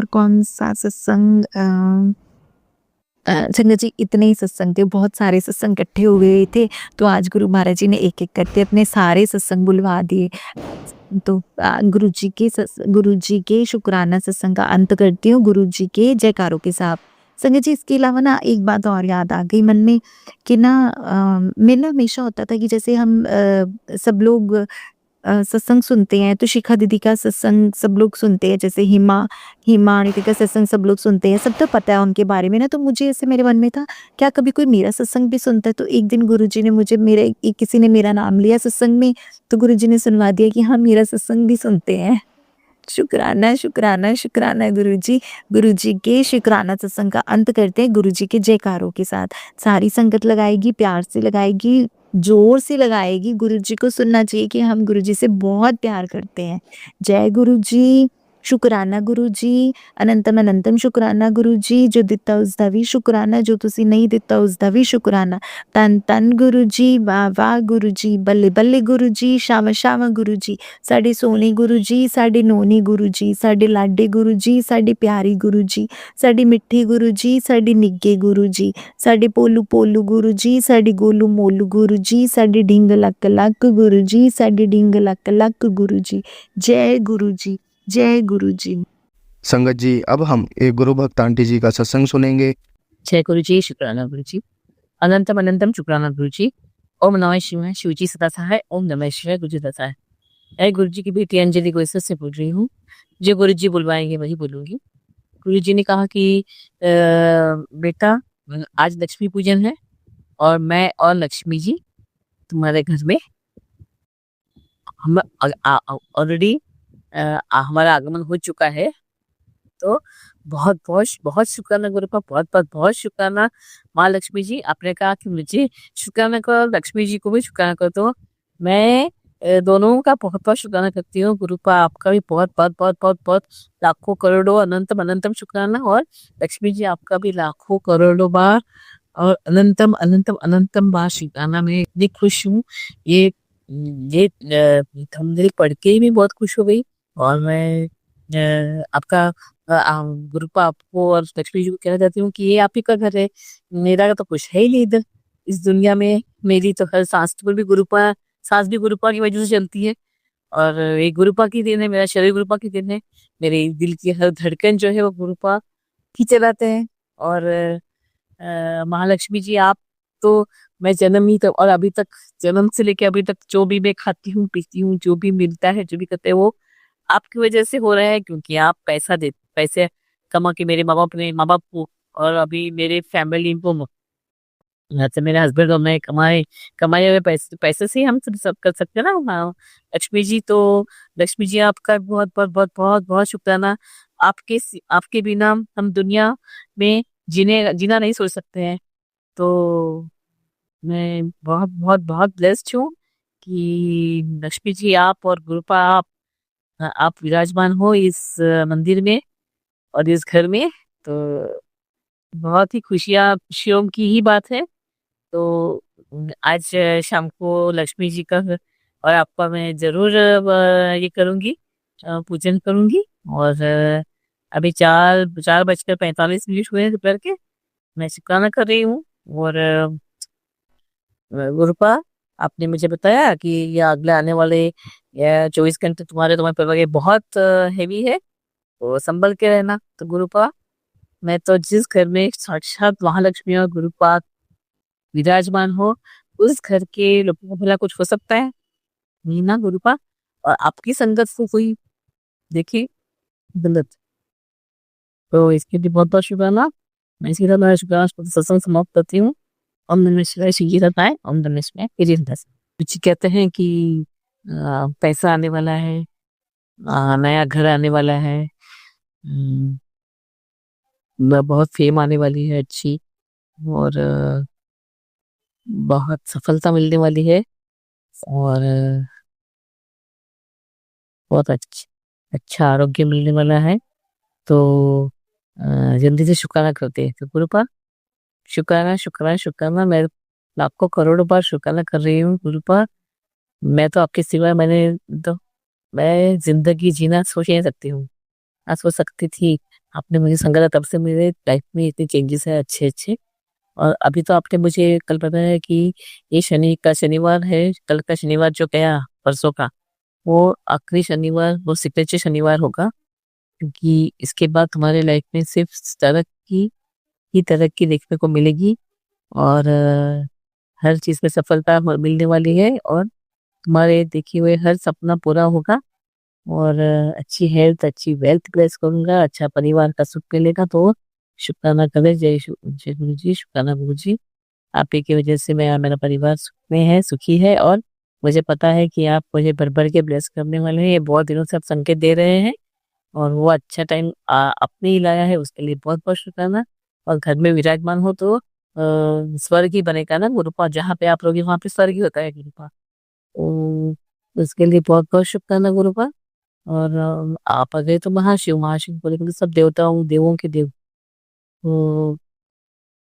कौन सा सत्संग, संगत जी इतने ही सत्संग थे, बहुत सारे सत्संग इकट्ठे हो गए थे। तो आज गुरु महाराज जी ने एक एक करके अपने सारे सत्संग बुलवा दिए। तो गुरु जी के शुक्राना सत्संग का अंत करती हूँ गुरु जी के जयकारों के साथ। संगत जी इसके अलावा ना एक बात और याद आ गई मन में कि ना मेरा हमेशा होता था कि जैसे हम सब लोग सत्संग सुनते हैं, तो शिखा दीदी का सत्संग सब लोग सुनते हैं, जैसे हिमा आंटी का सत्संग सब लोग सुनते हैं, सब तो पता है उनके बारे में ना। तो मुझे ऐसे मेरे मन में था क्या कभी कोई मेरा सत्संग भी सुनता है। तो एक दिन गुरुजी ने मुझे किसी ने मेरा नाम लिया सत्संग में, तो गुरुजी ने सुनवा दिया कि हाँ मेरा सत्संग भी सुनते हैं। शुक्राना शुक्राना शुक्राना गुरुजी। गुरुजी के शुक्राना सत्संग का अंत करते हैं गुरुजी के जयकारों के साथ। सारी संगत लगाएगी, प्यार से लगाएगी, जोर से लगाएगी। गुरुजी को सुनना चाहिए कि हम गुरुजी से बहुत प्यार करते हैं। जय गुरुजी। शुक्राना गुरुजी, अनंतम अनंतम शुक्राना गुरुजी। जो दिता उसदा भी शुक्राना, जो तुसी नहीं दिता उसदा भी शुक्राना। तन तन गुरुजी, वाह वाह गुरुजी, बल्ले बल्ले गुरुजी, शावा शावा गुरुजी। साडे सोने गुरुजी, साडे नोने गुरुजी, साडे लाडे गुरुजी, साडे प्यारी गुरुजी, साडे मिठे गुरुजी, साडे निग्गे गुरुजी, साडे पोलू पोलू गुरुजी, साडे गोलू मोलू गुरुजी, साडे ढिंग लक लक गुरुजी, साडे ढिंग लक लक गुरुजी। जय गुरुजी, जय गुरुजी। संगत जी अब हम एक गुरु भक्त आंटी जी का सत्संग सुनेंगे। जय गुरु जी, शुक्राना गुरु जी, अनंतम अनंतम शुक्राना गुरु जी। ओम नमः शिवाय, शिव जी सदा सहाय। ओम नमः शिवाय, गुरु जी सदा सहाय। मैं गुरु जी की बेटी अंजलि गोस्वामी से बोल रही हूँ। जो गुरु जी बुलवाएंगे वही बोलूंगी। गुरु जी ने कहा कि बेटा आज लक्ष्मी पूजन है और मैं और लक्ष्मी जी तुम्हारे घर में हम ऑलरेडी हमारा आगमन हो चुका है। तो बहुत बहुत बहुत शुक्राना गुरुपा, बहुत बहुत बहुत शुक्राना माँ लक्ष्मी जी। आपने कहा कि मुझे शुक्राना करो, लक्ष्मी जी को भी शुक्राना करो, तो मैं दोनों का बहुत बहुत शुक्राना करती हूँ। गुरुपा आपका भी बहुत बहुत बहुत बहुत बहुत लाखों करोड़ों अनंतम अनंतम शुक्राना, और लक्ष्मी जी आपका भी लाखों करोड़ों बार और अनंतम अनंतम अनंतम बार शुक्राना। मैं इतनी खुश हूँ, ये थंबनेल पढ़ के ही मैं बहुत खुश हो गई। और मैं आपका गुरुपा आपको और लक्ष्मी जी को कहना चाहती हूँ कि ये आप ही का घर है, मेरा तो कुछ है ही नहीं इधर इस दुनिया में। मेरी तो हर सांस पर भी गुरुपा, सांस भी गुरुपा की वजह से चलती है, और एक गुरुपा की देन है, मेरा शरीर गुरुपा की देन है, मेरे दिल की हर धड़कन जो है वो गुरुपा ही चलाते हैं। और महालक्ष्मी जी आप तो, मैं जन्म ही तक और अभी तक, जन्म से लेके अभी तक जो भी मैं खाती हूँ पीती हूँ, जो भी मिलता है, जो भी करते हैं, वो आपकी वजह से हो रहा है, क्योंकि आप पैसे कमा के मेरे माँ बाप को और अभी मेरे फैमिली को, अच्छा मेरे हस्बैंड और मैं कमाए हुए पैसे पैसे से ही हम सब कर सकते हैं ना। हाँ, लक्ष्मी जी तो, लक्ष्मी जी आपका बहुत बहुत बहुत बहुत बहुत शुक्राना। आपके बिना हम दुनिया में जीना नहीं सोच सकते हैं। तो मैं बहुत बहुत बहुत ब्लेस्ड हूँ कि लक्ष्मी जी आप और गुरुपा आप विराजमान हो इस मंदिर में और इस घर में। तो बहुत ही खुशियों की ही बात है। तो आज शाम को लक्ष्मी जी का और आपका मैं जरूर ये करूंगी, पूजन करूंगी। और अभी 4:45 हुए हैं दोपहर के, मैं शुक्राना कर रही हूँ। और गुरुपा आपने मुझे बताया कि ये अगले आने वाले 24 घंटे तुम्हारे परिवार के बहुत हैवी है, तो संभल के रहना। तो गुरुपा, मैं तो जिस घर में साक्षात महालक्ष्मी और गुरुपा विराजमान हो, उस घर के लोगों को भला कुछ हो सकता है नहीं ना गुरुपा। और आपकी संगत से कोई देखी गलत, तो इसके लिए बहुत बहुत शुक्राना। मैं इसी तरह मेरा शुक्राना सत्संग समाप्त करती हूँ। ओम नमः शिवाय, शिव जी रताए, ओम नमः शिवाय, कुछ कहते हैं कि पैसा आने वाला है, नया घर आने वाला है, बहुत फेम आने वाली है अच्छी, और बहुत सफलता मिलने वाली है, और बहुत अच्छा आरोग्य मिलने वाला है। तो जल्दी से शुक्राना करते हैं। तो गुरुपा शुक्राना शुक्राना शुक्राना, मैं लाखों करोड़ों बार शुक्राना कर रही हूँ गुरुपा। मैं तो आपके सिवा तो मैं जिंदगी जीना सोच नहीं सकती हूँ, ना सोच सकती थी। आपने मुझे संग तब से मेरे लाइफ में इतने चेंजेस है अच्छे अच्छे। और अभी तो आपने मुझे कल बताया कि ये शनिवार है, कल का शनिवार जो गया परसों का, वो आखिरी शनिवार, वो सिग्नेचर शनिवार होगा, क्योंकि इसके बाद तुम्हारे लाइफ में सिर्फ तरक्की देखने को मिलेगी। और हर चीज में सफलता मिलने वाली है, और तुम्हारे देखे हुए हर सपना पूरा होगा। और अच्छी हेल्थ, अच्छी वेल्थ ब्लेस करूंगा, अच्छा परिवार का सुख मिलेगा। तो शुक्राना करें, जय गुरु जी, शुक्राना गुरु जी। आप ही की वजह से मैं और मेरा परिवार सुख में है, सुखी है। और मुझे पता है कि आप मुझे भर भर के ब्लेस करने वाले हैं। ये बहुत दिनों से आप संकेत दे रहे हैं, और वो अच्छा टाइम आपने ही लाया है, उसके लिए बहुत बहुत शुक्राना। और घर में विराजमान हो तो स्वर्ग ही बनेगा ना गुरुपा, जहाँ पे आप रहोगे वहां पे स्वर्ग ही होता है गुरुपा। तो उसके लिए बहुत बहुत शुक्राना गुरुपा। और आप आ गए तो महाशिव, महाशिव बोले तो सब देवताओं देवों के देव। तो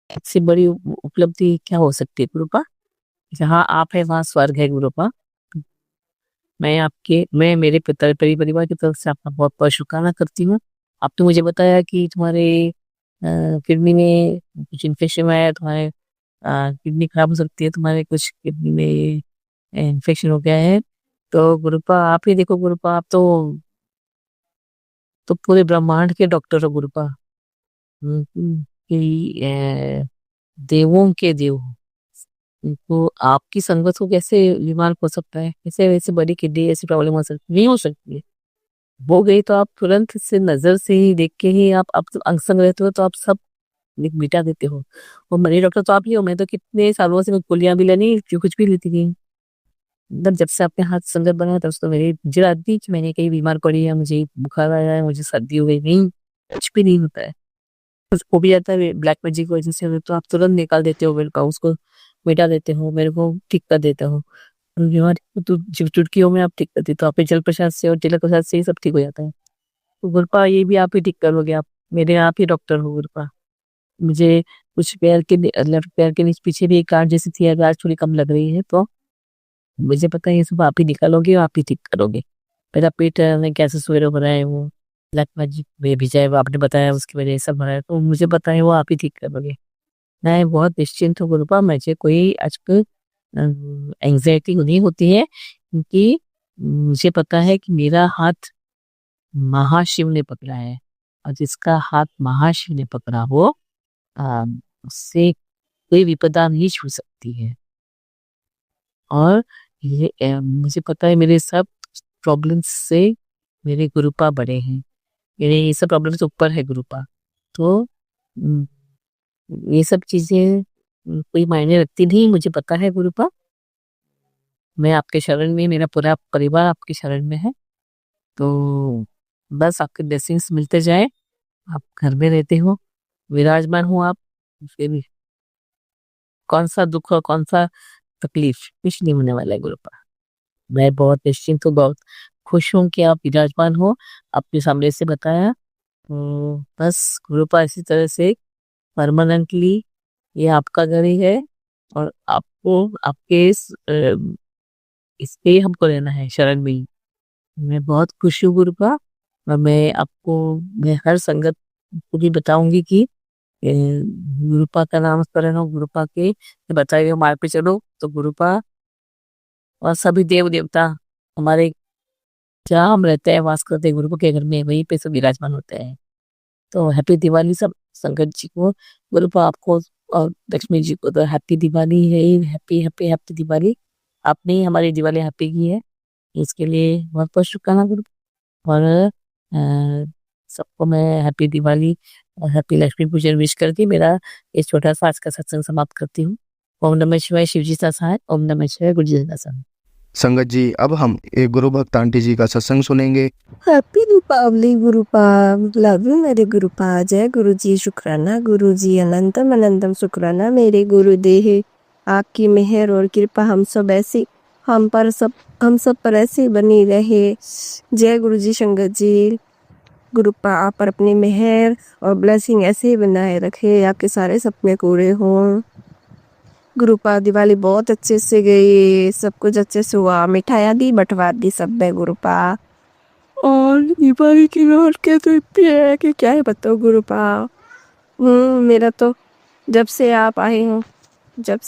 इससे बड़ी उपलब्धि क्या हो सकती है गुरुपा, जहाँ आप है वहाँ स्वर्ग है गुरुपा। मैं मेरे परिवार की तरफ से आपका बहुत बहुत शुक्राना करती हूँ। आपने मुझे बताया कि तुम्हारे किडनी में कुछ इन्फेक्शन है, तुम्हारे किडनी खराब हो सकती है, तुम्हारे कुछ किडनी में इन्फेक्शन हो गया है। तो गुरुपा आप ही देखो गुरुपा, आप तो पूरे ब्रह्मांड के डॉक्टर हो गुरुपा। कि देवों के देव हो। तो आपकी संगत को कैसे बीमार हो सकता है, कैसे वैसे बड़ी किडनी ऐसी प्रॉब्लम हो सकती नहीं हो सकती है। हो गई तो आप तुरंत से नजर से ही देख के ही आप तो अंग संग रहते हो, तो आप सब मिटा देते हो। और मनी डॉक्टर तो आप ही हो, मैं तो कितने सालों से गोलियां भी लेनी जो कुछ भी लेती थी। मतलब जब से आपके हाथ संगत बना तब से तो मेरी मुझे रात भी मैंने कहीं बीमार पड़ी है, मुझे बुखार आया है, मुझे सर्दी हो गई नहीं, कुछ भी नहीं होता है। कुछ हो भी जाता है ब्लैक मैजिक की वजह से तो आप तुरंत निकाल देते हो मेरे का, उसको मिटा देते हो, मेरे को ठीक कर देते हो। और बीमारी को तो चुटकियों में आप ठीक कर देते हो। आप जल प्रसाद से और तिलक प्रसाद से ही सब ठीक हो जाता है। तो गुरुपा ये भी आप ही ठीक करोगे, आप मेरे आप ही डॉक्टर हो गुरुपा। मुझे कुछ पैर के लेफ्ट पैर के नीचे पीछे भी एक गांठ जैसी थी, आज थोड़ी कम लग रही है, तो मुझे पता है ये सब आप ही निकालोगे और आप ही ठीक करोगे। मेरा पेट में गैसेस वगैरह हो रहा है, वो ब्लैक मैजिक में भी जाए, वो आपने बताया उसकी वजह से सब हो रहा है, तो मुझे पता है वो आप ही ठीक करोगे। मैं बहुत निश्चिंत हूँ गुरुपा, मुझे कोई आजकल एंग्जाइटी नहीं होती है, क्योंकि मुझे पता है कि मेरा हाथ महाशिव ने पकड़ा है, और जिसका हाथ महाशिव ने पकड़ा हो उससे कोई विपदा नहीं छू सकती है। और ये मुझे पता है मेरे सब प्रॉब्लम्स से मेरे गुरुपा बड़े हैं, मेरे ये सब प्रॉब्लम्स ऊपर है गुरुपा। तो हम्म, ये सब चीजें कोई मायने रखती नहीं, मुझे पता है गुरुपा। मैं आपके शरण में, मेरा पूरा परिवार आपके शरण में है, तो बस आपके ब्लेसिंग्स मिलते जाए। आप घर में रहते हो, विराजमान हो आप, फिर कौन सा दुख और कौन सा तकलीफ कुछ नहीं होने वाला है गुरुपा। मैं बहुत निश्चिंत हूँ, बहुत खुश हूँ कि आप विराजमान हो, आपने सामने से बताया। तो बस गुरुपा इसी तरह से परमानेंटली ये आपका घर ही है, और आपको आपके इस पे ही हमको रहना है, शरण में ही। मैं बहुत खुश हूँ गुरुपा, और मैं हर संगत को भी बताऊंगी कि गुरुपा का नाम स्मरण हो, गुरुपा के बताए हुए मार्ग पे चलो, तो गुरुपा और सभी देव देवता हमारे जहाँ हम रहते हैं, वास करते हैं गुरुपा के घर में, वहीं पे सब विराजमान होते हैं। तो हैप्पी दिवाली सब संगत जी को, गुरुपा आपको और लक्ष्मी जी को तो हैप्पी दिवाली है ही, हैप्पी हैप्पी हैप्पी दिवाली। आपने ही हमारी दिवाली हैप्पी की है, इसके लिए बहुत बहुत शुक्राना गुरु। और सबको मैं हैप्पी दिवाली और हैप्पी लक्ष्मी पूजन विश करके मेरा ये छोटा सा आज का सत्संग समाप्त करती हूँ। ओम नमः शिवाय, शिव जी सा सहाय। ओम नमः शिवाय, गुरु जी का सहाय। संगत जी, अब हम एक गुरु भक्त आंटी जी का सत्संग सुनेंगे। हैप्पी दीपावली गुरुपा, लव यू मेरे गुरुपा। जय गुरु जी, शुक्राना गुरु जी, अनंतम अनंतम शुक्राना मेरे गुरुदेव। आपकी मेहर और कृपा हम सब पर ऐसी बनी रहे। जय गुरु जी, संगत जी। गुरुपा आप पर अपनी मेहर और ब्लेसिंग ऐसे ही बनाए रखे, आपके सारे सपने पूरे हों। गुरुपा दिवाली बहुत अच्छे से गई, सब कुछ अच्छे से हुआ, मिठाइयाँ दी, बंटवा दी सब में गुरुपा। और दिवाली की रौनकें तो इतनी है कि क्या ही बताओ गुरुपा। मेरा तो जब से आप आए हो, जब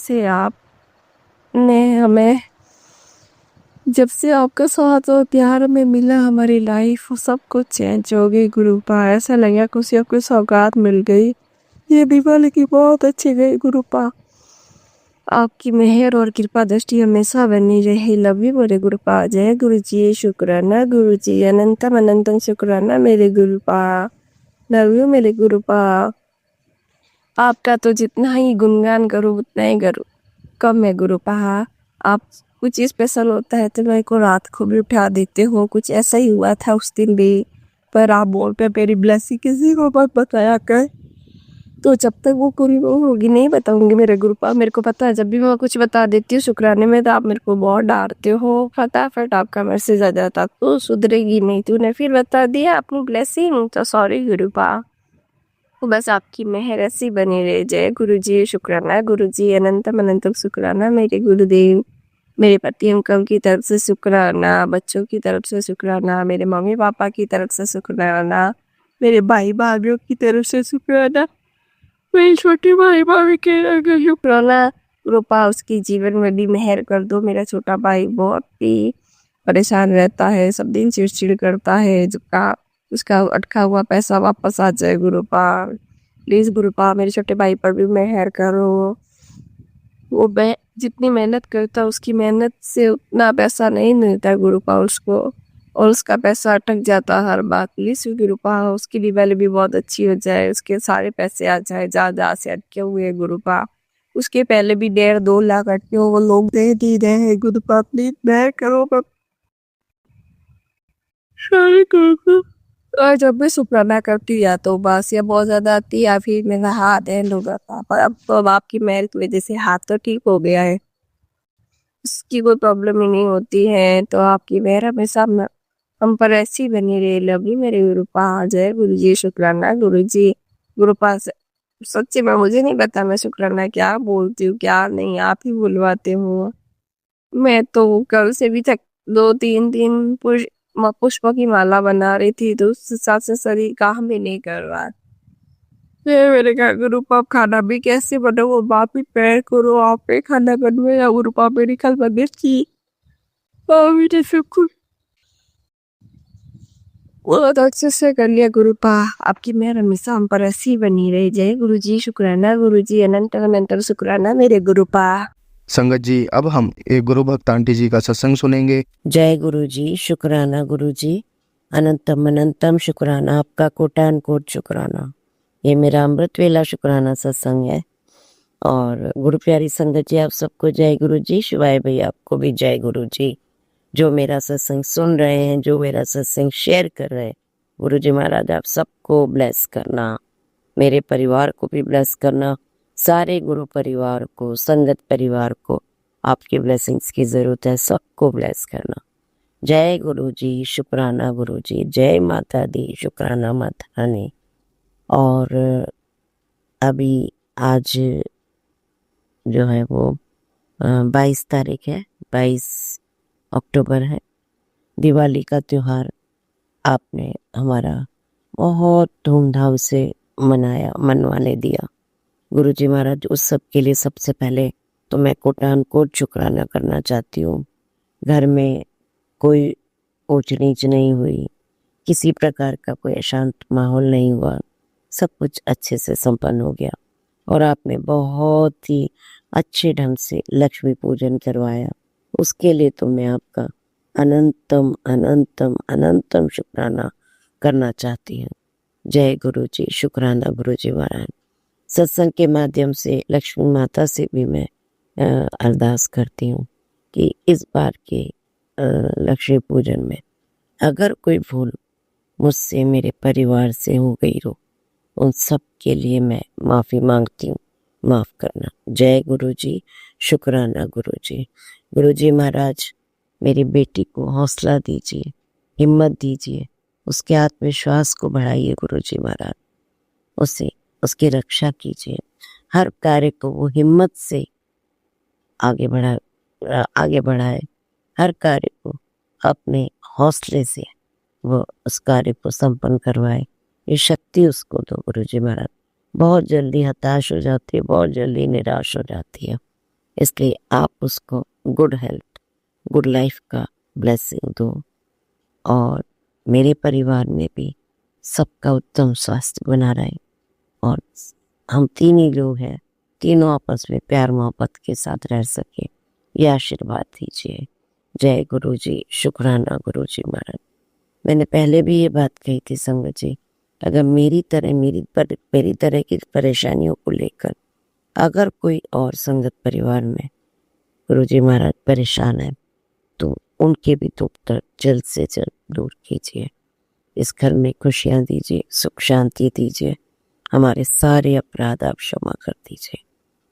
से आपका साथ और प्यार में मिला, हमारी लाइफ सब कुछ चेंज हो गई गुरुपा। ऐसा लगा कुछ आपको सौगात मिल गई। ये दिवाली की बहुत अच्छी गई गुरुपा। आपकी मेहर और कृपा दृष्टि हमेशा बनी रहे। लव यू मेरे गुरुपा। जय गुरु जी, शुक्राना गुरु जी, अनंतम अनंतम शुक्राना मेरे गुरुपा। लव यू मेरे गुरुपा। आपका तो जितना ही गुणगान करूँ उतना ही कम है गुरुपा। आप कुछ स्पेशल होता है तो मेरे को रात को भी उठा देते हो, कुछ ऐसा ही हुआ था उस दिन भी। पर आप बोलते मेरी ब्लेसिंग किसी को मत बताया कर, तो जब तक वो पूरी वो होगी नहीं बताऊंगी मेरे गुरुपा। मेरे को पता है जब भी मैं कुछ बता देती हूँ शुक्राने में तो आप मेरे को बहुत डांटते हो, फटाफट आपका मैसेज आ जाता तो सुधरेगी नहीं, तूने फिर बता दिया अपनी ब्लेसिंग, तो सॉरी गुरुपा। तो बस आपकी मेहर ऐसी बनी रहे। जय गुरु जी, शुक्राना गुरु जी, अनंतम अनंतम शुक्राना मेरे गुरुदेव। मेरे पति अंकल की तरफ से शुक्राना, बच्चों की तरफ से शुक्राना, मेरे मम्मी पापा की तरफ से शुक्राना, मेरे भाई भाभीयों की तरफ से शुक्राना, मेरी छोटी भाई भाभी के शुक्राना। रूपा उसकी जीवन में भी मेहर कर दो। मेरा छोटा भाई बहुत ही परेशान रहता है, सब दिन चिड़चिड़ करता है, उसका अटका हुआ पैसा वापस आ जाए गुरुपा। प्लीज गुरुपा मेरे छोटे भाई पर भी मेहर करो। वो जितनी मेहनत करता उसकी मेहनत से उतना पैसा नहीं मिलता गुरुपा उसको, और उसका पैसा अटक जाता हर बार। प्लीज गुरुपा उसकी दिवाली भी बहुत अच्छी हो जाए, उसके सारे पैसे आ जाए ज्यादा से अटके हुए गुरुपा। उसके पहले भी 1.5-2 लाख अटके हो, वो लोग दे दी रहे हैं गुरुपा। प्लीज मेहर करो। सॉरी गुरुपा। और जब भी शुक्राना करती हूँ या तो उबासियाँ बहुत ज़्यादा आती है या फिर मेरा हाथ हैंड हो जाता है, पर अब तो अब आपकी मेहर की वजह से हाथ तो ठीक हो गया है, उसकी कोई प्रॉब्लम ही नहीं होती है। तो आपकी मेहर हमेशा हम पर ऐसी बनी रहे। लवली मेरे गुरुपा। जय गुरु जी। शुक्राना गुरु जी। गुरुपा सच्ची में मुझे नहीं पता मैं शुक्राना क्या बोलती हूँ क्या नहीं, आप ही बुलवाते हो। मैं तो कल से भी तक 2-3 दिन पुष्प की माला बना रही थी, तो उस हिसाब से शरीर काम भी नहीं कर रहा। फिर मैंने कहा गुरुपा अब खाना भी कैसे बनाऊँ, आप ही पैर करो, आप ही खाना बनवे या गुरुपा मेरी कल बने थी मेरे सब कुछ बहुत अच्छे से कर लिया गुरुपा। आपकी मेहर हमेशा हम पर ऐसी बनी रही। जय गुरु जी। शुक्राना गुरु जी। अनंत अनंत शुक्राना मेरे गुरुपा। संगत जी, अब हम एक गुरु भक्त आंटी जी का सत्संग सुनेंगे। जय गुरु जी। शुक्राना गुरु जी। अनंतम अनंतम शुक्राना, आपका कोटान कोट शुक्राना। ये मेरा अमृत वेला शुक्राना सत्संग है। और गुरु प्यारी संगत जी, आप सबको जय गुरु जी। शिवाय भैया आपको भी जय गुरु जी। जो मेरा सत्संग सुन रहे हैं, जो मेरा सत्संग शेयर कर रहे हैं, गुरु जी महाराज आप सबको ब्लेस करना, मेरे परिवार को भी ब्लेस करना, सारे गुरु परिवार को, संगत परिवार को आपकी ब्लेसिंग्स की जरूरत है, सबको ब्लेस करना। जय गुरु जी। शुक्राना गुरु जी। जय माता दी। शुक्राना माता रानी। और अभी आज जो है वो 22 तारीख है, 22 अक्टूबर है। दिवाली का त्योहार आपने हमारा बहुत धूमधाम से मनवाने दिया। गुरु जी महाराज, उस सब के लिए सबसे पहले तो मैं कोटान कोट शुक्राना करना चाहती हूँ। घर में कोई ऊंच नीच नहीं हुई, किसी प्रकार का कोई अशांत माहौल नहीं हुआ, सब कुछ अच्छे से संपन्न हो गया। और आपने बहुत ही अच्छे ढंग से लक्ष्मी पूजन करवाया, उसके लिए तो मैं आपका अनंतम अनंतम अनंतम शुक्राना करना चाहती हूँ। जय गुरु जी। शुक्राना गुरु जी महाराज। सत्संग के माध्यम से लक्ष्मी माता से भी मैं अरदास करती हूँ कि इस बार के लक्ष्मी पूजन में अगर कोई भूल मुझसे, मेरे परिवार से हो गई हो, उन सब के लिए मैं माफ़ी मांगती हूँ, माफ़ करना। जय गुरु जी। शुक्राना गुरु जी। गुरु जी महाराज, मेरी बेटी को हौसला दीजिए, हिम्मत दीजिए, उसके आत्मविश्वास को बढ़ाइए गुरु जी महाराज, उसकी रक्षा कीजिए, हर कार्य को वो हिम्मत से आगे बढ़ाए, हर कार्य को अपने हौसले से वो उस कार्य को संपन्न करवाए। ये शक्ति उसको दो गुरु जी महाराज। बहुत जल्दी हताश हो जाती है, बहुत जल्दी निराश हो जाती है, इसलिए आप उसको गुड हेल्थ, गुड लाइफ का ब्लेसिंग दो। और मेरे परिवार में भी सबका उत्तम स्वास्थ्य बना रहे, और हम तीन ही लोग हैं, तीनों आपस में प्यार मोहब्बत के साथ रह सके, ये आशीर्वाद दीजिए। जय गुरु जी। शुक्राना गुरु जी महाराज। मैंने पहले भी ये बात कही थी संगत जी, अगर मेरी तरह की परेशानियों को लेकर अगर कोई और संगत परिवार में गुरु जी महाराज परेशान है, तो उनके भी दुख दर्द जल्द से जल्द दूर कीजिए। इस घर में खुशियाँ दीजिए, सुख शांति दीजिए, हमारे सारे अपराध आप क्षमा कर दीजिए।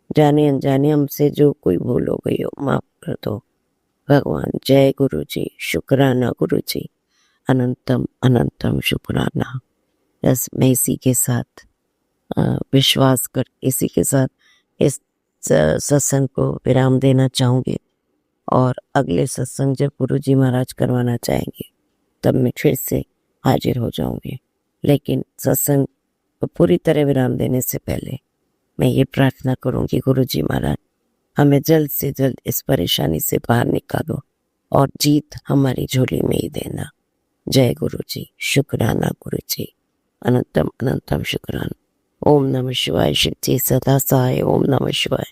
जाने अनजाने हमसे जो कोई भूल हो गई हो, माफ कर दो भगवान। जय गुरु जी। शुक्राना गुरु जी। अनंतम अनंतम शुक्राना। बस मैं इसी के साथ विश्वास कर इसी के साथ इस सत्संग को विराम देना चाहूँगी, और अगले सत्संग जब गुरु जी महाराज करवाना चाहेंगे तब मैं फिर से हाजिर हो जाऊंगी। लेकिन सत्संग को पूरी तरह विराम देने से पहले मैं ये प्रार्थना करूंगी, गुरु जी महाराज हमें जल्द से जल्द इस परेशानी से बाहर निकालो और जीत हमारी झोली में ही देना। जय गुरु जी। शुक्राना गुरु जी। अनंतम अनंतम शुक्राना। ओम नमः शिवाय। शिव जी सदा सहाय। ओम नमः शिवाय।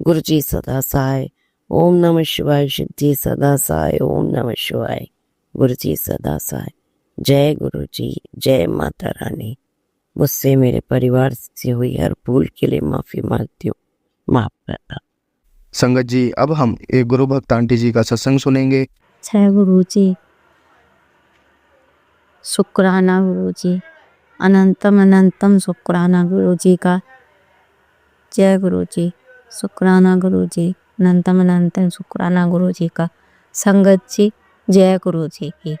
गुरु जी सदा सहाय। ओम नमः शिवाय। शिव जी सदा सहाय। ओम नमः शिवाय। गुरु जी सदा सहाय। जय गुरु जी। जय माता रानी। मुझसे मेरे परिवार से हुई हर भूल के लिए माफी मांगती हूँ, माफ करना। संगत जी, अब हम एक गुरु भक्त आंटी जी का सत्संग सुनेंगे। जय गुरु जी। शुक्राना गुरुजी, अनंतम अनंतम शुक्राना गुरुजी का। जय गुरुजी, शुक्राना गुरुजी, अनंतम अनंतम शुक्राना गुरुजी का। संगत जी, जय गुरुजी की।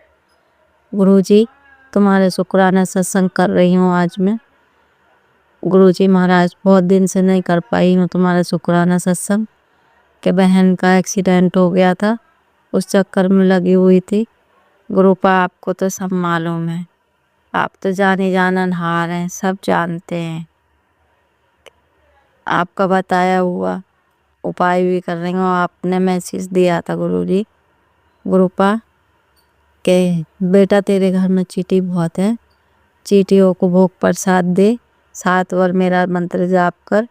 गुरुजी, तुम्हारे शुक्राना सत्संग कर रही हूँ आज मैं। गुरुजी महाराज, बहुत दिन से नहीं कर पाई हूँ तुम्हारा शुक्राना सत्संग, के बहन का एक्सीडेंट हो गया था, उस चक्कर में लगी हुई थी। गुरुपा, आपको तो सब मालूम है, आप तो जाने जाननहार हैं, सब जानते हैं। आपका बताया हुआ उपाय भी कर रही हूँ। आपने मैसेज दिया था गुरुजी, गुरुपा, के बेटा तेरे घर में चींटी बहुत है, चींटियों को भोग प्रसाद दे, 7 बार मेरा मंत्र जाप कर,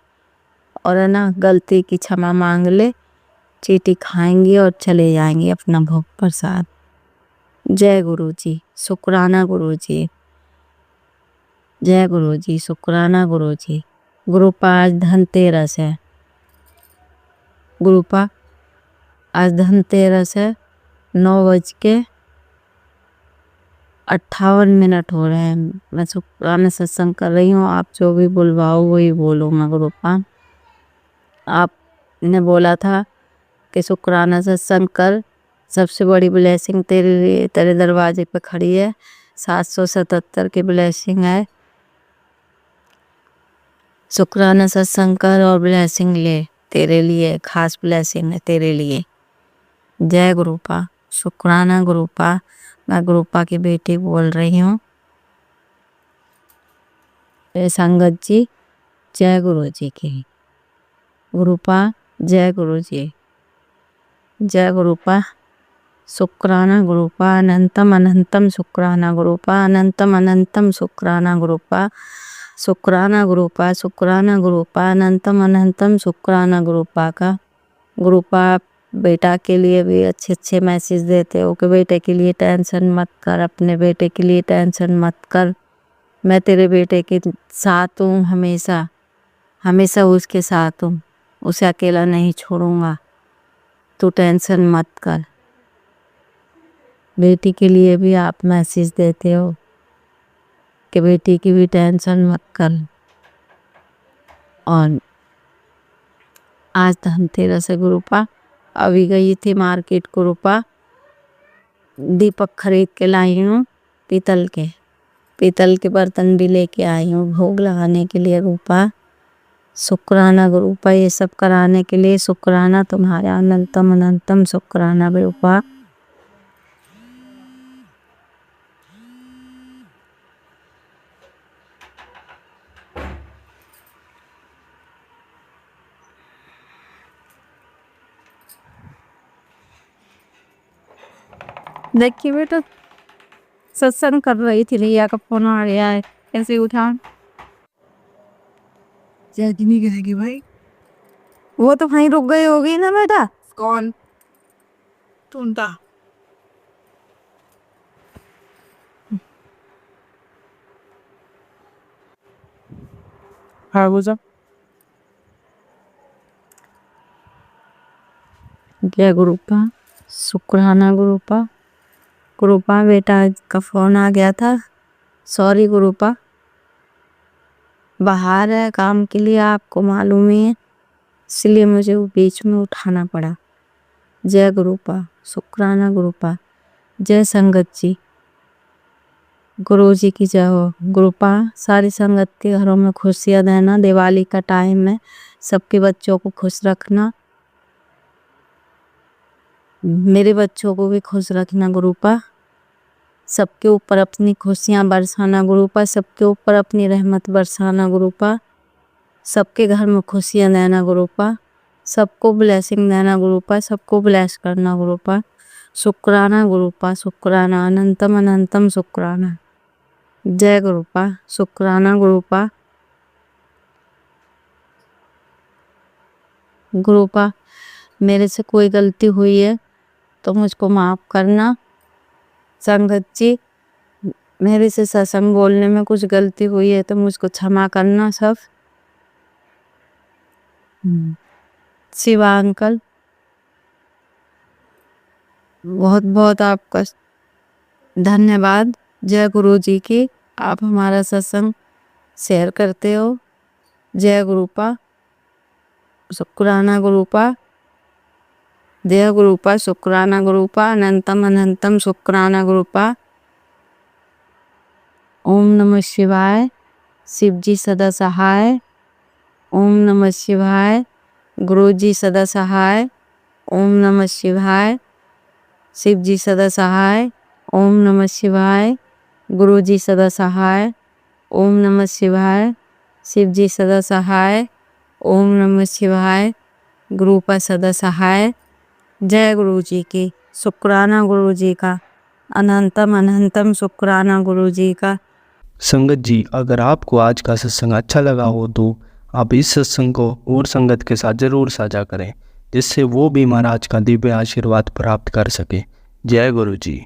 और है ना गलती की क्षमा मांग ले, चींटी खाएंगी और चले जाएंगी अपना भोग प्रसाद। जय गुरुजी, शुक्राना गुरुजी, जय गुरुजी, शुक्राना गुरुजी। गुरुपा, आज धनतेरस है। गुरुपा, आज धनतेरस है, 9:58 हो रहे हैं। मैं शुक्राना सत्संग कर रही हूँ, आप जो भी बुलवाओ वही बोलो। मैं गुरुपा, आपने बोला था कि शुक्राना सत्संग कर, सबसे बड़ी ब्लेसिंग तेरे दरवाजे पे खड़ी है, 777 की ब्लेसिंग है। शुक्राना सत्संग कर और ब्लेसिंग ले, तेरे लिए खास ब्लेसिंग है, तेरे लिए। जय गुरुपा, शुक्राना गुरुपा। मैं गुरुपा की बेटी बोल रही हूँ। संगत जी, जय गुरुजी की। गुरुपा, जय गुरुजी, जय गुरुपा, शुक्राना गुरुपा, अनंतम अनंतम शुक्राना गुरुपा, अनंतम अनंतम शुक्राना गुरुपा, शुक्राना गुरुपा, शुक्राना गुरुपा, अनंतम अनंतम शुक्राना गुरुपा का। गुरुपा, बेटा के लिए भी अच्छे अच्छे मैसेज देते हो कि बेटे के लिए टेंशन मत कर, अपने बेटे के लिए टेंशन मत कर, मैं तेरे बेटे के साथ हूँ, हमेशा हमेशा उसके साथ हूँ, उसे अकेला नहीं छोड़ूंगा, तू टेंशन मत कर। बेटी के लिए भी आप मैसेज देते हो कि बेटी की भी टेंशन मत कर। और आज धनतेरस है गुरुपा, अभी गई थी मार्केट गुरुपा, दीपक खरीद के लाई हूँ, पीतल के बर्तन भी लेके आई हूँ भोग लगाने के लिए। गुरुपा, शुक्राना गुरुपा, ये सब कराने के लिए शुक्राना तुम्हारा, अनंतम अनंतम शुक्राना गुरुपा। देखिए बेटा, सत्संग कर रही थी, रिया का फोन आ गया है, कैसे उठा? जल्दी नहीं करेगी भाई। वो तो वहीं रुक गई होगी ना बेटा। कौन? टूंटा। हाँ गुजा। जय गुरुपा, शुक्राना गुरुपा। गुरुपा, बेटा का फोन आ गया था, सॉरी गुरुपा, बाहर है काम के लिए, आपको मालूम ही है, इसलिए मुझे वो बीच में उठाना पड़ा। जय गुरुपा, शुक्राना गुरुपा। जय संगत जी, गुरु जी की जय हो। गुरुपा, सारी संगत के घरों में खुशियाँ देना, दिवाली का टाइम है, सबके बच्चों को खुश रखना, मेरे बच्चों को भी खुश रखना गुरुपा, सबके ऊपर अपनी खुशियाँ बरसाना गुरुपा, सबके ऊपर अपनी रहमत बरसाना गुरुपा, सबके घर में खुशियाँ देना गुरुपा, सबको ब्लेसिंग देना गुरुपा, सबको ब्लेस करना गुरुपा। शुक्राना गुरुपा, शुक्राना, अनंतम अनंतम शुक्राना। जय गुरुपा, शुक्राना गुरुपा। गुरुपा, मेरे से कोई गलती हुई है तो मुझको माफ़ करना। संगत जी, मेरे से सत्संग बोलने में कुछ गलती हुई है तो मुझको क्षमा करना सब। शिवा अंकल, बहुत बहुत आपका धन्यवाद। जय गुरु जी की। आप हमारा सत्संग शेयर करते हो। जय गुरुपा, शुक्राना गुरुपा, जय गुरुपा, शुक्राना गुरुपा, अनंतम अनंतम शुक्राना गुरुपा। ओम नमः शिवाय। शिव जी सदा सहाय। ओम नमः शिवाय। गुरु जी सदा सहाय। ओम नमः शिवाय। शिव जी सदा सहाय। ओम नमः शिवाय। गुरु जी सदा सहाय। ओम नमः शिवाय। शिव जी सदा सहाय। ओम नमः शिवाय। गुरुपा सदा सहाय। जय गुरु जी की। शुक्राना गुरु जी का। अनंतम अनंतम शुक्राना गुरु जी का। संगत जी, अगर आपको आज का सत्संग अच्छा लगा हो तो आप इस सत्संग को और संगत के साथ ज़रूर साझा करें, जिससे वो भी महाराज का दिव्य आशीर्वाद प्राप्त कर सके। जय गुरु जी।